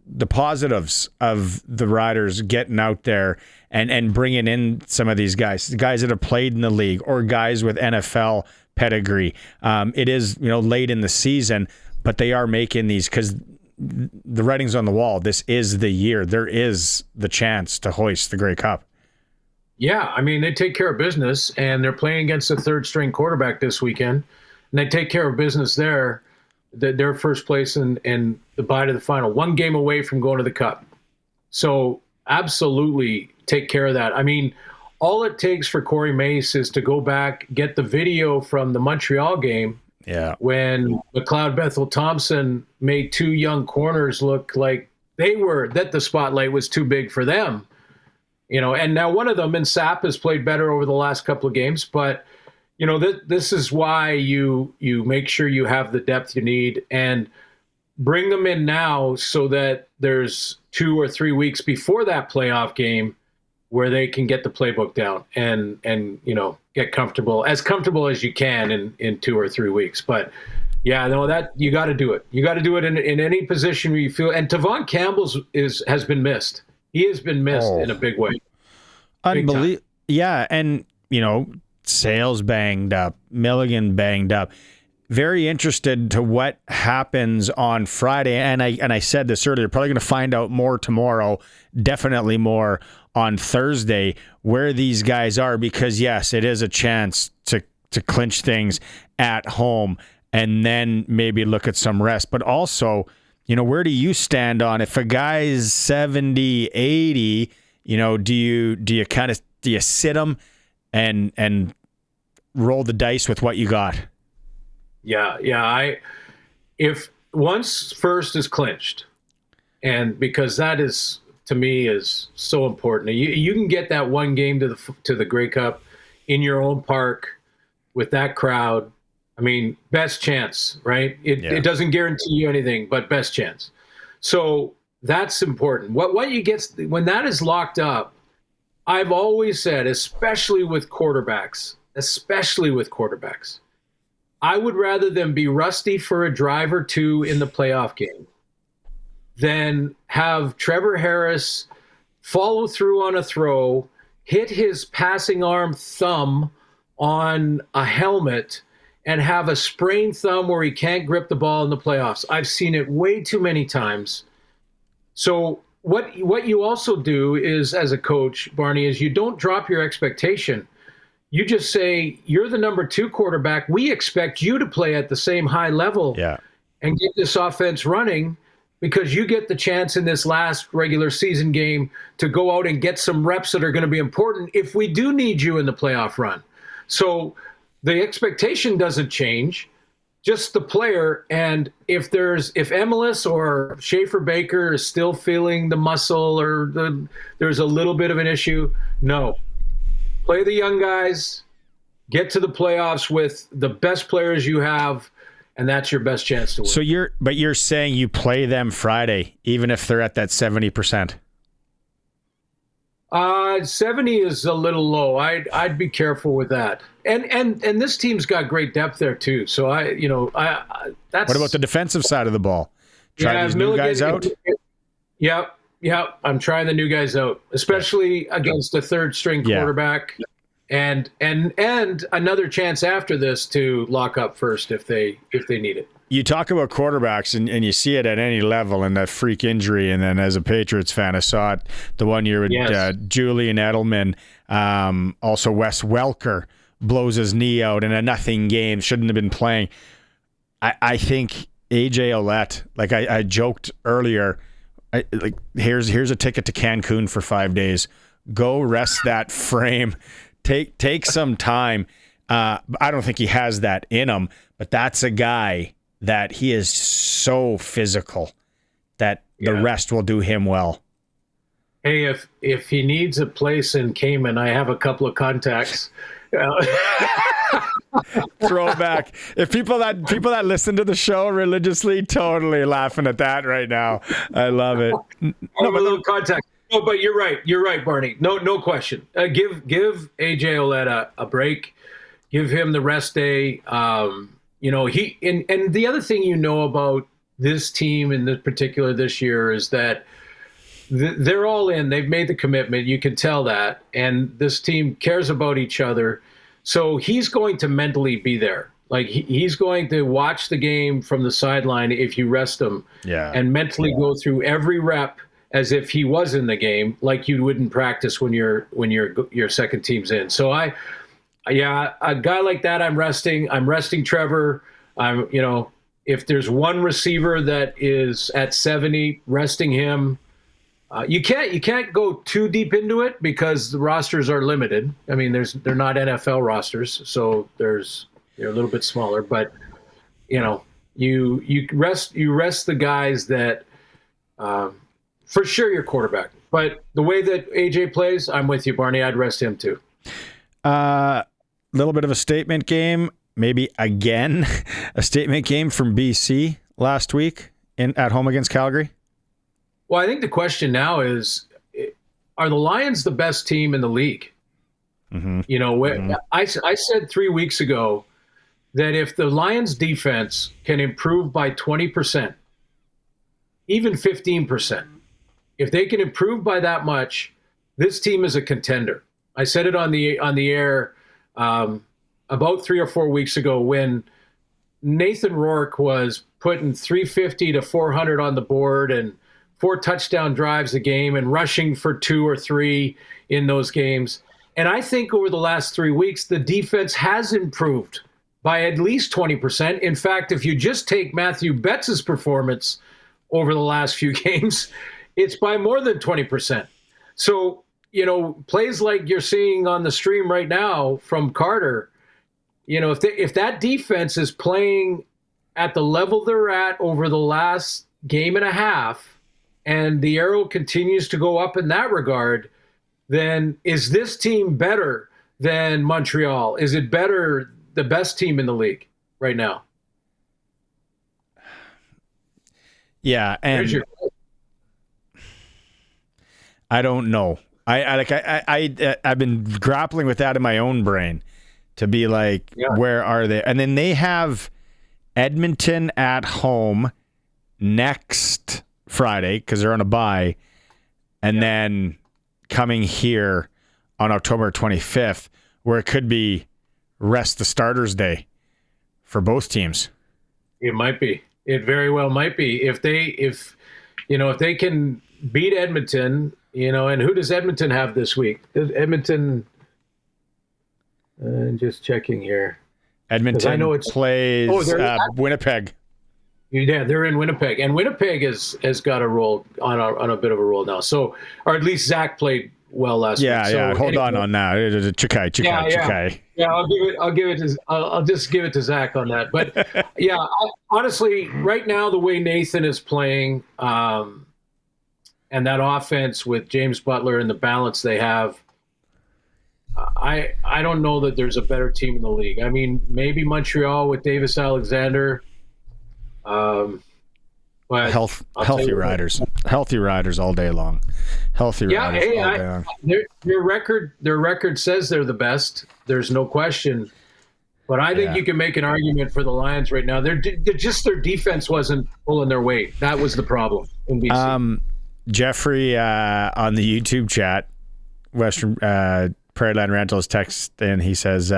The positives of the Riders getting out there and bringing in some of these guys that have played in the league or guys with NFL pedigree. It is, late in the season, but they are making these because the writing's on the wall. This is the year. There is the chance to hoist the Grey Cup. Yeah, I mean, they take care of business, and they're playing against a third-string quarterback this weekend, and they take care of business there. They're first place in the bye to the final, one game away from going to the Cup. So absolutely take care of that. I mean, all it takes for Corey Mace is to go back, get the video from the Montreal game when McLeod Bethel-Thompson made two young corners look like that the spotlight was too big for them. And now one of them in Sapp has played better over the last couple of games, but this is why you make sure you have the depth you need and bring them in now so that there's 2 or 3 weeks before that playoff game where they can get the playbook down and get comfortable as you can in 2 or 3 weeks. But yeah, no, that you got to do it. You got to do it in any position where you feel. And Tavon Campbell's has been missed. He has been missed in a big way. Unbelievable. Yeah, and Sales banged up, Milligan banged up. Very interested to what happens on Friday, and I said this earlier. Probably going to find out more tomorrow. Definitely more on Thursday where these guys are, because yes, it is a chance to clinch things at home and then maybe look at some rest. But also, where do you stand on if a guy's 70, 80? Do you sit him and roll the dice with what you got? Yeah. If once first is clinched, and because that is, to me, is so important. You can get that one game to the Grey Cup in your own park with that crowd. I mean, best chance, right? It doesn't guarantee you anything, but best chance. So that's important. What you get when that is locked up, I've always said, especially with quarterbacks, I would rather them be rusty for a drive or two in the playoff game than have Trevor Harris follow through on a throw, hit his passing arm thumb on a helmet, and have a sprained thumb where he can't grip the ball in the playoffs. I've seen it way too many times. So what you also do is, as a coach, Barney, is you don't drop your expectation. You just say, you're the number 2 quarterback. We expect you to play at the same high level and get this offense running, because you get the chance in this last regular season game to go out and get some reps that are going to be important if we do need you in the playoff run. So the expectation doesn't change, just the player. And if Emilus or Schaefer Baker is still feeling the muscle or there's a little bit of an issue, no. Play the young guys, get to the playoffs with the best players you have, and that's your best chance to win. So you're saying you play them Friday, even if they're at that 70%? 70 is a little low. I'd be careful with that. And this team's got great depth there too. So that's. What about the defensive side of the ball? Try these new guys out? Yep. I'm trying the new guys out, especially against a third string quarterback. And another chance after this to lock up first if they need it. You talk about quarterbacks, and you see it at any level, and that freak injury. And then as a Patriots fan, I saw it the one year with Julian Edelman. Also, Wes Welker blows his knee out in a nothing game, shouldn't have been playing. I think A.J. Ouellette, like I joked earlier, here's a ticket to Cancun for 5 days. Go rest that frame. Take some time. I don't think he has that in him, but that's a guy that he is so physical that the rest will do him well. Hey, if he needs a place in Cayman, I have a couple of contacts. Throwback. If people that listen to the show religiously, totally laughing at that right now. I love it. No, but little contact. No, but you're right, Barney. No question. Give AJ Ouellette a break. Give him the rest day. He and the other thing about this team in particular this year is that they're all in. They've made the commitment. You can tell that, and this team cares about each other. So he's going to mentally be there. Like he's going to watch the game from the sideline if you rest him, and mentally go through every rep as if he was in the game, like you wouldn't practice when your second team's in. So a guy like that, I'm resting. I'm resting Trevor. If there's one receiver that is at 70, resting him. You can't go too deep into it because the rosters are limited. I mean, they're not NFL rosters, so they're a little bit smaller. But you rest the guys that for sure your quarterback. But the way that AJ plays, I'm with you, Barney. I'd rest him too. Little bit of a statement game, maybe again a statement game from BC last week at home against Calgary. Well, I think the question now is, are the Lions the best team in the league? Mm-hmm. I said 3 weeks ago that if the Lions defense can improve by 20%, even 15%, if they can improve by that much, this team is a contender. I said it on the air about 3 or 4 weeks ago when Nathan Rourke was putting 350 to 400 on the board and 4 touchdown drives a game and rushing for 2 or 3 in those games. And I think over the last 3 weeks, the defense has improved by at least 20%. In fact, if you just take Matthew Betts' performance over the last few games, it's by more than 20%. So, plays like you're seeing on the stream right now from Carter, if that defense is playing at the level they're at over the last game and a half, and the arrow continues to go up in that regard, then is this team better than Montreal? Is it better, the best team in the league right now? Yeah, and I don't know. I've been grappling with that in my own brain to be like, where are they? And then they have Edmonton at home next Friday because they're on a bye, and then coming here on October 25th, where it could be rest the starters day for both teams. It might be. It very well might be. If they can beat Edmonton, and who does Edmonton have this week? Edmonton, just checking here. Edmonton I know plays Winnipeg. Yeah, they're in Winnipeg, and Winnipeg has got a roll on a bit of a roll now. So, or at least Zach played well last week. So Hold on that. Chikai. Yeah, I'll just give it to Zach on that. But honestly, right now the way Nathan is playing, and that offense with James Butler and the balance they have, I don't know that there's a better team in the league. I mean, maybe Montreal with Davis Alexander. But healthy riders all day long. Healthy riders all day long. Their record says they're the best. There's no question. But I think you can make an argument for the Lions right now. They're just their defense wasn't pulling their weight. That was the problem in BC. Jeffrey on the YouTube chat, Western Prairie Land Rentals text, and he says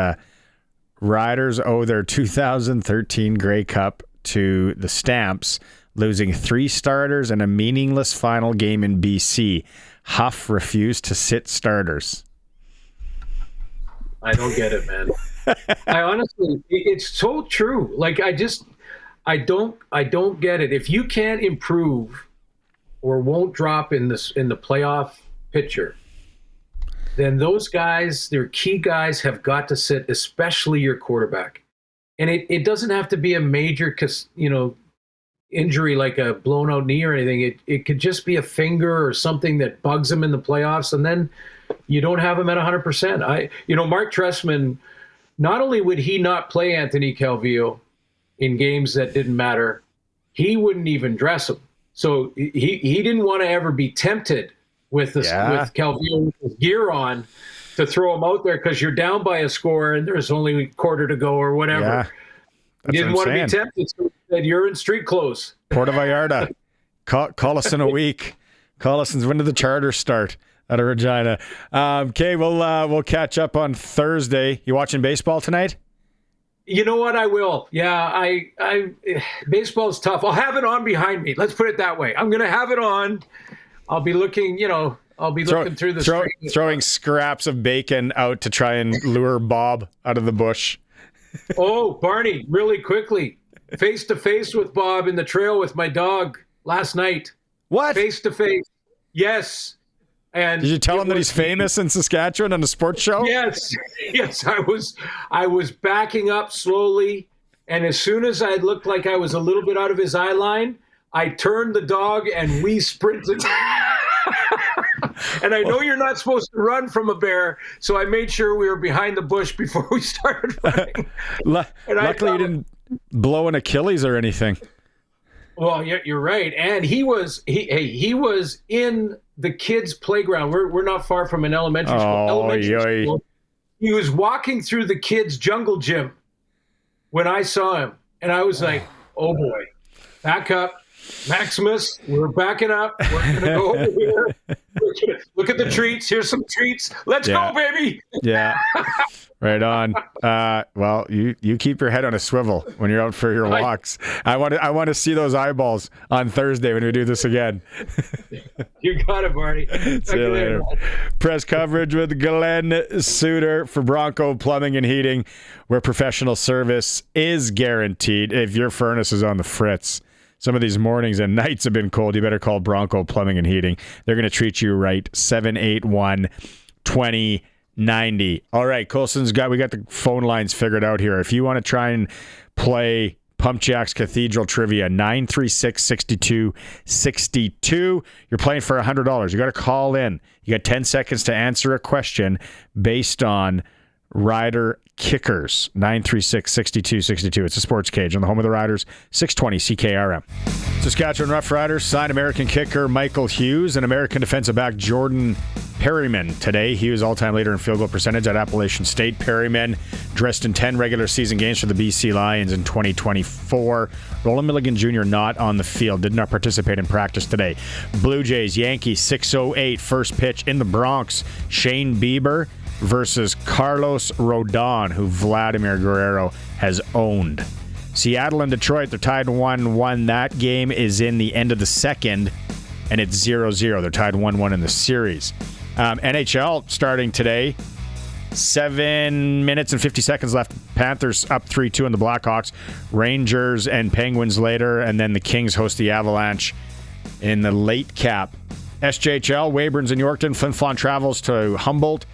Riders owe their 2013 Grey Cup to the Stamps, losing 3 starters and a meaningless final game in BC. Huff refused to sit starters. I don't get it, man. I honestly, it's so true. Like I don't get it. If you can't improve or won't drop in the playoff picture, then those guys, their key guys, have got to sit, especially your quarterback. And it doesn't have to be a major, injury like a blown out knee or anything. It could just be a finger or something that bugs him in the playoffs, and then you don't have him at 100%. Mark Trestman, not only would he not play Anthony Calvillo in games that didn't matter, he wouldn't even dress him. So he didn't want to ever be tempted with Calvillo with his gear on to throw him out there because you're down by a score and there's only a quarter to go or whatever. Yeah, he didn't want to be tempted, so he said, "You're in street clothes." Puerto Vallarta. Call us in a week. Call us and when did the Chargers start out of Regina? Okay, we'll catch up on Thursday. You watching baseball tonight? You know what? I will. Yeah, baseball's tough. I'll have it on behind me. Let's put it that way. I'm going to have it on I'll be looking, looking through the screen. Throwing scraps of bacon out to try and lure Bob out of the bush. Oh, Barney, really quickly. Face to face with Bob in the trail with my dog last night. What? Face to face. Yes. And did you tell him that he's famous in Saskatchewan on a sports show? Yes. I was backing up slowly, and as soon as I looked like I was a little bit out of his eye line, I turned the dog and we sprinted. And I know you're not supposed to run from a bear, so I made sure we were behind the bush before we started running. Luckily, you didn't blow an Achilles or anything. Well, you're right. And he was in the kids' playground. We're not far from an elementary school. He was walking through the kids' jungle gym when I saw him, and I was like, "Oh boy, back up." Maximus, we're backing up. We're going to go over here. Look at the treats. Here's some treats. Let's go, baby. Yeah. Right on. Well, you keep your head on a swivel when you're out for your walks. I want to see those eyeballs on Thursday when we do this again. You got it, Barney. See you later. Press coverage with Glen Suitor for Bronco Plumbing and Heating, where professional service is guaranteed if your furnace is on the fritz. Some of these mornings and nights have been cold. You better call Bronco Plumbing and Heating. They're going to treat you right. 781-2090. All right, Colson's we got the phone lines figured out here. If you want to try and play Pump Jack's Cathedral Trivia, 936-6262. You're playing for $100. You got to call in. You got 10 seconds to answer a question based on rider kickers. 936-6262. It's a Sports Cage on the home of the Riders, 620 CKRM. Saskatchewan Rough Riders signed American kicker Michael Hughes and American defensive back Jordan Perryman today. Hughes all-time leader in field goal percentage at Appalachian State. Perryman dressed in 10 regular season games for the BC Lions in 2024. Roland Milligan Jr. not on the field, did not participate in practice today. Blue Jays, Yankees, 6:08 first pitch in the Bronx. Shane Bieber versus Carlos Rodon, who Vladimir Guerrero has owned. Seattle and Detroit, they're tied 1-1. That game is in the end of the second, and it's 0-0. They're tied 1-1 in the series. NHL starting today. 7 minutes and 50 seconds left. Panthers up 3-2 on the Blackhawks. Rangers and Penguins later, and then the Kings host the Avalanche in the late cap. SJHL, Weyburn's in Yorkton. Flin Flon travels to Humboldt.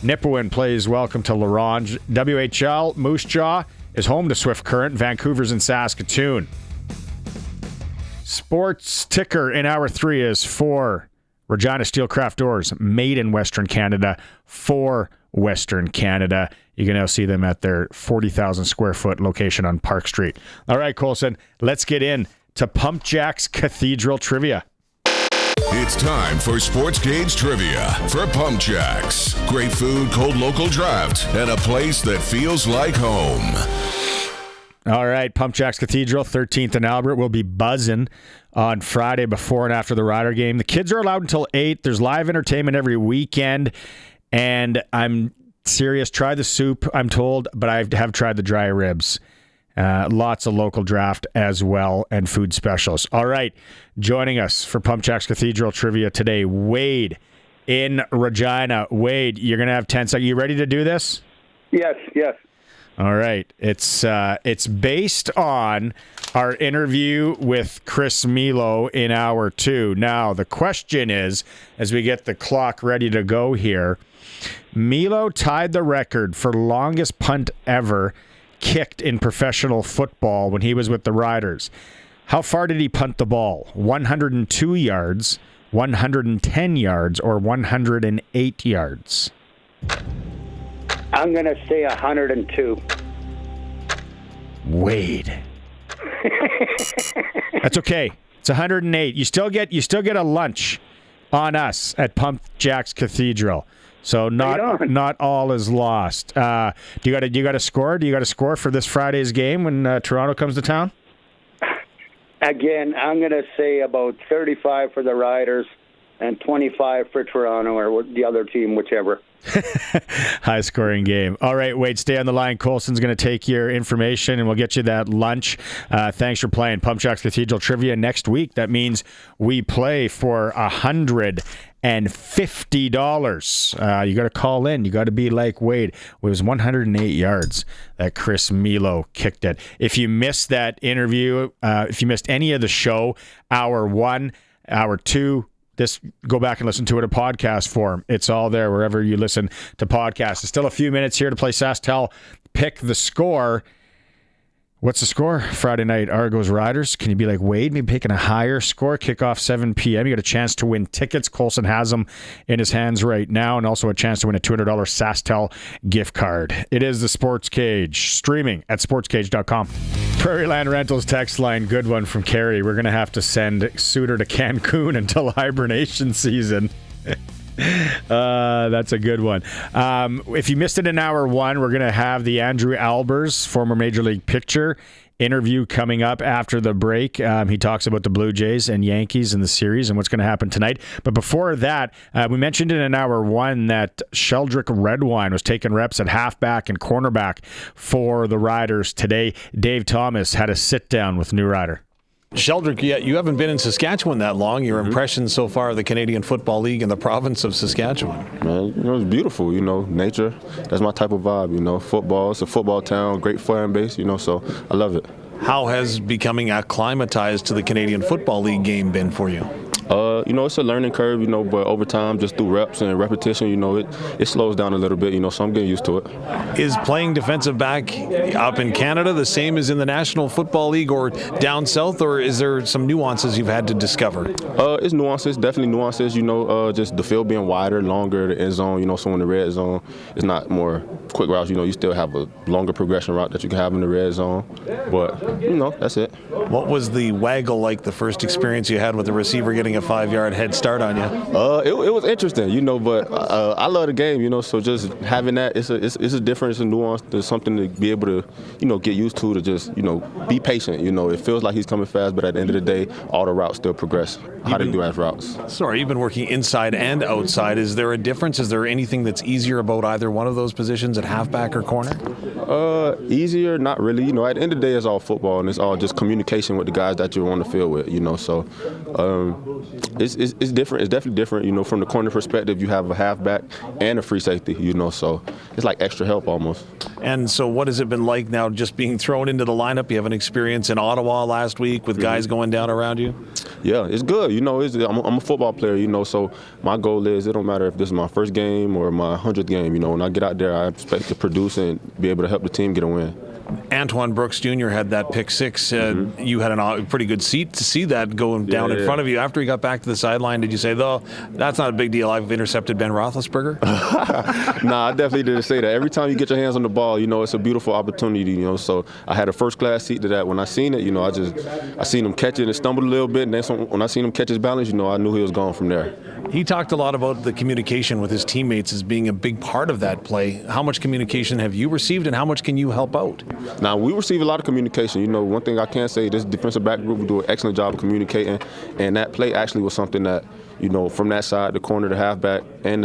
Nipawin plays welcome to Larange. WHL, Moose Jaw is home to Swift Current. Vancouver's in Saskatoon. Sports ticker in hour 3 is for Regina Steelcraft Doors, made in Western Canada for Western Canada. You can now see them at their 40,000 square foot location on Park Street. All right, Colson, let's get in to Pump Jack's Cathedral Trivia. It's time for SportsCage Trivia for Pump Jacks. Great food, cold local draft, and a place that feels like home. All right, Pump Jack's Cathedral, 13th and Albert, will be buzzing on Friday before and after the Rider game. The kids are allowed until 8. There's live entertainment every weekend, and I'm serious. Try the soup, I'm told, but I have tried the dry ribs. Lots of local draft as well and food specials. All right, joining us for Pump Jack's Cathedral Trivia today, Wade in Regina. Wade, you're going to have 10 seconds. You ready to do this? Yes. All right. It's based on our interview with Chris Milo in hour 2. Now, the question is, as we get the clock ready to go here, Milo tied the record for longest punt ever kicked in professional football when he was with the Riders. How far did he punt the ball? 102 yards, 110 yards, or 108 yards? I'm going to say 102. Wade. That's okay. It's 108. You still get a lunch on us at Pump Jack's Cathedral. So not all is lost. Do you got a score? Do you got a score for this Friday's game when Toronto comes to town? Again, I'm going to say about 35 for the Riders and 25 for Toronto or the other team, whichever. High-scoring game. All right, Wade, stay on the line. Colson's going to take your information, and we'll get you that lunch. Thanks for playing Pump Jacks Cathedral Trivia next week. That means we play for $150. You got to call in. You got to be like Wade. It was 108 yards that Chris Milo kicked it. If you missed that interview, if you missed any of the show, hour 1, hour 2, go back and listen to it in podcast form. It's all there wherever you listen to podcasts. There's still a few minutes here to play SaskTel Pick the Score. What's the score? Friday night, Argos Riders. Can you be like Wade, maybe picking a higher score? Kickoff 7 p.m. You got a chance to win tickets. Colson has them in his hands right now, and also a chance to win a $200 SaskTel gift card. It is the Sports Cage, streaming at sportscage.com. Prairie Land Rentals text line, good one from Carrie. We're going to have to send Suitor to Cancun until hibernation season. That's a good one. If you missed it in hour 1, we're going to have the Andrew Albers, former Major League pitcher, interview coming up after the break. He talks about the Blue Jays and Yankees in the series and what's going to happen tonight. But before that, we mentioned in hour 1 that Sheldrick Redwine was taking reps at halfback and cornerback for the Riders today. Dave Thomas had a sit-down with New Rider. Sheldrick, you haven't been in Saskatchewan that long. Your impressions so far of the Canadian Football League and the province of Saskatchewan? Man, it's beautiful, nature. That's my type of vibe, football. It's a football town, great fan base, so I love it. How has becoming acclimatized to the Canadian Football League game been for you? It's a learning curve, but over time, just through reps and repetition, it slows down a little bit, so I'm getting used to it. Is playing defensive back up in Canada the same as in the National Football League or down south, or is there some nuances you've had to discover? It's nuances, definitely nuances, just the field being wider, longer, the end zone, so in the red zone, it's not more quick routes, you still have a longer progression route that you can have in the red zone, but, that's it. What was the waggle like the first experience you had with the receiver getting a 5-yard head start on you? It was interesting, but I love the game, so just having that, it's a difference, a nuance, there's something to be able to, get used to just, be patient, it feels like he's coming fast, but at the end of the day, all the routes still progress. How they do as routes. Sorry, you've been working inside and outside. Is there a difference? Is there anything that's easier about either one of those positions at halfback or corner? Easier, not really. At the end of the day, it's all football, and it's all just communication with the guys that you're on the field with, so it's different. It's definitely different, from the corner perspective, you have a halfback and a free safety, so it's like extra help almost. And so what has it been like now just being thrown into the lineup? You have an experience in Ottawa last week with guys going down around you? Yeah, it's good. I'm a football player, so my goal is it don't matter if this is my first game or my 100th game, when I get out there, I expect to produce and be able to help the team get a win. Antoine Brooks Jr. had that pick six. You had a pretty good seat to see that going down in front of you. After he got back to the sideline, did you say, though, that's not a big deal, I've intercepted Ben Roethlisberger? Nah, I definitely didn't say that. Every time you get your hands on the ball, it's a beautiful opportunity, so I had a first-class seat to that. When I seen it, I seen him catch it and stumbled a little bit, and then when I seen him catch his balance, I knew he was going from there. He talked a lot about the communication with his teammates as being a big part of that play. How much communication have you received, and how much can you help out? Now, we receive a lot of communication. One thing I can say, this defensive back group will do an excellent job of communicating, and that play actually was something that, from that side, the corner, the halfback, and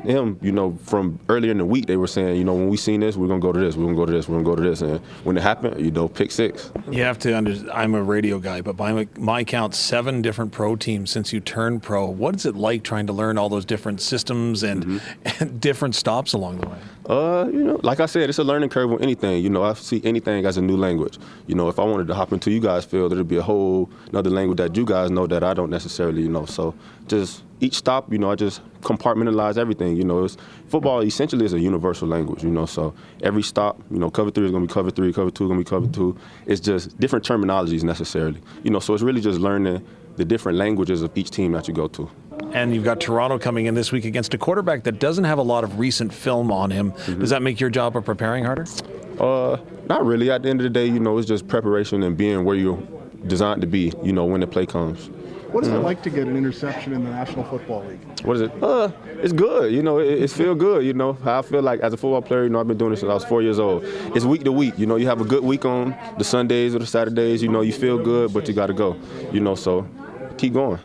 him, from earlier in the week, they were saying, when we seen this, we're going to go to this, we're going to go to this, we're going to go to this. And when it happened, pick six. You have to understand, I'm a radio guy, but by my count, 7 different pro teams since you turned pro. What is it like trying to learn all those different systems and different stops along the way? Like I said, it's a learning curve with anything. I see anything as a new language. If I wanted to hop into you guys' field, it'd be a whole another language that you guys know that I don't necessarily know. So just each stop, I just compartmentalize everything. Football essentially is a universal language, so every stop, cover 3 is going to be cover 3, cover 2 is going to be cover 2. It's just different terminologies necessarily, so it's really just learning the different languages of each team that you go to. And you've got Toronto coming in this week against a quarterback that doesn't have a lot of recent film on him. Does that make your job of preparing harder? Not really. At the end of the day, it's just preparation and being where you're designed to be, when the play comes. What is it like to get an interception in the National Football League? What is it? It's good. It feels good. How I feel like as a football player, I've been doing this since I was 4 years old. It's week to week. You have a good week on the Sundays or the Saturdays. You feel good, but you got to go. So keep going.